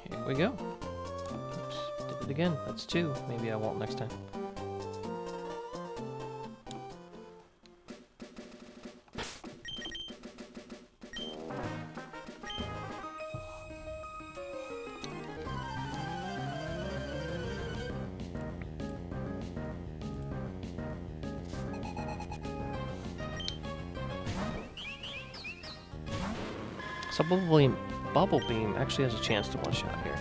Here we go. Oops, did it again. That's 2. Maybe I won't next time. So Bubble Beam actually has a chance to one-shot here.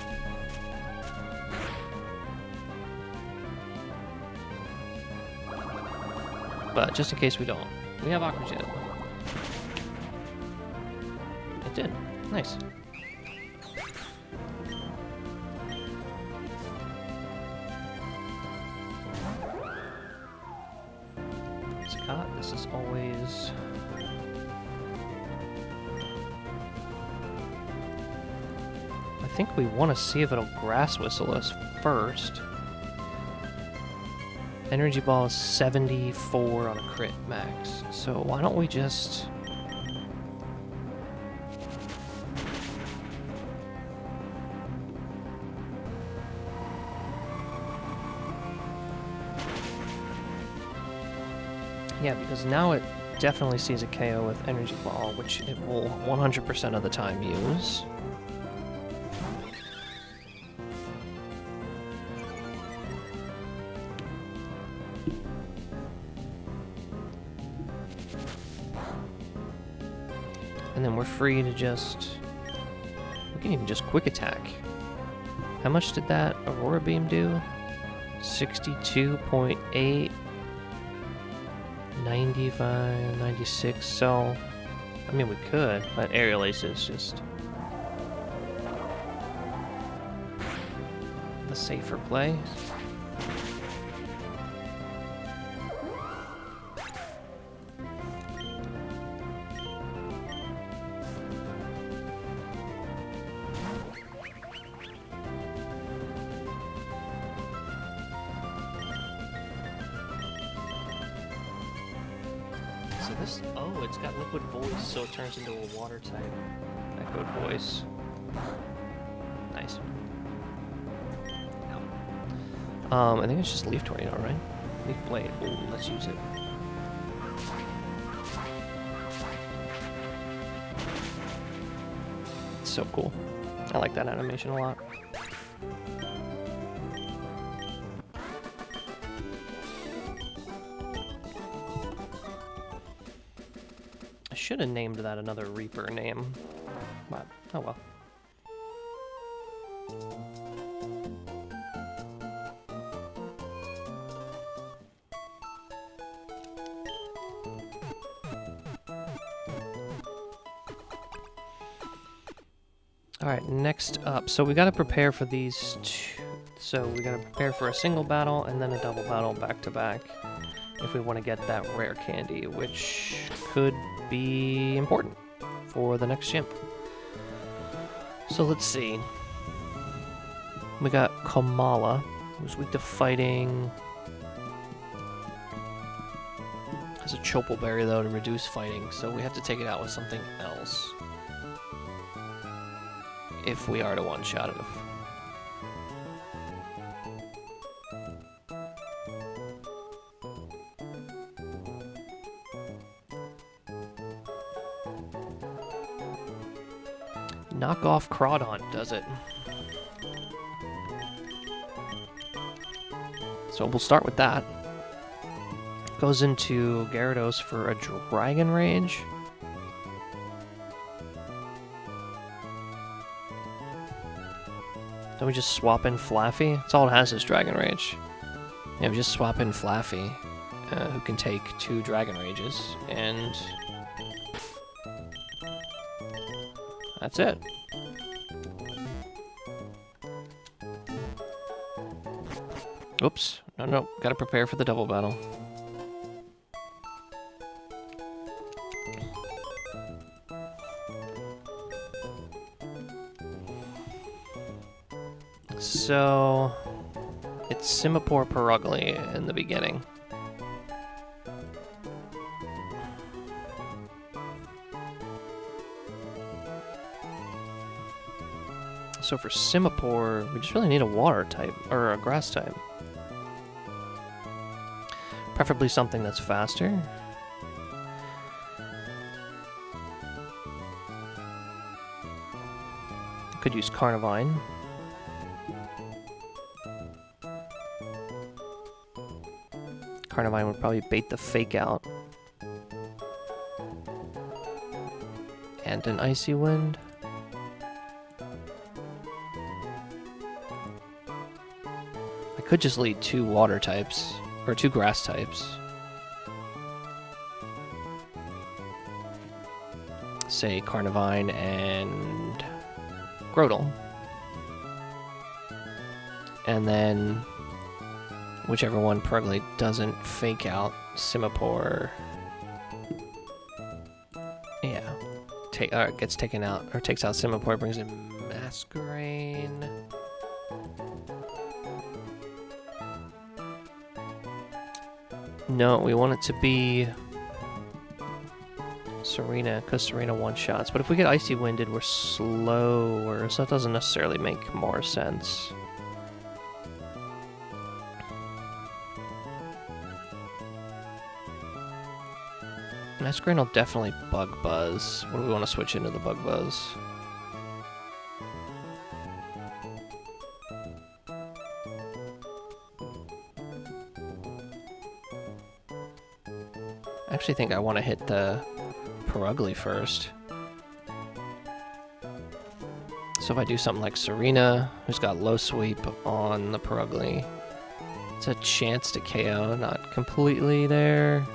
But just in case we don't, we have Aqua Jet. It did. Nice. Scott, this is always... I think we want to see if it'll grass whistle us first. Energy ball is 74 on a crit max, so why don't we just... Yeah, because now it definitely sees a KO with energy ball, which it will 100% of the time use. And then we're free to just... We can even just quick attack. How much did that Aurora Beam do? 62.8... 95, 96, so... I mean, we could, but Aerial Ace is just... the safer play. So this, oh, it's got liquid voice, so it turns into a water type echoed voice. Nice. I think it's just Leaf Tornado, right? Leaf Blade. Ooh, let's use it. It's so cool. I like that animation a lot. I should have named that another Reaper name, but oh well. Alright, next up. So we gotta prepare for these two. So we gotta prepare for a single battle and then a double battle back to back if we want to get that rare candy, which could be important for the next chimp. So let's see. We got Kamala, who's weak to fighting. Has a Chopal Berry though to reduce fighting, so we have to take it out with something else if we are to one-shot it. Knock off Crawdon does it. So we'll start with that. Goes into Gyarados for a Dragon Rage. Then we just swap in Flaffy. That's all it has is Dragon Rage. Yeah, we just swap in Flaffy, who can take 2 Dragon Rages, and that's it. Oops. No, gotta prepare for the double battle. So, it's Simipour Perugly in the beginning. So for Simipour, we just really need a water type, or a grass type. Preferably something that's faster. Could use Carnivine. Carnivine would probably bait the Fake Out. And an Icy Wind. I could just lead 2 water types, or 2 grass types. Say Carnivine and Grotle. And then whichever one Perugly doesn't Fake Out, Simipour, yeah, gets taken out, or takes out Simipour, brings in Masquerain. No, we want it to be Serena, because Serena one-shots. But if we get Icy Winded, we're slower, so that doesn't necessarily make more sense. Masquerain will definitely Bug Buzz. What do we want to switch into the Bug Buzz? I actually think I want to hit the Perugly first. So if I do something like Serena, who's got low sweep on the Perugly, it's a chance to KO, not completely there.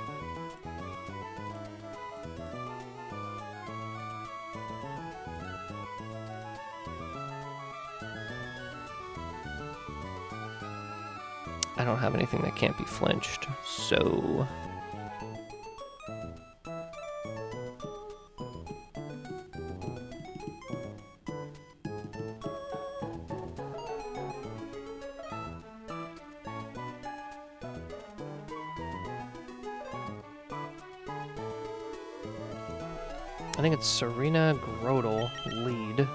I don't have anything that can't be flinched, so I think it's Serena, Grotle, lead.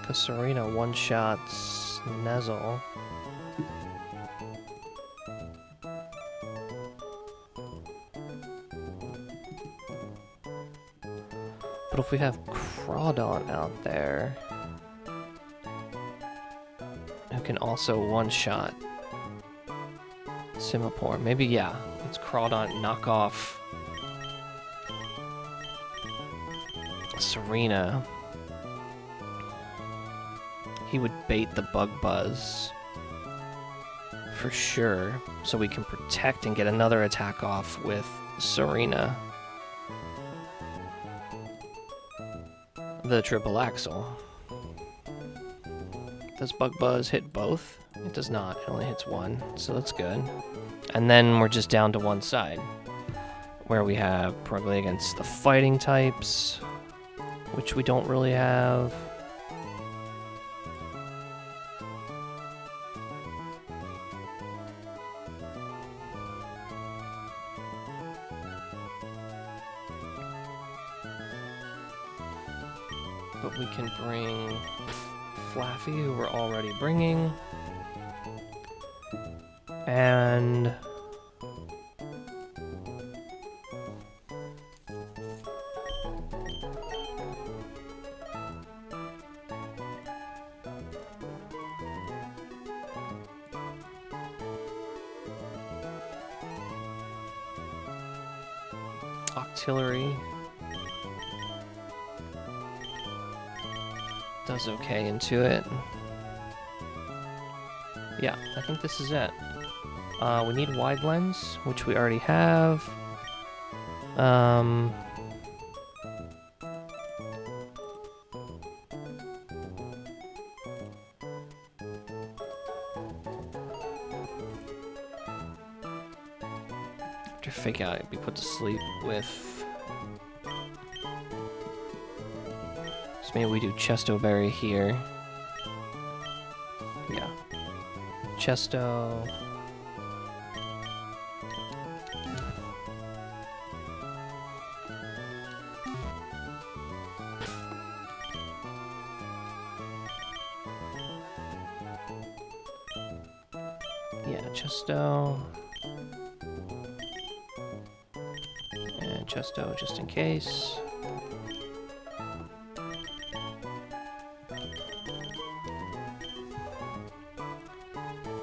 Because Serena one-shots Nuzzle. But if we have Crawdon out there, who can also one-shot Simipour, maybe, yeah, it's Crawdon knock off Serena. He would bait the Bug Buzz for sure, so we can protect and get another attack off with Serena. The Triple Axle. Does Bug Buzz hit both? It does not. It only hits one, so that's good. And then we're just down to one side, where we have Perugly against the fighting types, which we don't really have. But we can bring Flaffy, who we're already bringing. And artillery does okay into it. Yeah, I think this is it. We need wide lens, which we already have. To figure out, be put to sleep with. So maybe we do Chestoberry here. Yeah. Chesto. Yeah, Chesto. And Chesto just in case.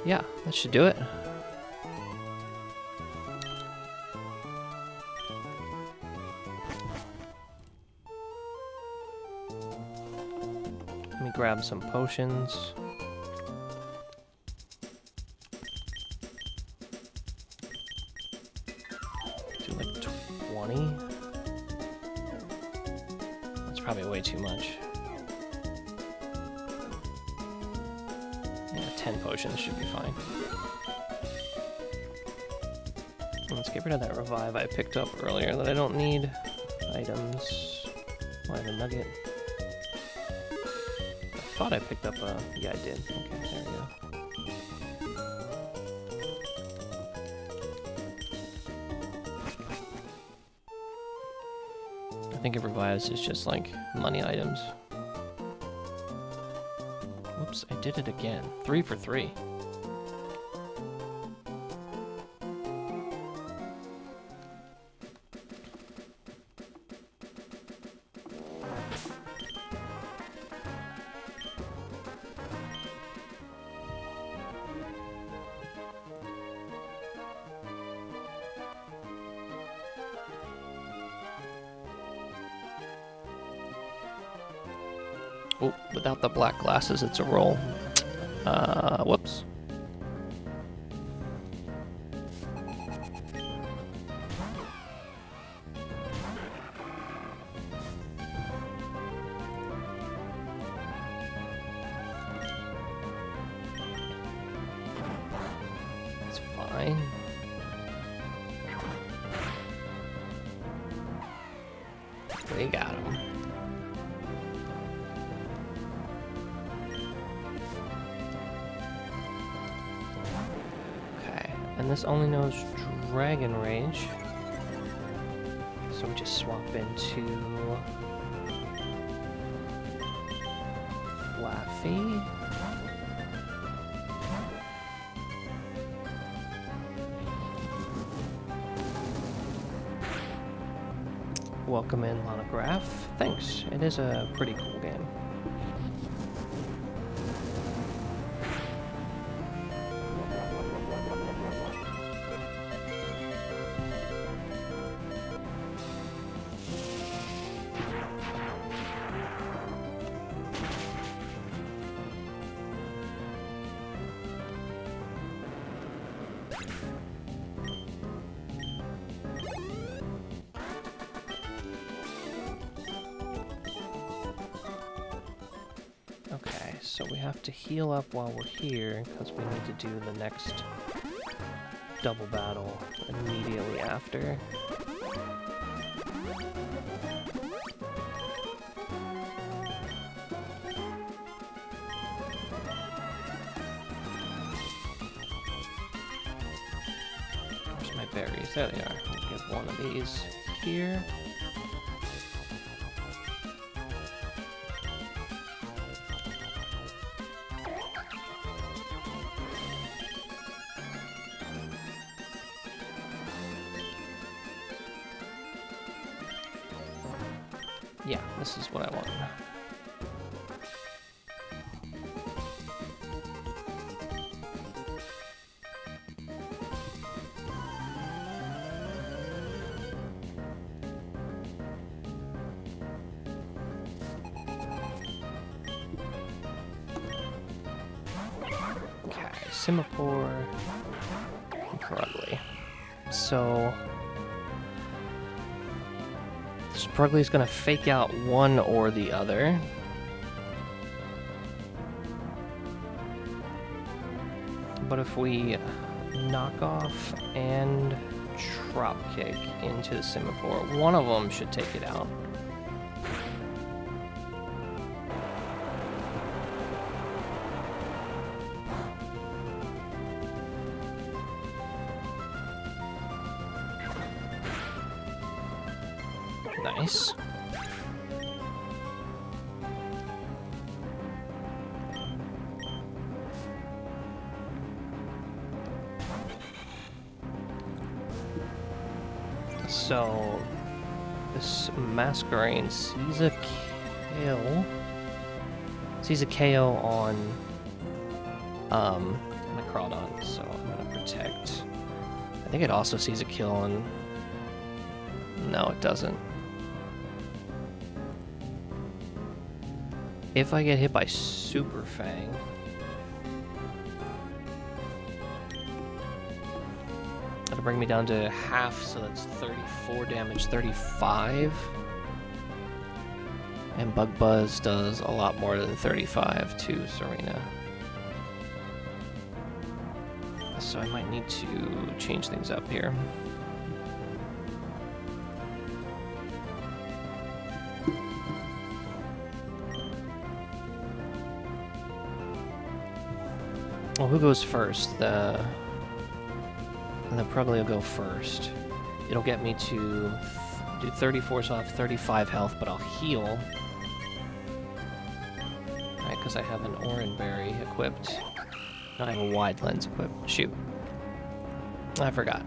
Yeah, that should do it. Let me grab some potions. Do like 20. That's probably way too much. Yeah, 10 potions should be fine. Let's get rid of that revive I picked up earlier that I don't need. Items. Oh, I have a nugget. I thought I picked up a... Yeah, I did. Okay, there we go. I think it revives is just like money items. Whoops, I did it again. 3 for 3. Oh, without the black glasses, it's a roll. Whoops. It's fine. We got him. And this only knows Dragon Rage. So we just swap into Flaffy. Welcome in, Lonograph. Thanks. It is a pretty cool game. Okay, so we have to heal up while we're here, because we need to do the next double battle immediately after. Where's my berries? There they are. I'll get one of these here. Yeah, this is what I want. Okay, Semaphore, Sprugly. So Sprugly's gonna fake out one or the other. But if we knock off and drop kick into the Semaphore, one of them should take it out. Nice. So this Masquerade sees a kill. Sees a KO on Necrodon, so I'm gonna protect. I think it also sees a kill on. No, it doesn't. If I get hit by Super Fang, that'll bring me down to half, so that's 34 damage, 35. And Bug Buzz does a lot more than 35 to Serena. So I might need to change things up here. Well, who goes first? And then probably will go first. It'll get me to do 34, so I'll have 35 health, but I'll heal. Right, because I have an Oranberry equipped. No, I have a wide lens equipped. Shoot. I forgot.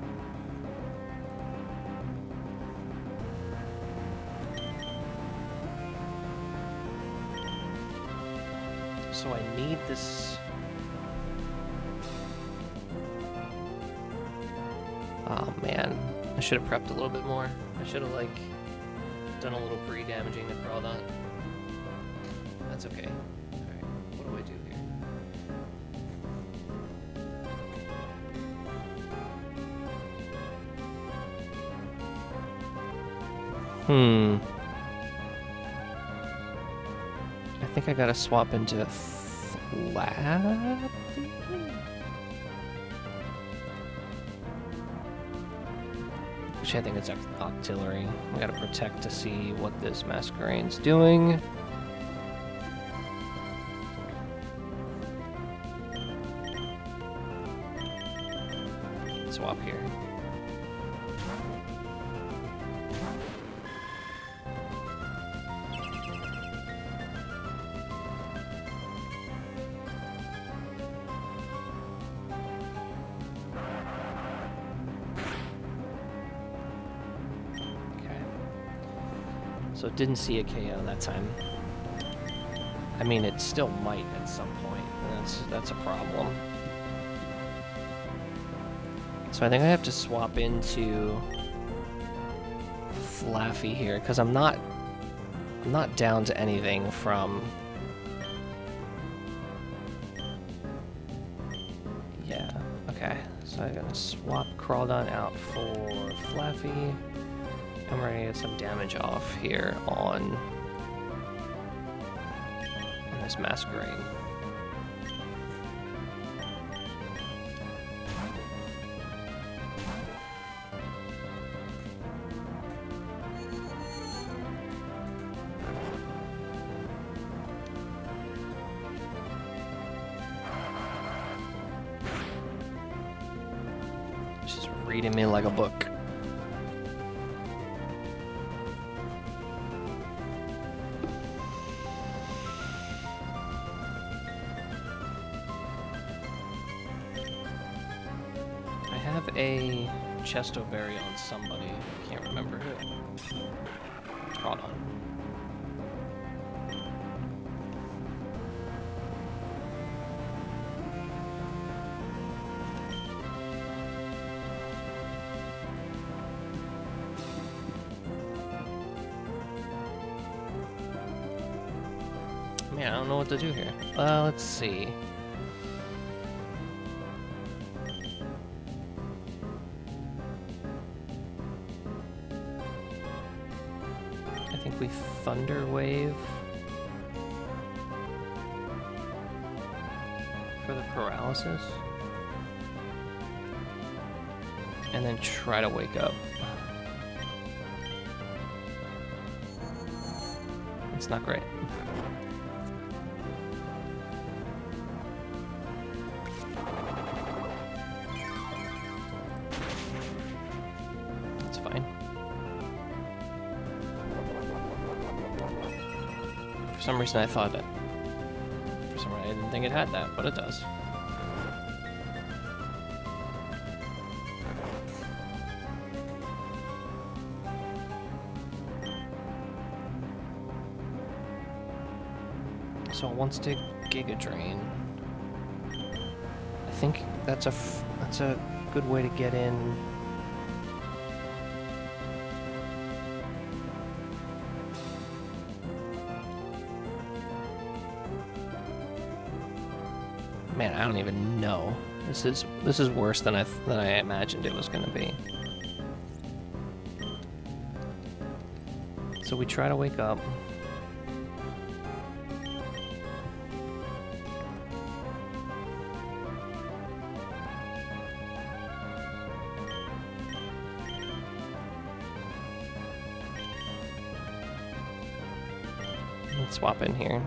So I need this. Oh man, I should have prepped a little bit more. I should have like done a little pre-damaging to Necrodon. That's okay. Alright, what do I do here? I think I gotta swap into Flappy? Actually, I think it's Octillery. I gotta protect to see what this Masquerade's doing. Swap here. So it didn't see a KO that time. I mean, it still might at some point. And that's a problem. So I think I have to swap into Flaffy here, because I'm not down to anything from. Yeah. Okay. So I'm gonna swap Crawdon out for Flaffy. I'm ready to get some damage off here on this Masquerade. Just reading me like a book. A Chesto Berry on somebody. Can't remember who. Hold on. don't know what to do here. Let's see. I think we Thunder Wave for the paralysis. And then try to wake up. It's not great. That's fine. For some reason I thought that. For some reason I didn't think it had that, but it does. So it wants to Giga Drain. I think that's a good way to get in. Man, I don't even know. This is worse than I imagined it was going to be. So we try to wake up. Let's swap in here.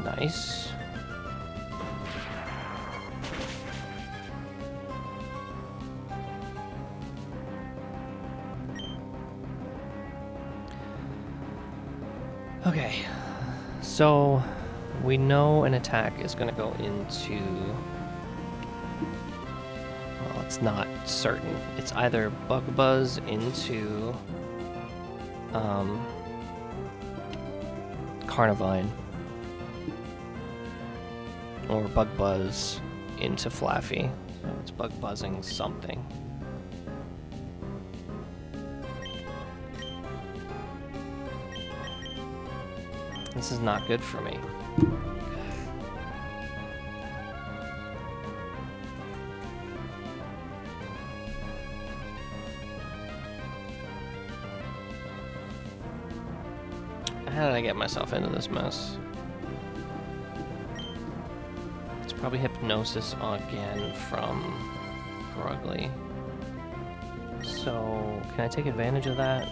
Nice. Okay, so we know an attack is going to go into, well, it's not certain. It's either Bug Buzz into Carnivine or Bug Buzz into Flaffy. So it's Bug Buzzing something. This is not good for me. How did I get myself into this mess? It's probably Hypnosis again from Grugly. So, can I take advantage of that?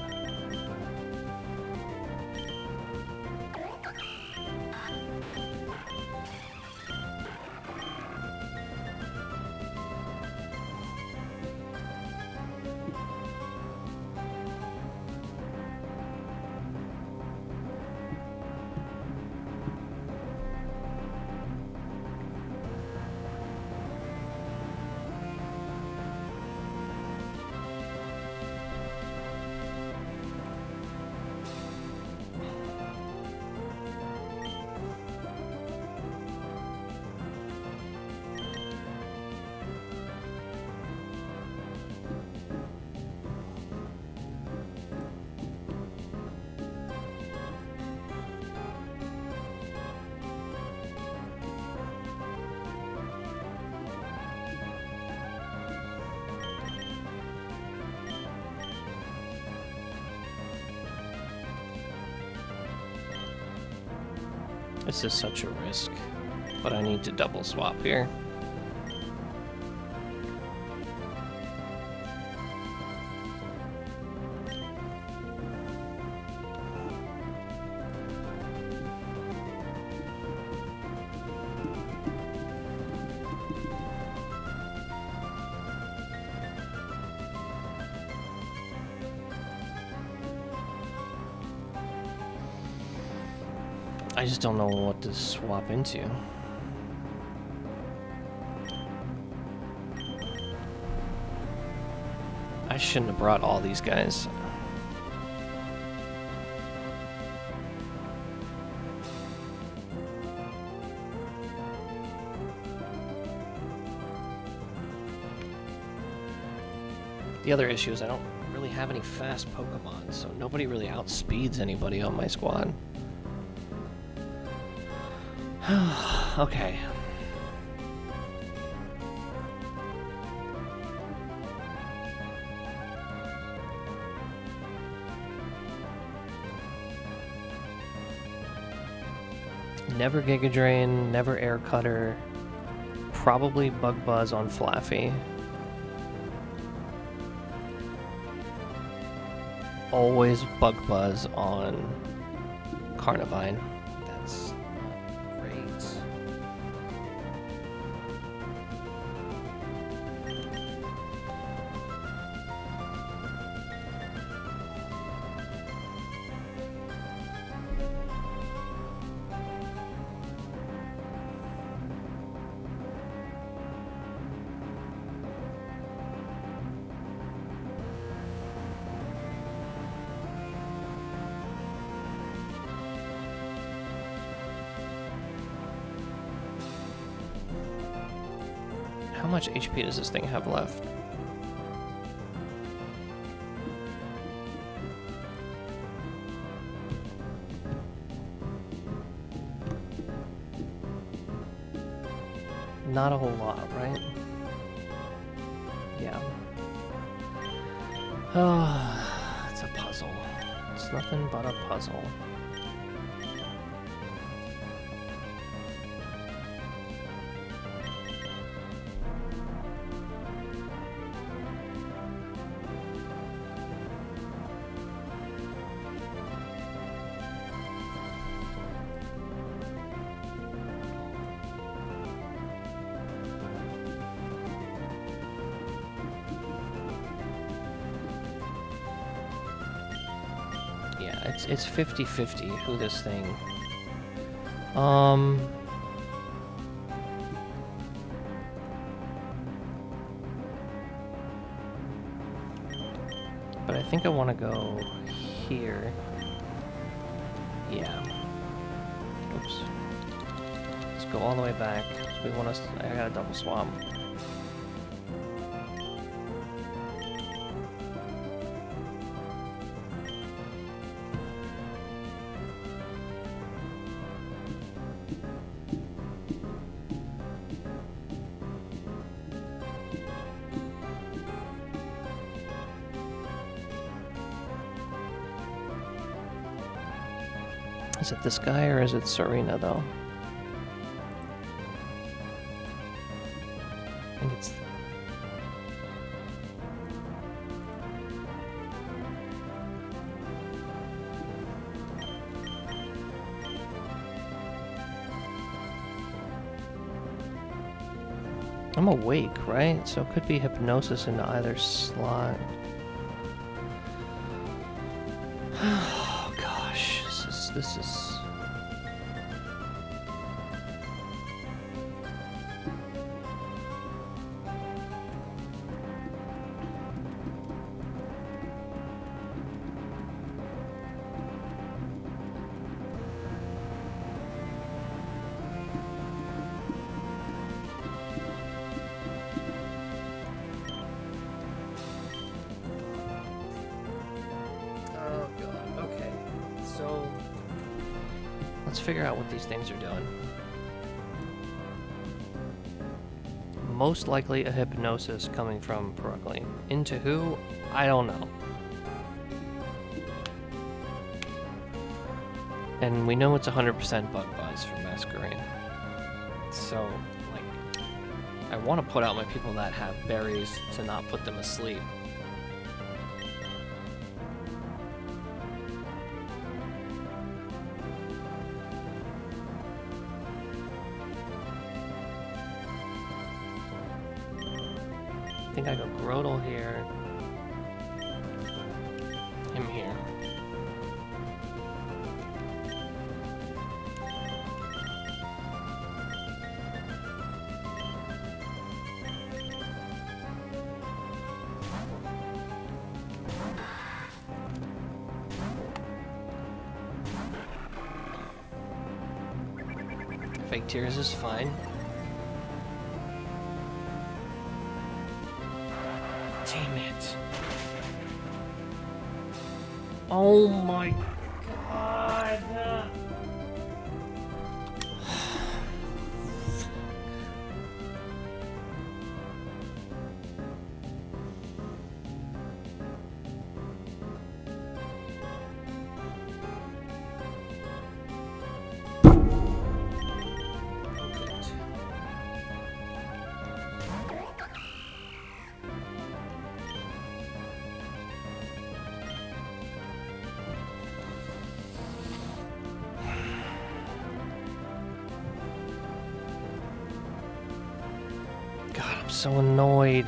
This is such a risk, but I need to double swap here. I just don't know what to swap into. I shouldn't have brought all these guys. The other issue is I don't really have any fast Pokemon, so nobody really outspeeds anybody on my squad. Okay. Never Giga Drain, never Air Cutter, probably Bug Buzz on Flaffy. Always Bug Buzz on Carnivine. That's great. How much HP does this thing have left? Not a whole lot, right? Yeah. Oh, it's a puzzle. It's nothing but a puzzle. Yeah, it's 50-50 who this thing. But I think I want to go here. Yeah. Oops. Let's go all the way back. We want to. I got a double swap. Is it this guy or is it Serena though? I think it's... I'm awake, right? So it could be hypnosis into either slot. Oh gosh, this is... Let's figure out what these things are doing. Most likely a hypnosis coming from Perugly. Into who? I don't know. And we know it's 100% Bug Buzz from Masquerade. So, like, I want to put out my people that have berries to not put them asleep. I think I go Grodel here, him here. Fake Tears is fine. Damn it. Oh my god. God, I'm so annoyed.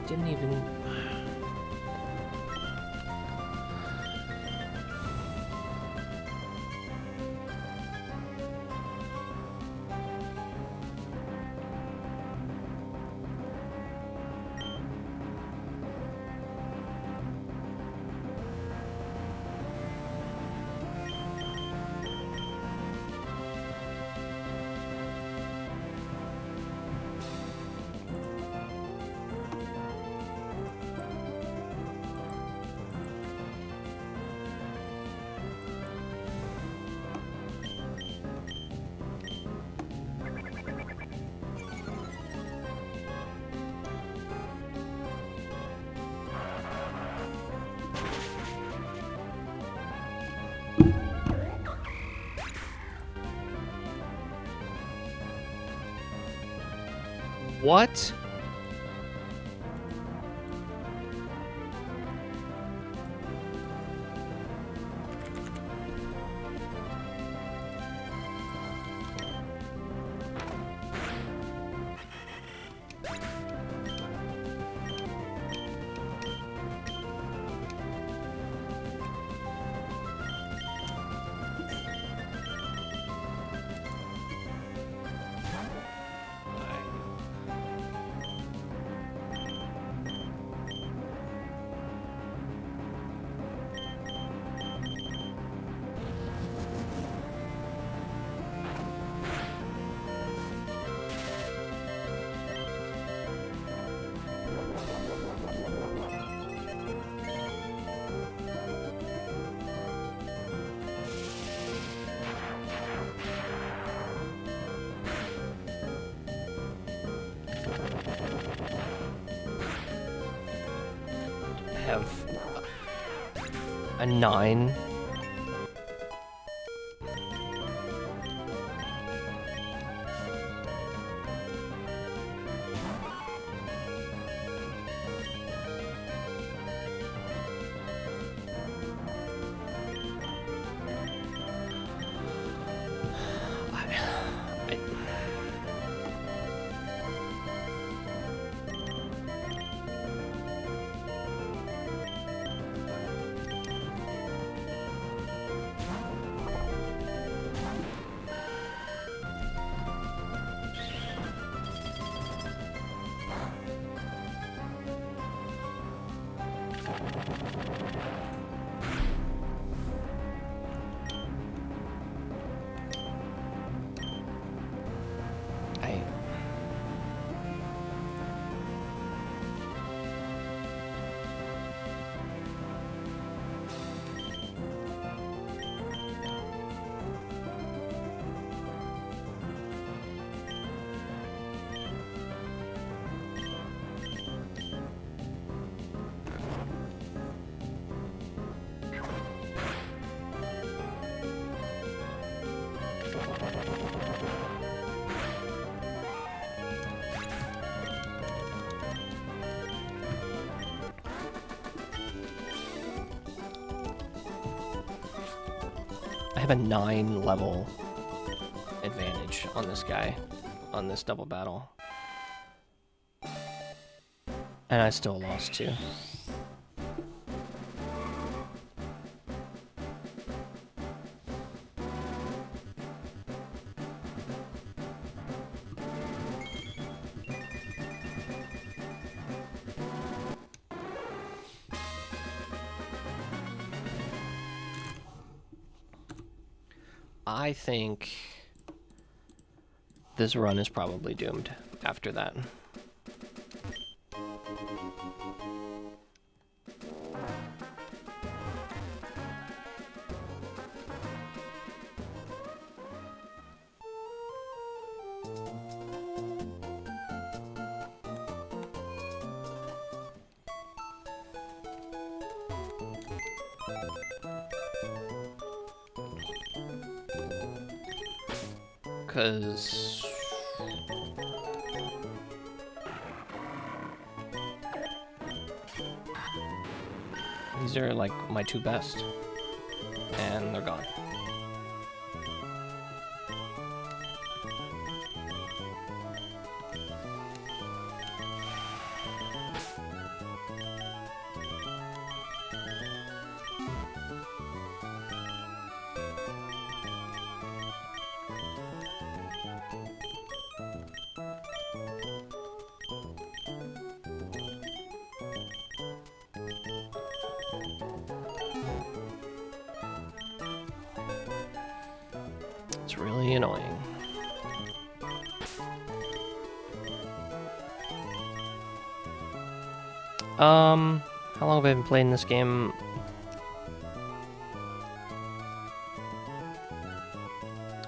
Didn't even... What? Have a 9. I have a 9 level advantage on this guy, on this double battle. And I still lost 2. I think this run is probably doomed after that. Because these are like my two best, and they're gone. It's really annoying. How long have I been playing this game?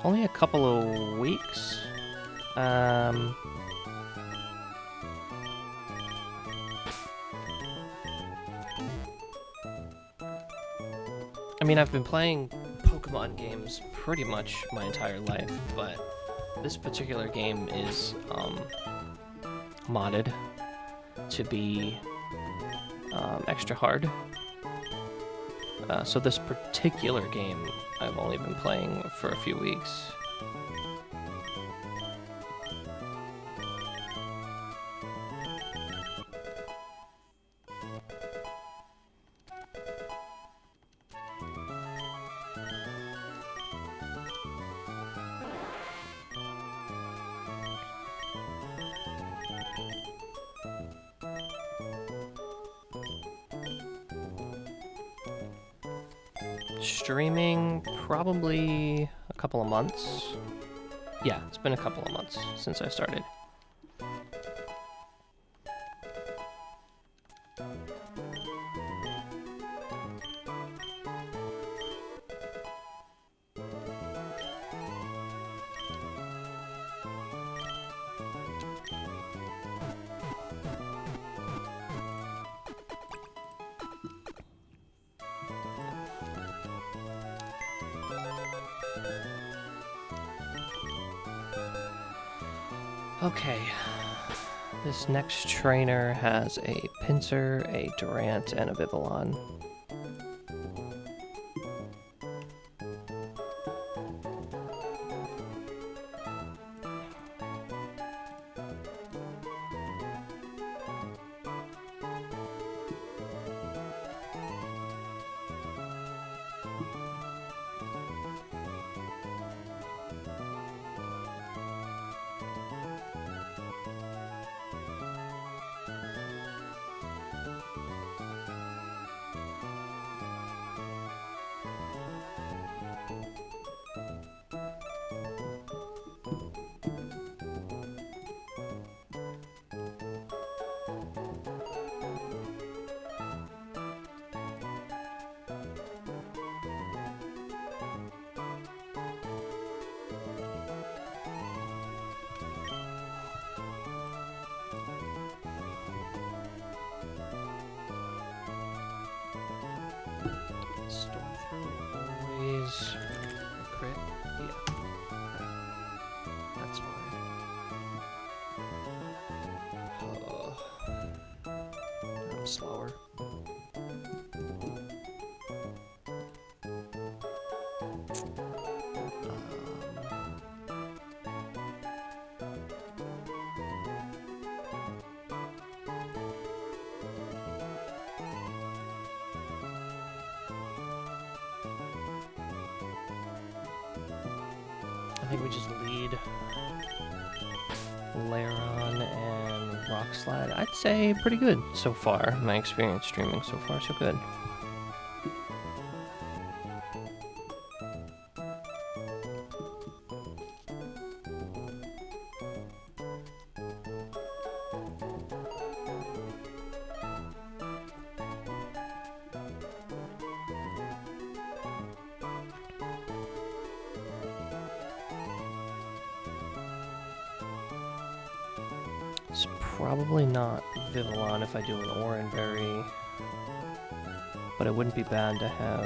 Only a couple of weeks. I mean, I've been playing Pokemon games pretty much my entire life, but this particular game is modded to be extra hard. So this particular game I've only been playing for a few weeks. Streaming probably a couple of months. Yeah, it's been a couple of months since I started. Okay, this next trainer has a Pinsir, a Durant, and a Vivillon. Always a crit? Yeah. That's fine. I'm slower. I think we just lead Lairon and Rock Slide. I'd say pretty good so far. My experience streaming so far, so good. Probably not Vivillon if I do an Oranberry, but it wouldn't be bad to have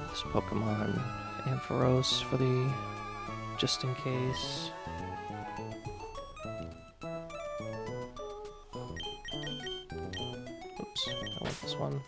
this Pokemon Ampharos for the just in case. Oops, I want this one.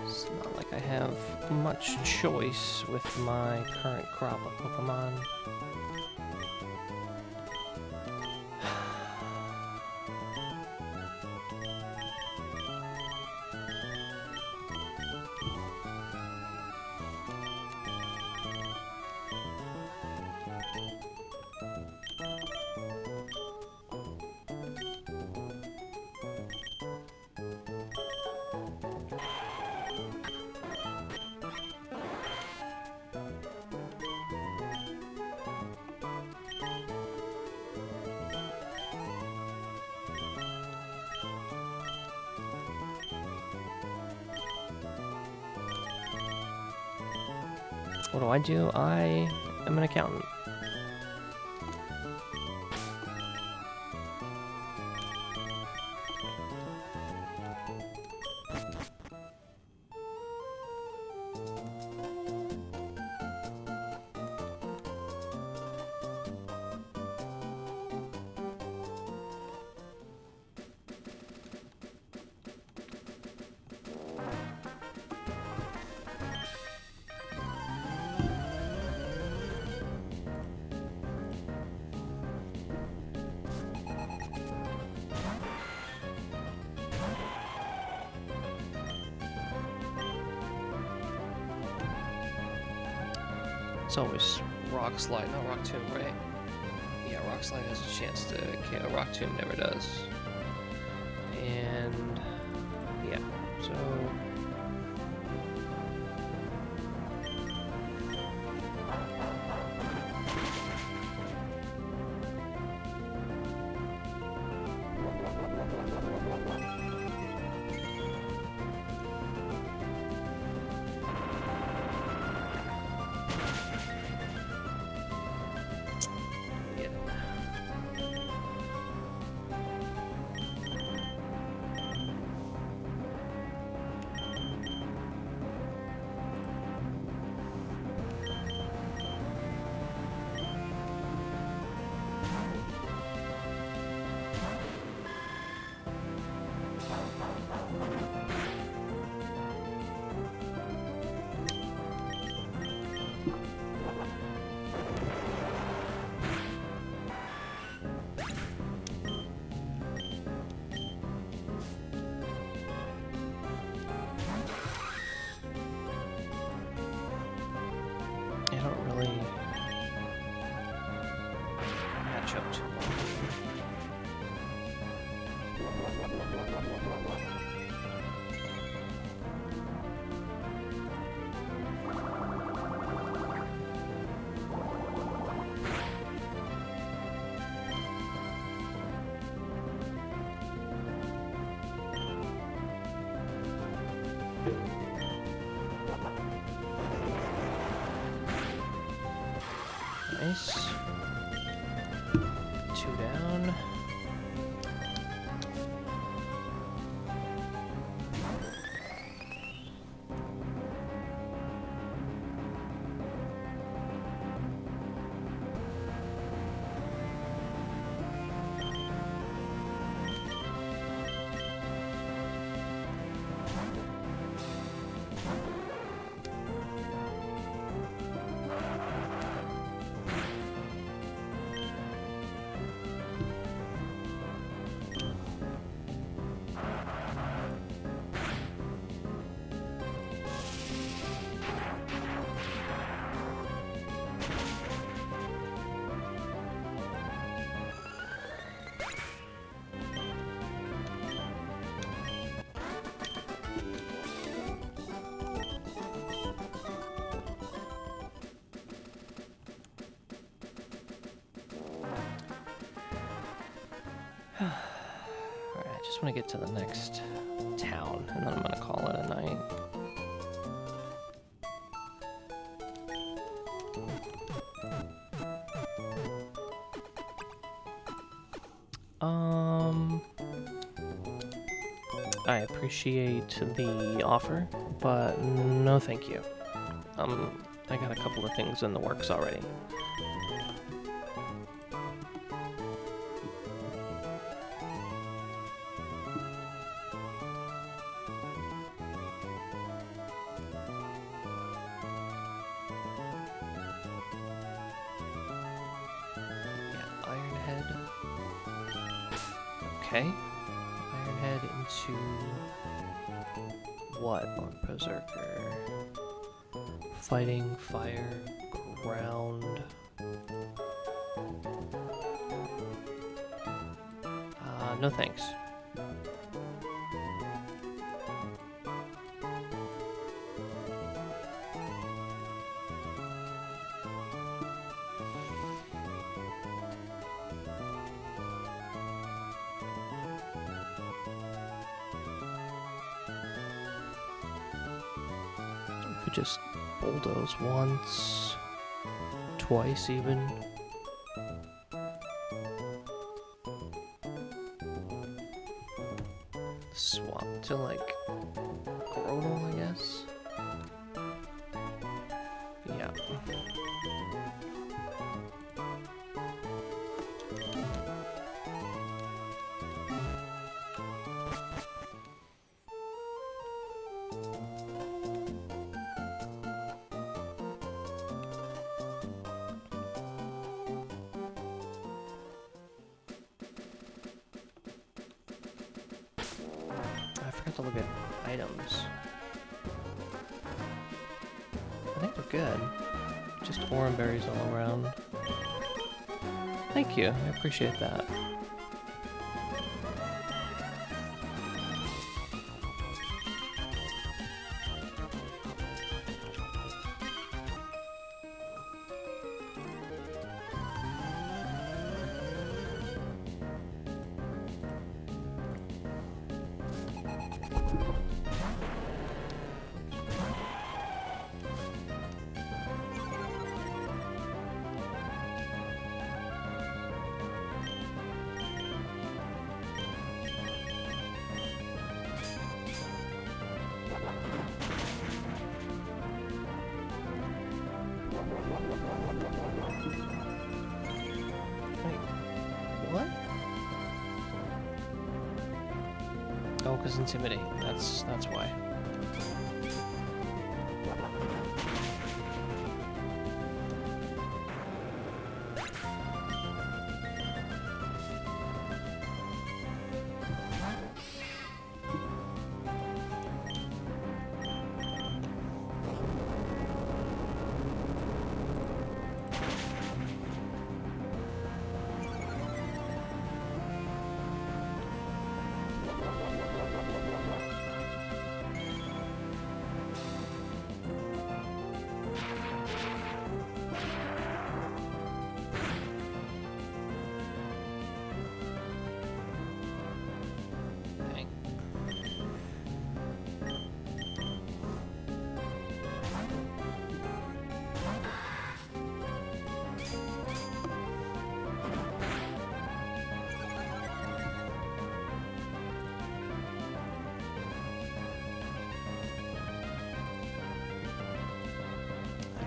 It's not like I have much choice with my current crop of Pokemon. What do? I am an accountant. It's always Rock Slide, not Rock Tomb, right? Yeah, Rock Slide has a chance to KO. Rock Tomb never does. And yeah, so I don't really match up too well. Nice. 2 down. Alright, I just want to get to the next town, and then I'm going to call it a night. I appreciate the offer, but no thank you. I got a couple of things in the works already. Okay. Ironhead into what on Berserker? Fighting, fire, ground. No thanks. Just bulldoze once, twice even. Swap to like Grodel, I guess. Yeah. I forgot to look at items. I think they're good. Just orange berries all around. Thank you, I appreciate that. What? Oh, because intimidate. That's why.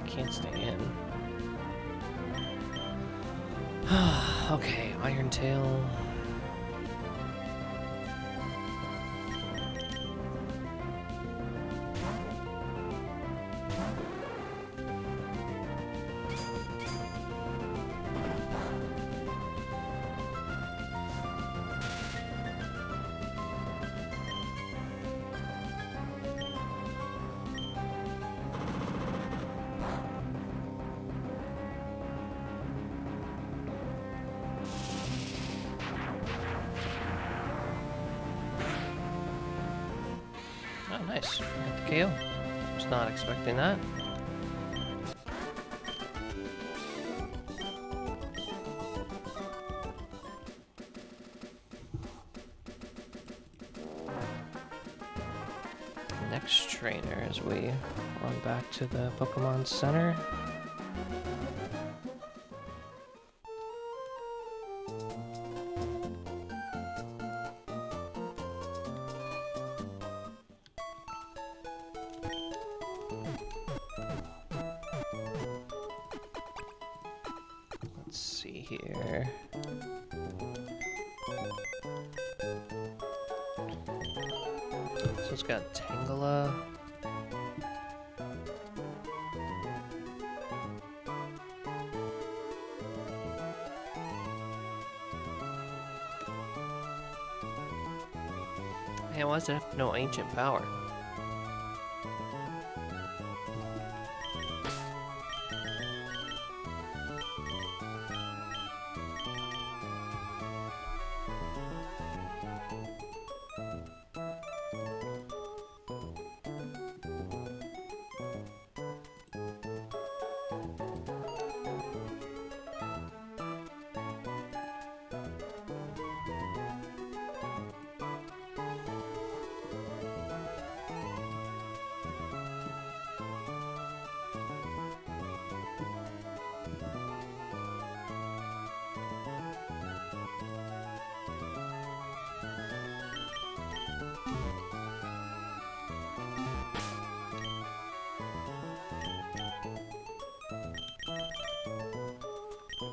can't stay in. Okay, Iron Tail. Oh, nice. Got the KO. Was not expecting that. Next trainer as we run back to the Pokemon Center. Let's see here. So it's got Tangela. Man, why does it have no ancient power?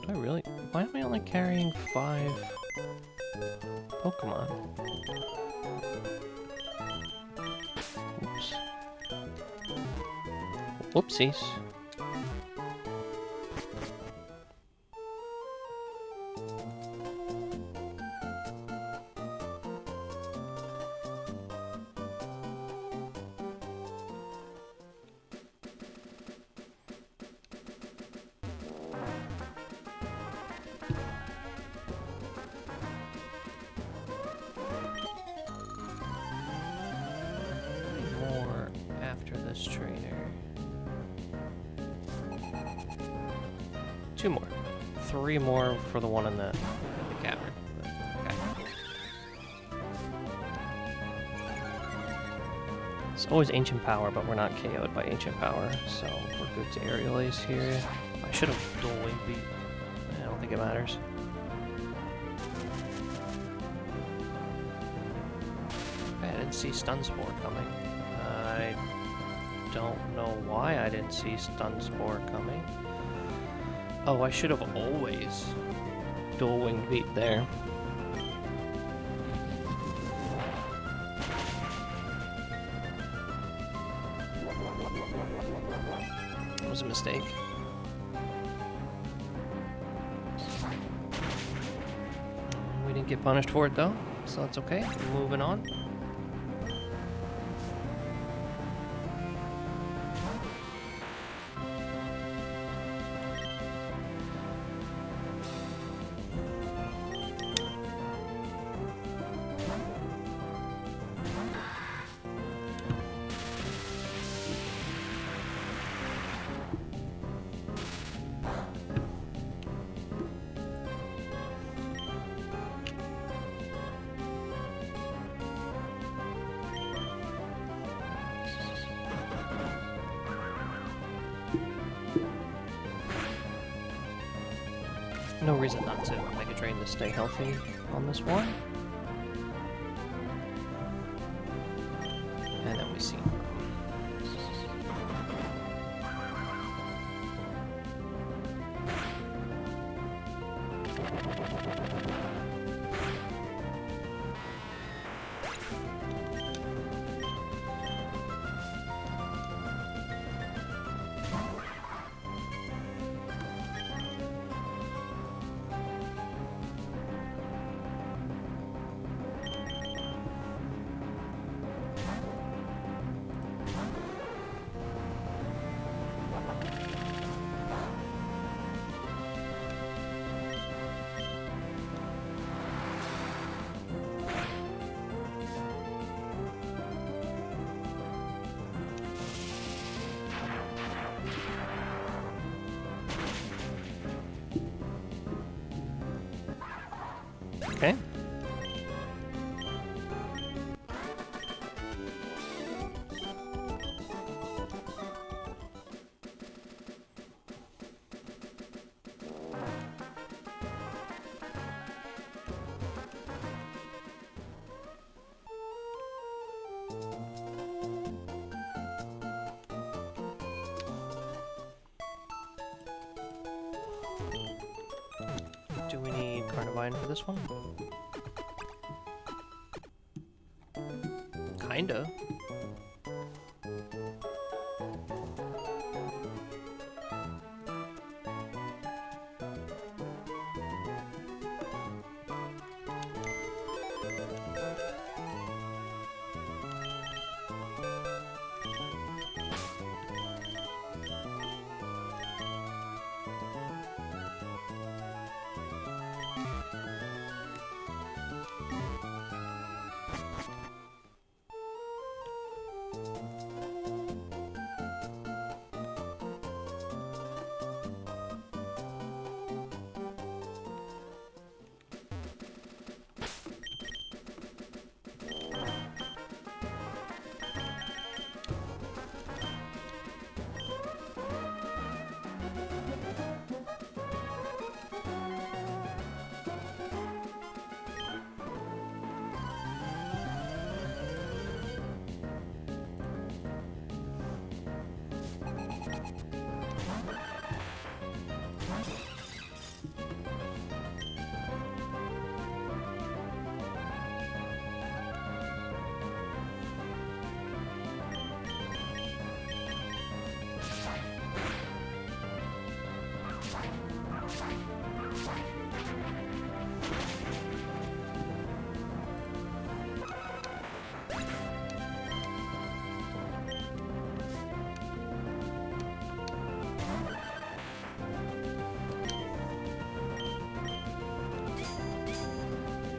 Do I really? Why am I only carrying 5 Pokemon? Oops. Whoopsies. More after this trainer. 2 more. 3 more for the one in the cavern. But, okay. It's always ancient power, but we're not KO'd by ancient power, so we're good to aerial ace here. I should have dual wing beat. I don't think it matters. Okay, I didn't see Stun Spore coming. I don't know why I didn't see Stun Spore coming. Oh, I should have always dual wing beat there. It was a mistake. We didn't get punished for it though, so that's okay. Moving on. No reason not to make a train to stay healthy on this one. And then we see. Okay. Do we need Carnivine for this one? Kinda.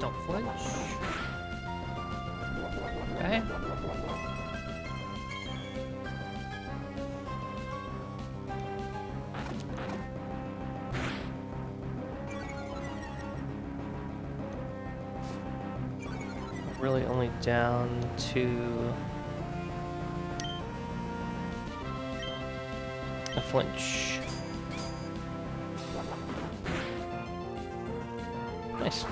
Don't flinch. Okay. Really only down to a flinch. Nice.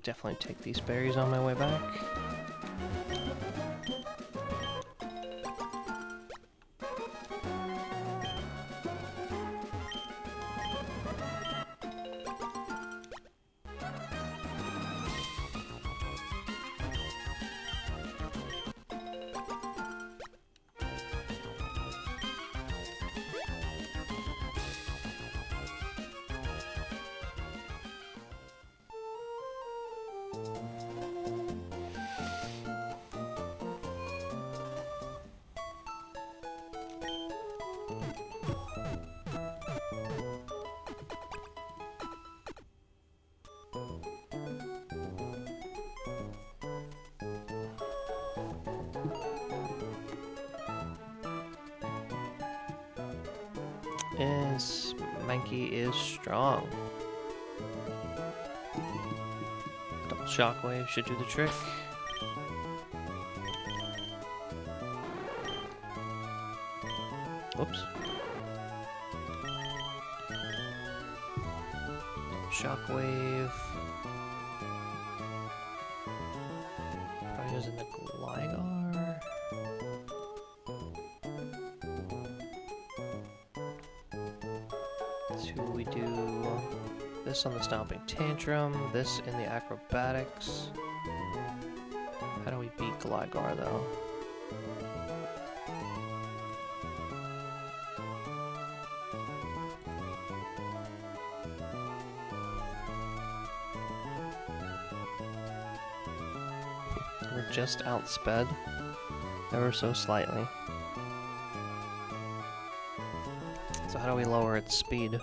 Definitely take these berries on my way back. Is Mankey is strong. Double shockwave should do the trick. Whoops. Shockwave. Probably using the Gligar. So we do this on the Stomping Tantrum, this in the Acrobatics. How do we beat Gligar though? We're just outsped ever so slightly. So how do we lower its speed? To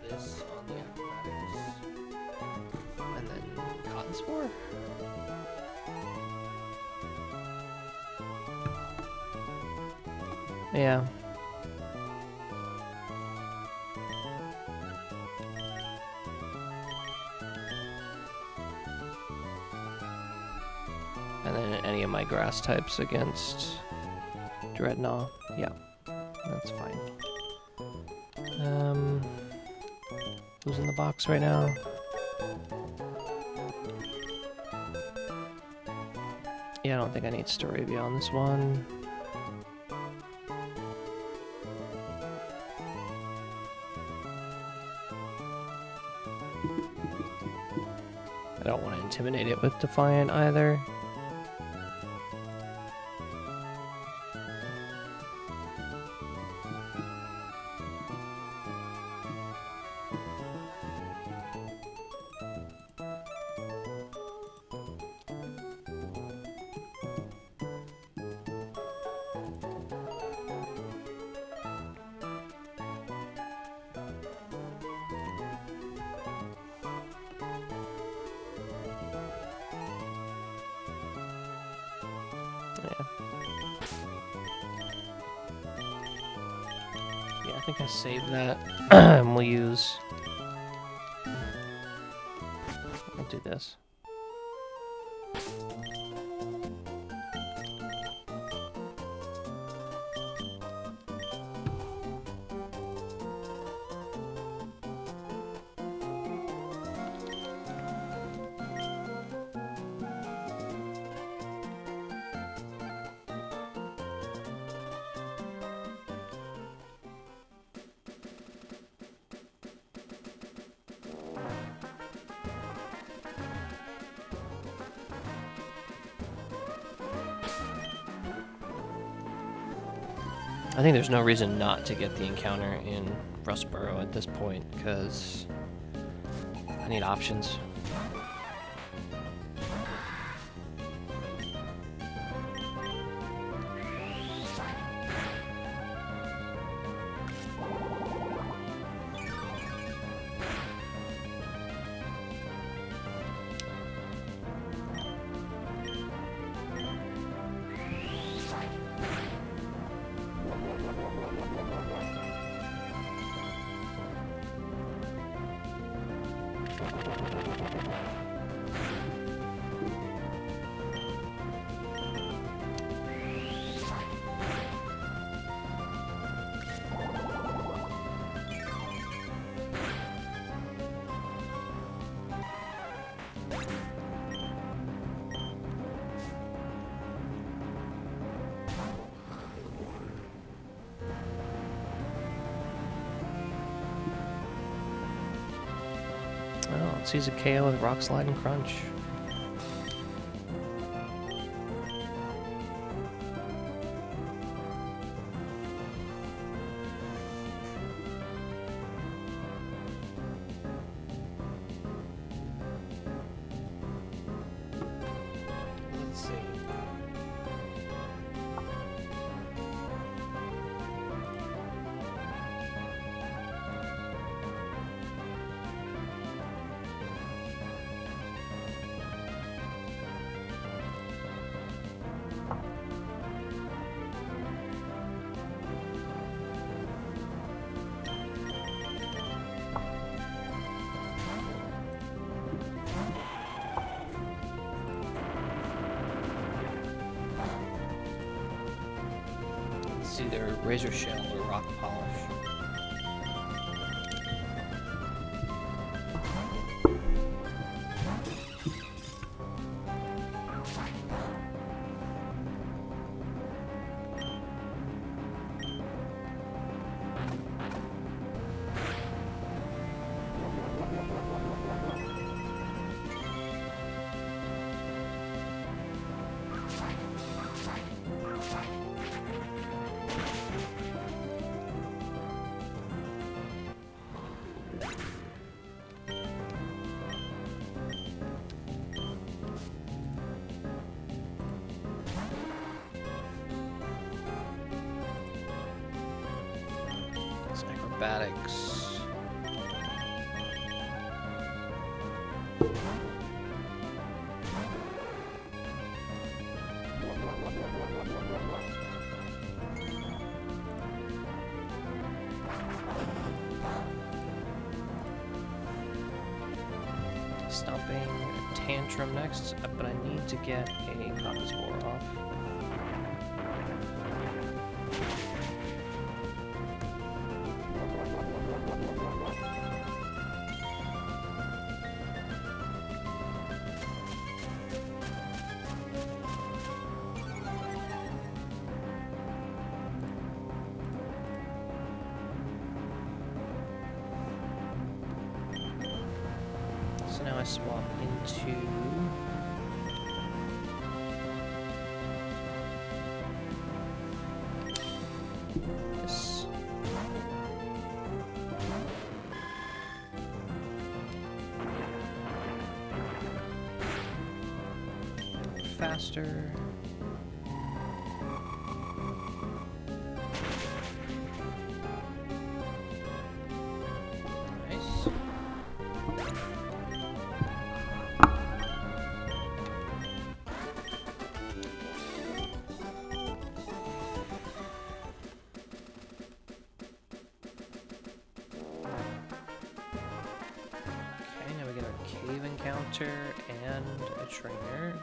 this on the acrobatics. And then cotton spore? Yeah. And then any of my grass types against Dreadnought. Yeah, that's fine. Who's in the box right now? Yeah, I don't think I need Staravia on this one. I don't want to intimidate it with Defiant either. Yeah, I think I saved that. And we'll use... I'll do this. I think there's no reason not to get the encounter in Rustboro at this point, because I need options. Oh, let's use a KO with Rock Slide and Crunch. Let's see. It's either Razor Shell or Rock Polish. acrobatics. Stomping Tantrum next, but I need to get a copy score off. So now I swap into this. Faster. Nice. Okay, now we get our cave encounter and a trainer.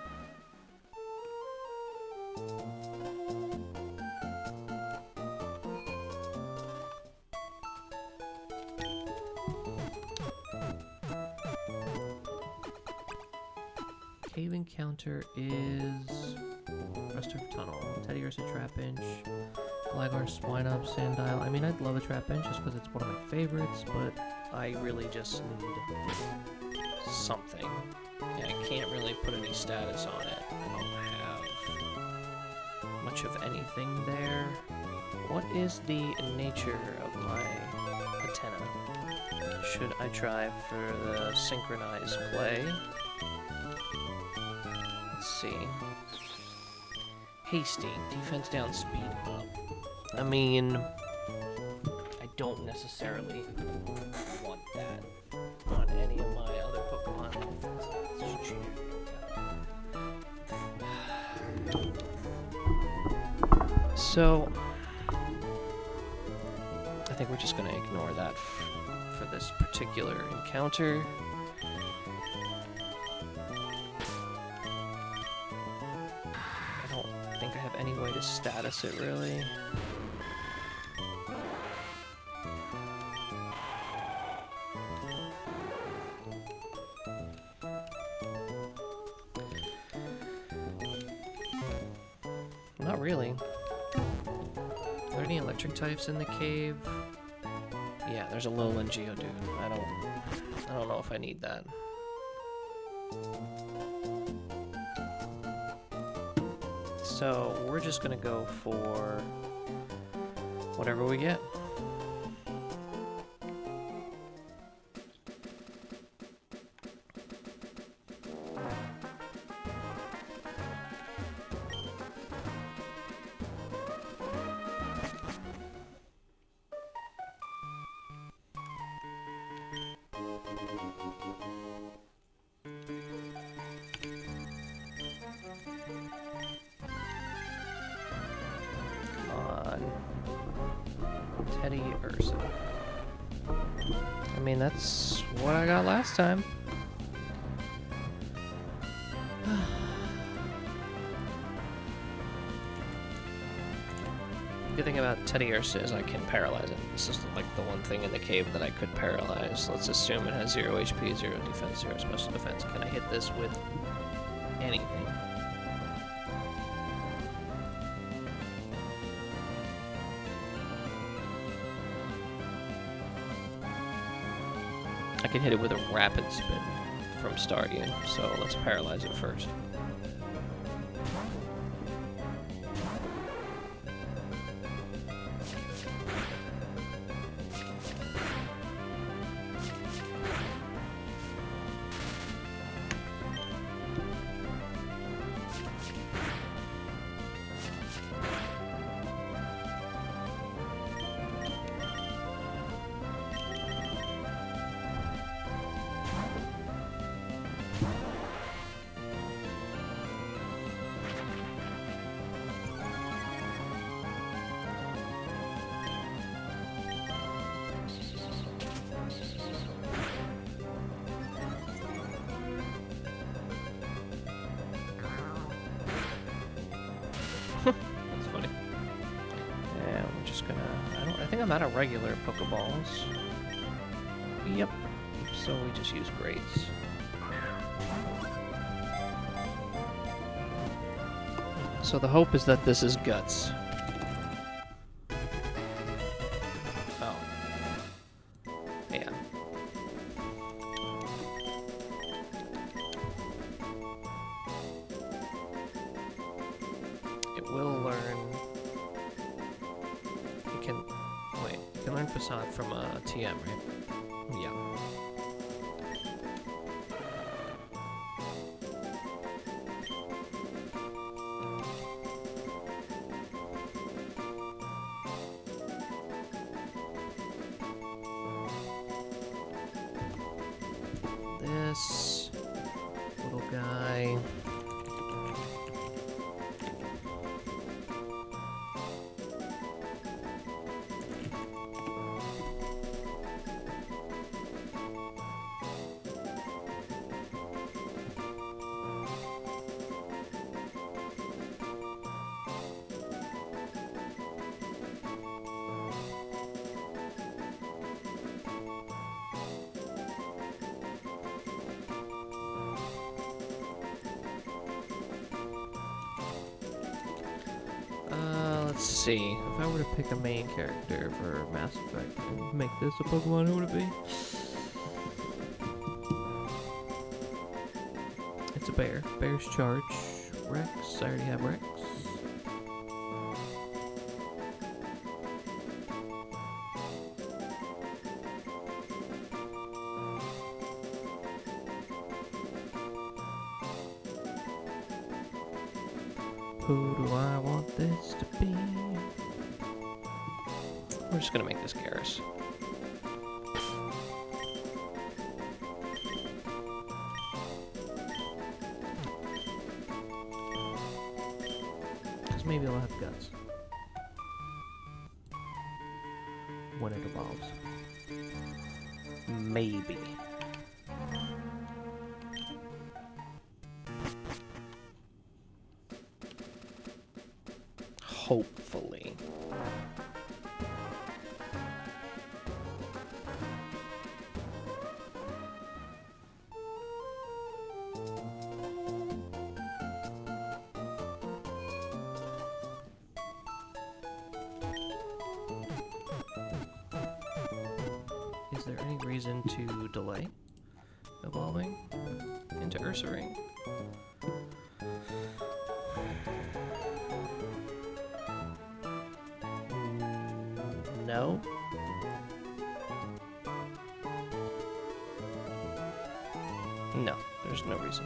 Cave encounter is Restored Tunnel, Teddy Ursa Trap Bench, Glagar Swine Up, Sandile. I mean, I'd love a trap bench just because it's one of my favorites, but I really just need something. Yeah, I can't really put any status on it. I don't have much of anything there. What is the nature of my antenna? Should I try for the synchronized play? Let's see. Hasty, defense down, speed up. I mean, I don't necessarily want that on any of my other Pokemon. So, I think we're just going to ignore that for this particular encounter. I don't think I have any way to status it, really. Not really. Are there any electric types in the cave? Yeah, there's a lowland Geodude. I don't know if I need that. So we're just gonna go for whatever we get. Teddy Ursa. I mean, that's what I got last time. Good thing about Teddy Ursa is I can paralyze it. This is like the one thing in the cave that I could paralyze. Let's assume it has 0 HP, 0 defense, 0 special defense. Can I hit this with anything? I can hit it with a rapid spin from Staryu, so let's paralyze it first. That's funny. And we're just gonna... I think I'm out of regular Pokeballs. Yep. So we just use Greats. So the hope is that this is Guts. Oh. Yeah. It will learn... It can... Wait, it can learn Facade from a TM, right? Yeah. This little guy. Let's see. If I were to pick a main character for Mass Effect and make this a Pokemon, who would it be? It's a bear. Bear's charge. Rex. I already have Rex. Who do I want this to be? We're just gonna make this Garrus. Because maybe it'll have guts. When it evolves. Maybe. Hopefully. Is there any reason to delay evolving into Ursaring? No. No, there's no reason.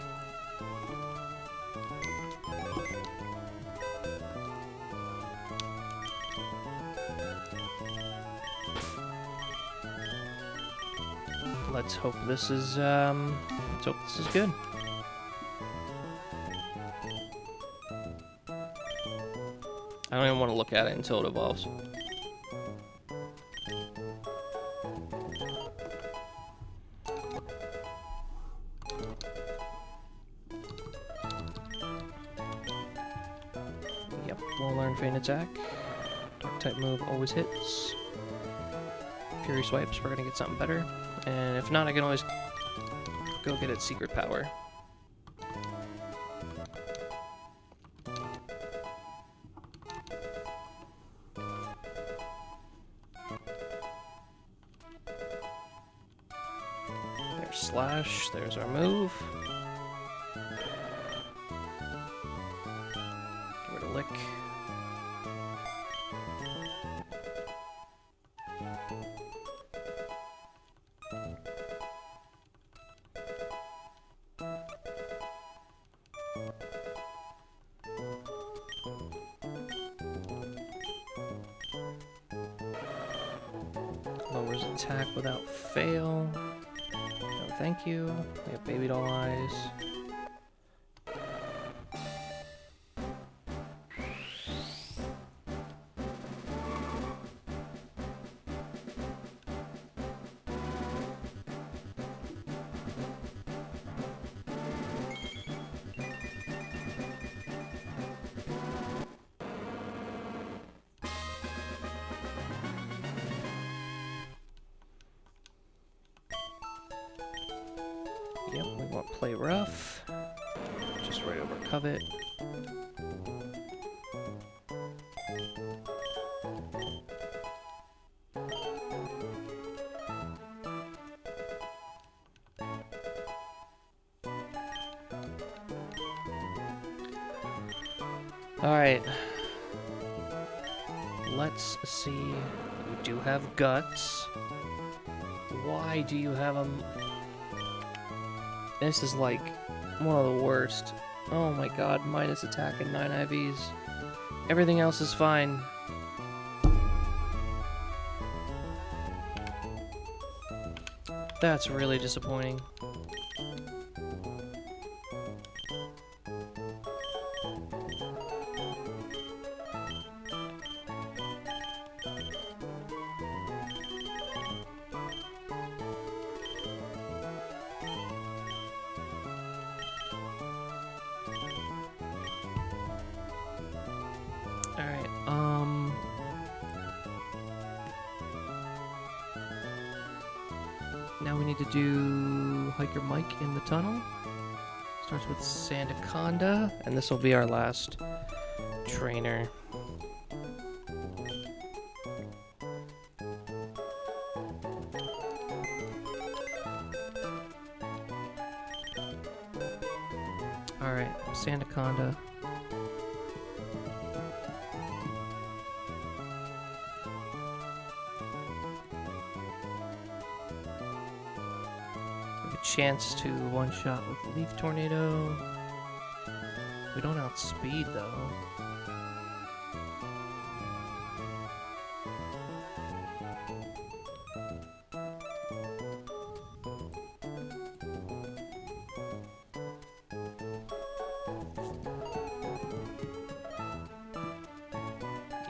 Let's hope this is good. I don't even want to look at it until it evolves. Yep, we'll learn Feint Attack. Dark type move always hits. Fury Swipes, we're gonna get something better. And if not, I can always go get its secret power. There's Slash, there's our move. Get rid of Lick. Lowers attack without fail. No thank you. We have baby doll eyes. Yep, we want play rough. Just right over covet. Alright. Let's see. You do have guts. Why do you have them? This is like one of the worst. Oh my god, minus attack and 9 IVs. Everything else is fine. That's really disappointing. Alright, now we need to do Hiker Mike in the tunnel. Starts with Sandaconda, and this will be our last trainer. Alright, Sandaconda. Chance to one-shot with Leaf Tornado. We don't outspeed though.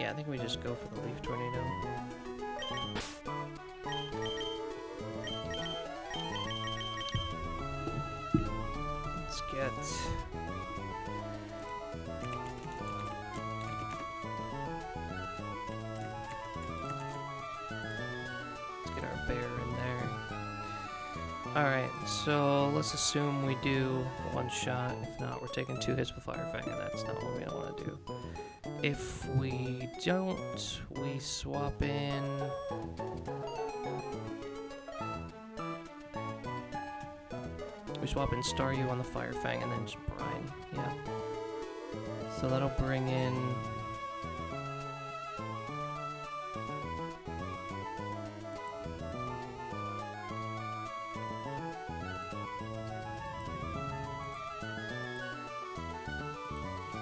Yeah, I think we just go for the Leaf Tornado. Let's get our bear in there. Alright, so let's assume we do one shot. If not, we're taking 2 hits with Fire Fang, and that's not what we want to do. If we don't, we swap in... We swap in Staryu on the Fire Fang and then just Brine. Yeah. So that'll bring in...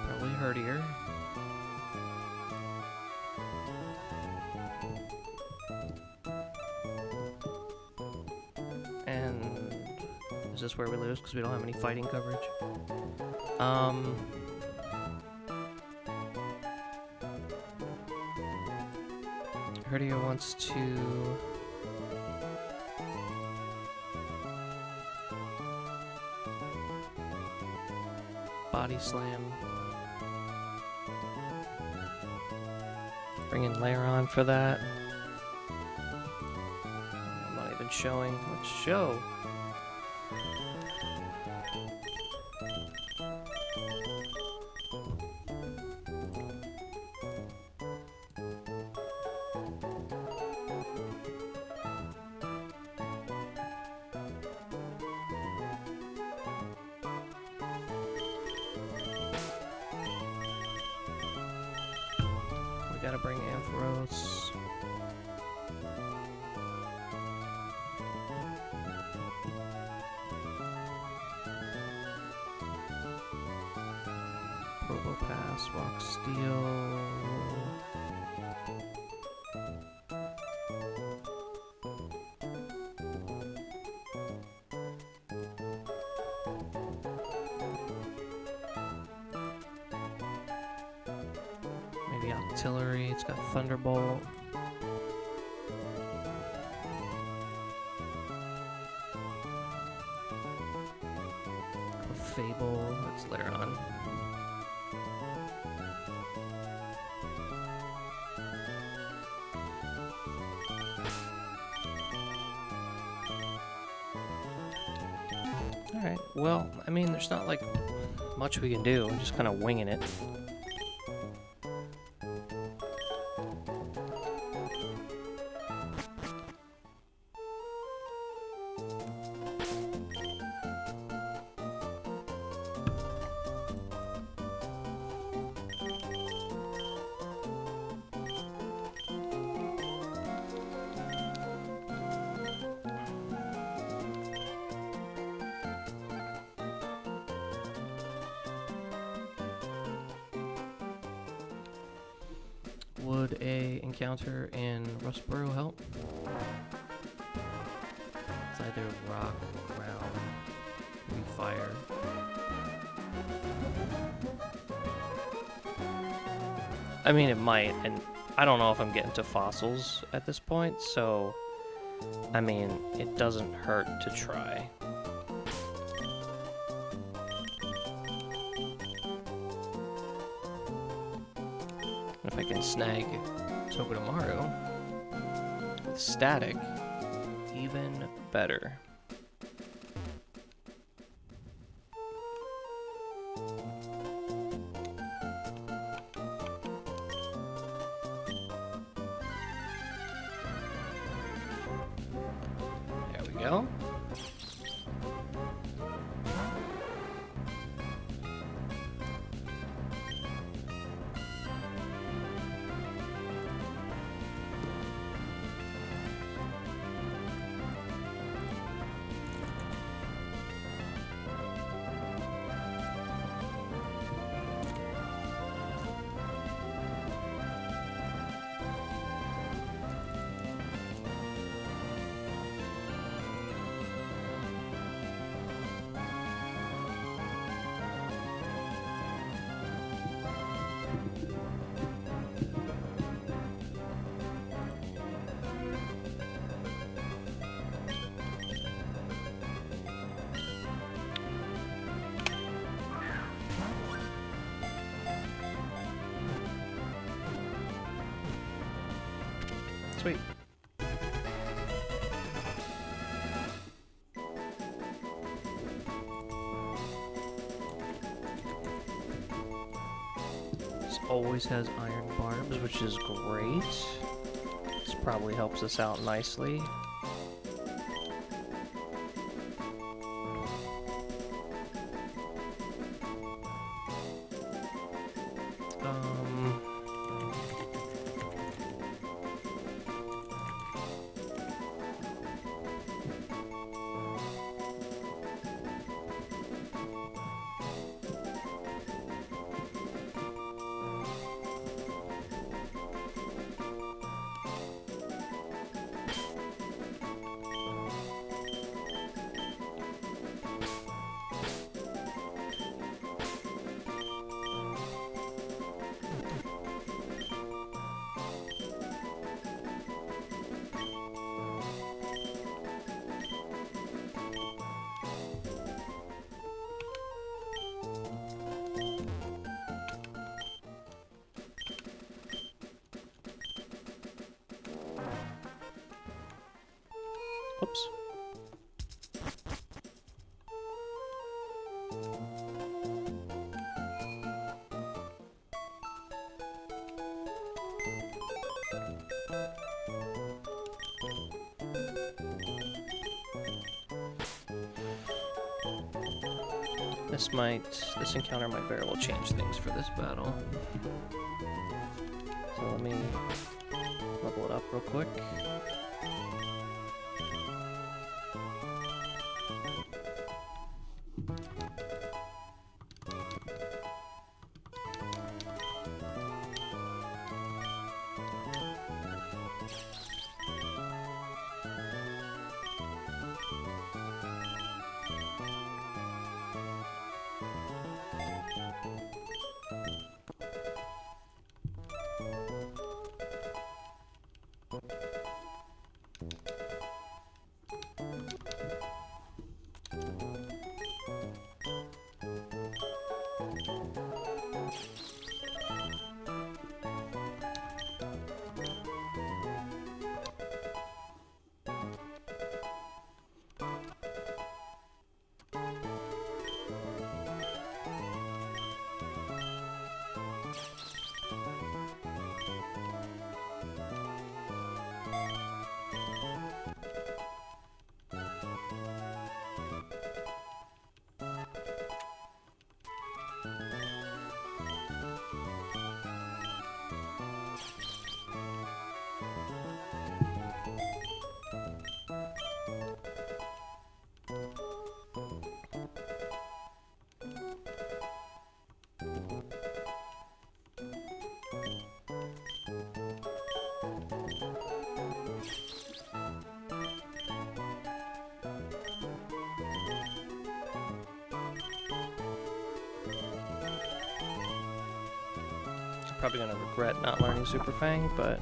probably Herdier. And... is this where we lose? Because we don't have any fighting coverage. Herdier wants to... Body Slam. Bring in Lairon for that. I'm not even showing. Let's show. Gotta bring Ampharos. Probopass, Rock Steel. the artillery. It's got Thunderbolt. Fable. That's later on. Alright, well, I mean, there's not like much we can do. We're just kind of winging it. Would a encounter in Rustboro help? It's either rock, ground, maybe fire. I mean, it might, and I don't know if I'm getting to fossils at this point, so I mean, it doesn't hurt to try. If I can snag Togedemaru with static, even better. There we go. Sweet. This always has iron barbs, which is great. This probably helps us out nicely. Whoops. This encounter might very well change things for this battle. So let me level it up real quick. probably gonna regret not learning Super Fang, but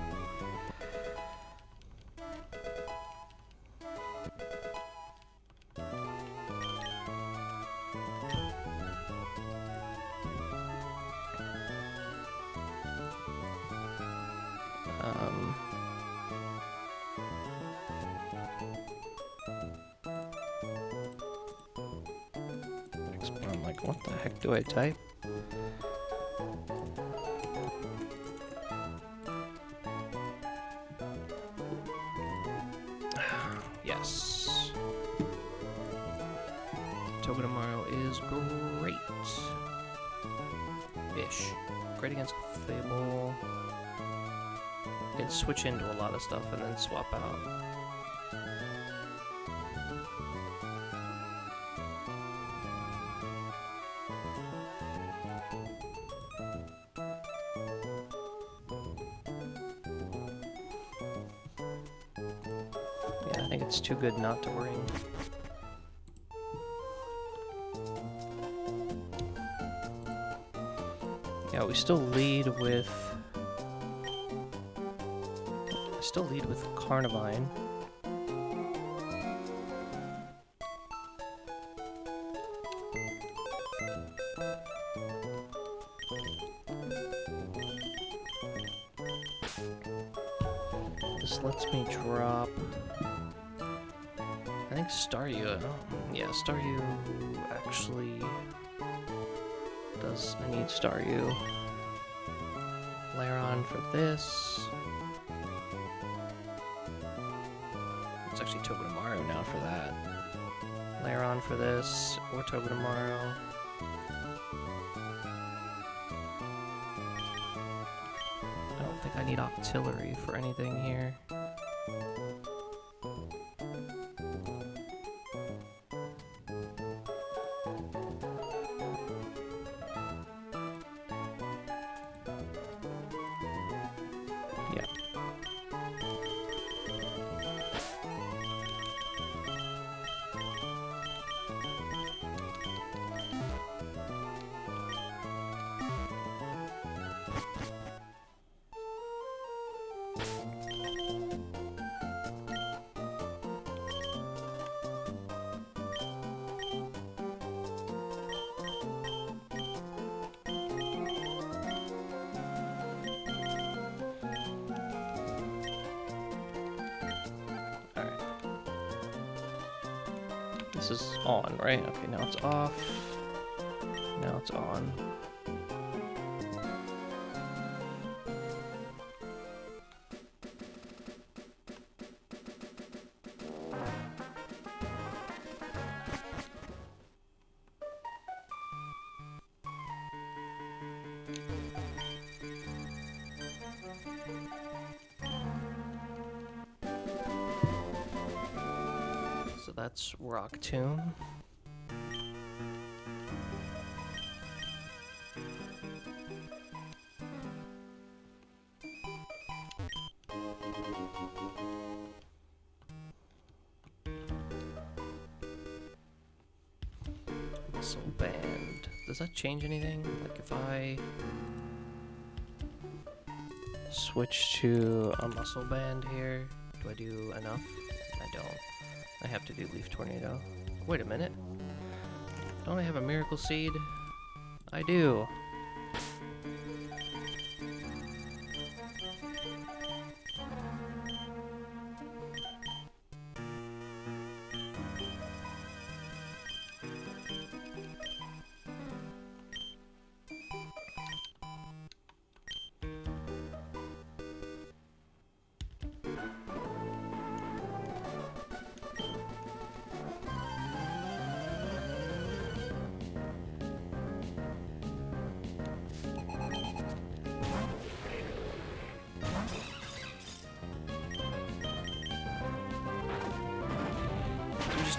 I'm like, what the heck do I type? Yes. Togedemaru is great. Ish. Great against Fable. You can switch into a lot of stuff and then swap out. Yeah, I think it's too good not to bring. Yeah, we still lead with... Carnivine. This lets me drop... I think Staryu... yeah, Staryu actually does... I need Staryu. Layer on for this. It's actually Togedemaru now for that. Layer on for this, or Togedemaru. I don't think I need Octillery for anything here. Yeah. This is on, right? Okay, now it's off. Now it's on. So that's Rock Tomb. Muscle Band. Does that change anything? Like if I switch to a Muscle Band here, do I do enough? I don't. I have to do Leaf Tornado. Wait a minute. Don't I have a Miracle Seed? I do.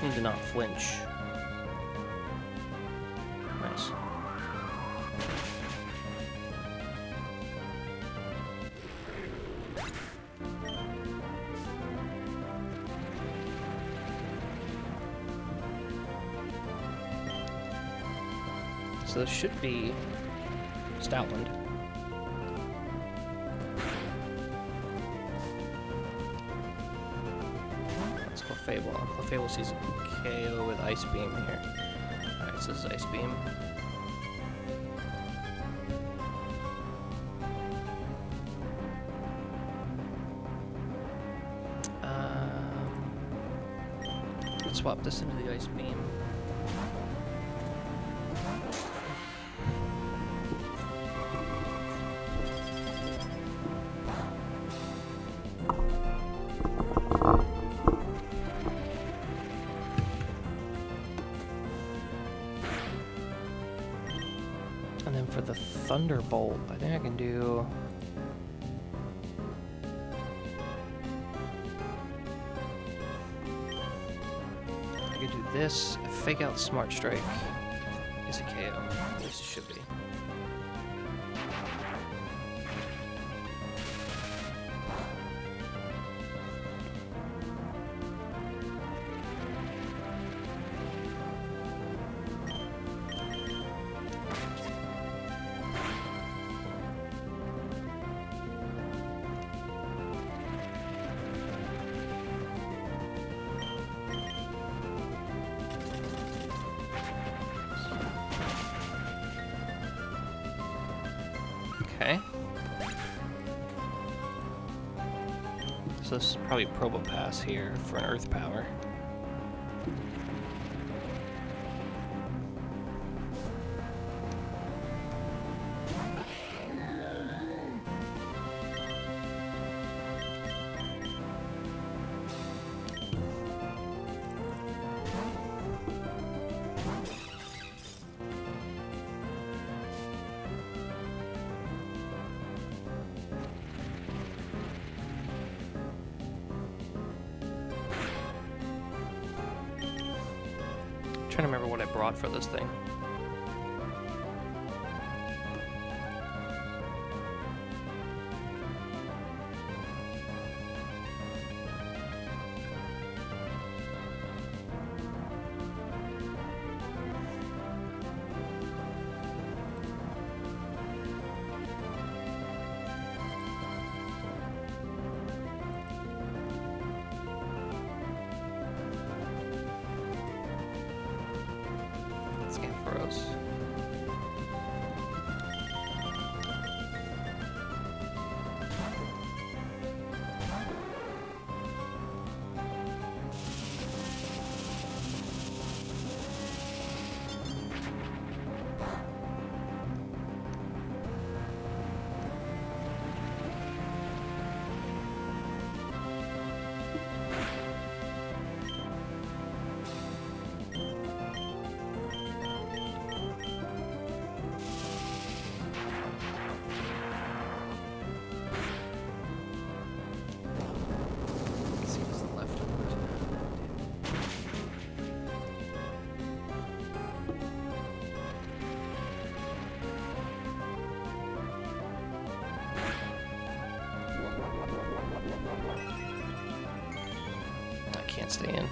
Need to not flinch. Nice. So this should be Stoutland. Clefable. Clefable sees a KO with Ice Beam here. Alright, so this is Ice Beam. Let's swap this into the Ice Beam. And then for the Thunderbolt, I think I can do... I could do this, Fake Out Smart Strike is a KO, at least it should be. Okay. So this is probably Probopass here for an Earth Power. Trying to remember what I brought for this thing. Gross. Can't stay in.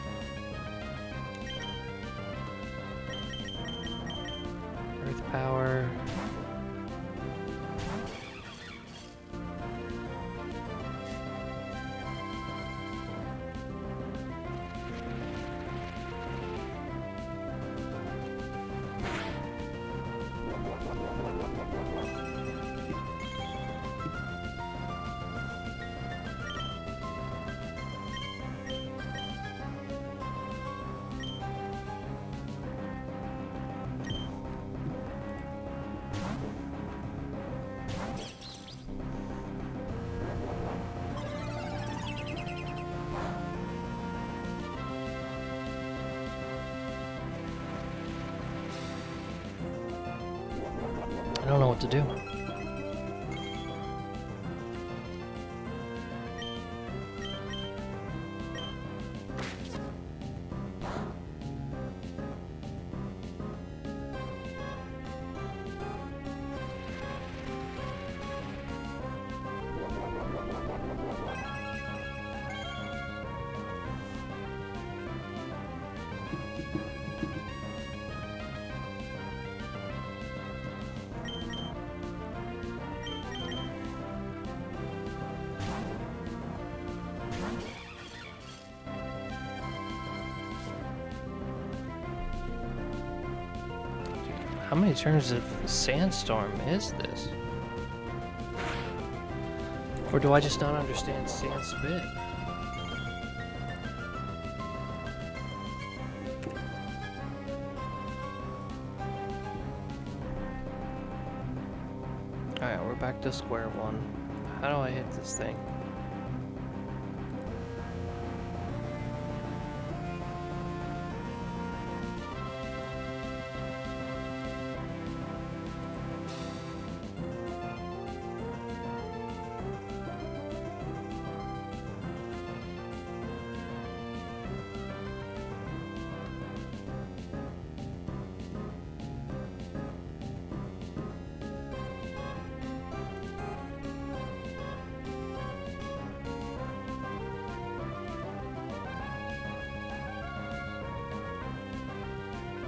Earth Power. I don't know what to do. How many turns of sandstorm is this? Or do I just not understand sand spit? Alright, we're back to square one. How do I hit this thing?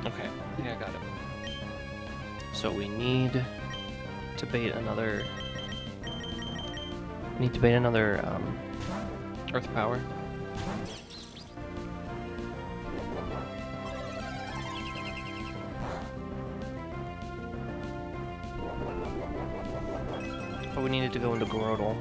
Okay, I think I got it. So we need to bait another. Need to bait another earth power. But we needed to go into Grodel.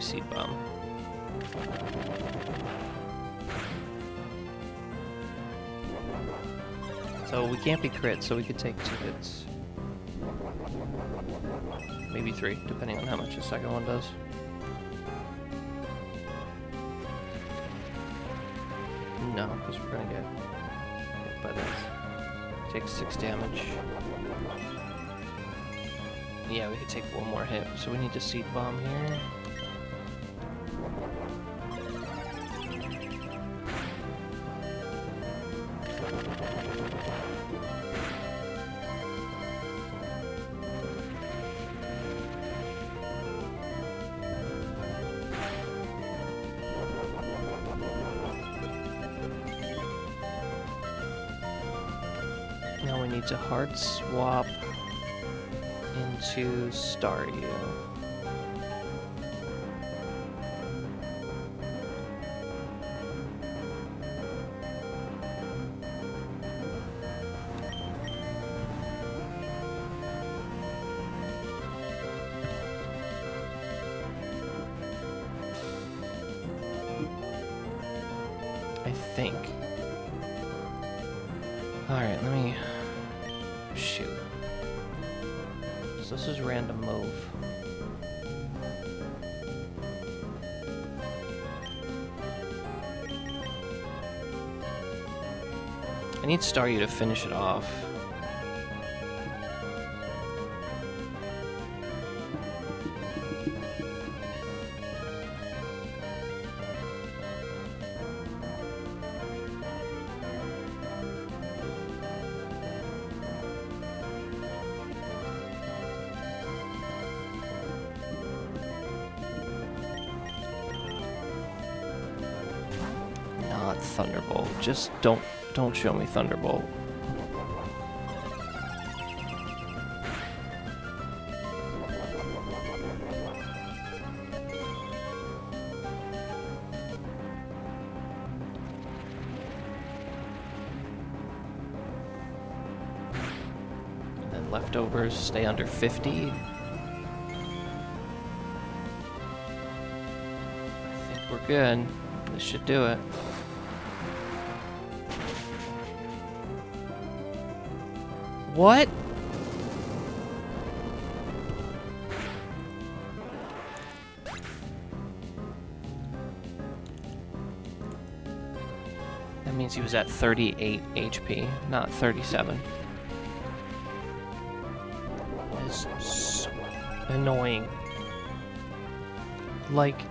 Seed bomb. So we can't be crit, so we could take 2 hits. Maybe 3, depending on how much the second one does. No, because we're gonna get hit by this. Take 6 damage. Yeah, we could take 1 more hit, so we need to seed bomb here. Now we need to hard swap into Staryu. I think. Alright, let me... shoot. So this is random move. I need Staryu to finish it off. Not Thunderbolt. Just don't show me Thunderbolt. And then leftovers stay under 50. I think we're good. This should do it. What? That means he was at 38 HP, not 37. That is so annoying. Like...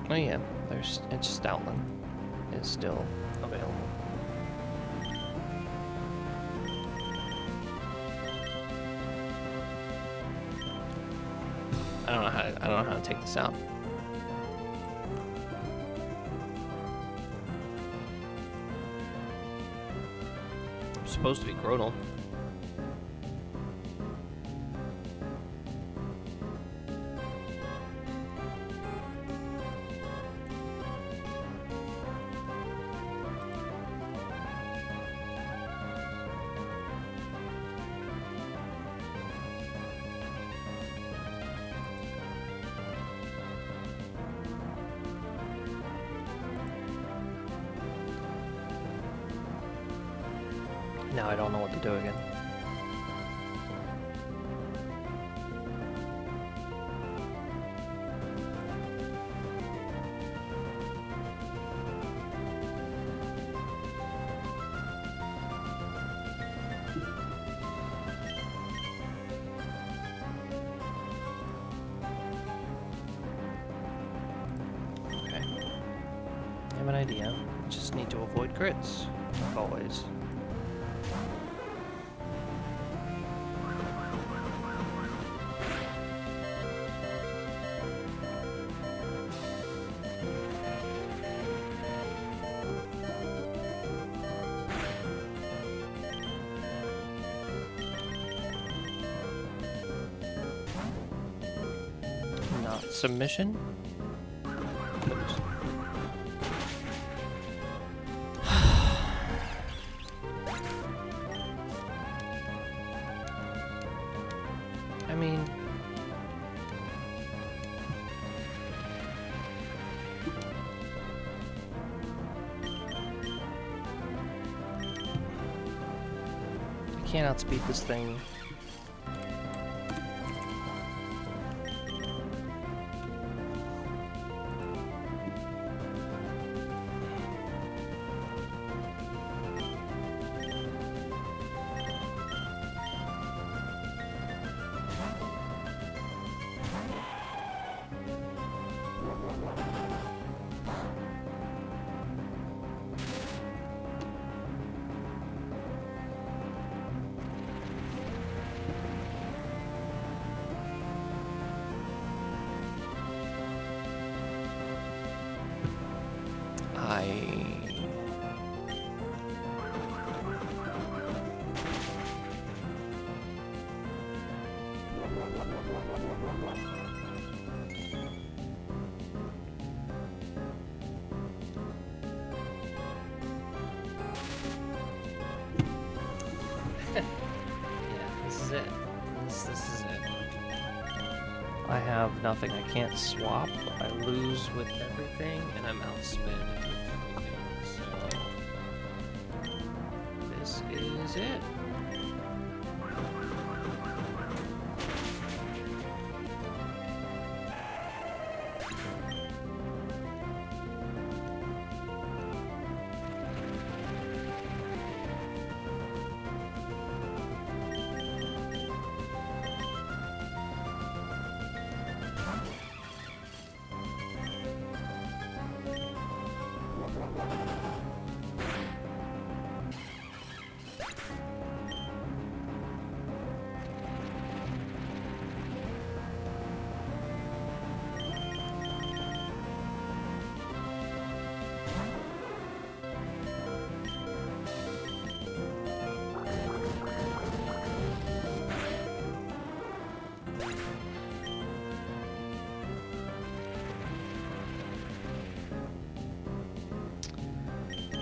Oh yeah, it's Stoutland is still available. I don't know how to take this out. I'm supposed to be Grodel. Now I don't know what to do again. Okay. I have an idea. Just need to avoid crits, like always. Not submission. Oops. I mean, I can't outspeed this thing. This is it. This is it. I have nothing. I can't swap. I lose with everything, and I'm outsped with everything. So this is it.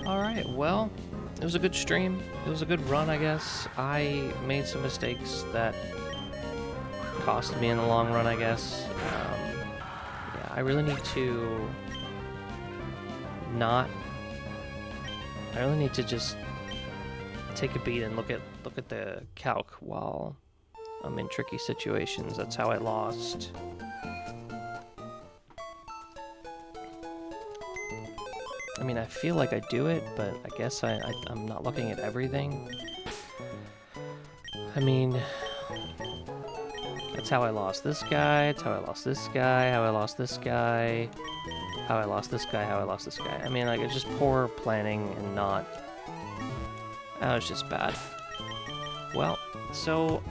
Alright, well, it was a good stream. It was a good run, I guess. I made some mistakes that cost me in the long run, I guess. Yeah, I really need to not... I really need to just take a beat and look at the calc while I'm in tricky situations. That's how I lost. I mean, I feel like I do it, but I guess I'm not looking at everything. I mean, that's how I lost this guy, it's how I lost this guy, how I lost this guy. how I lost this guy, how I lost this guy. I mean, like, it's just poor planning and not... That was just bad. Well, so,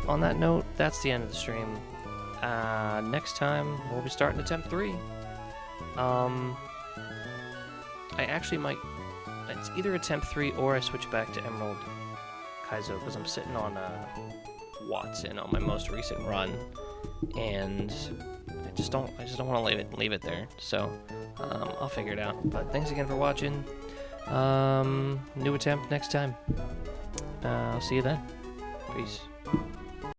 on that note, that's the end of the stream. Next time, we'll be starting attempt 3. I actually might... It's either attempt 3 or I switch back to Emerald Kaizo, because I'm sitting on Watson on my most recent run, and I just don't want to leave it there. So I'll figure it out. But thanks again for watching. New attempt next time. I'll see you then. Peace.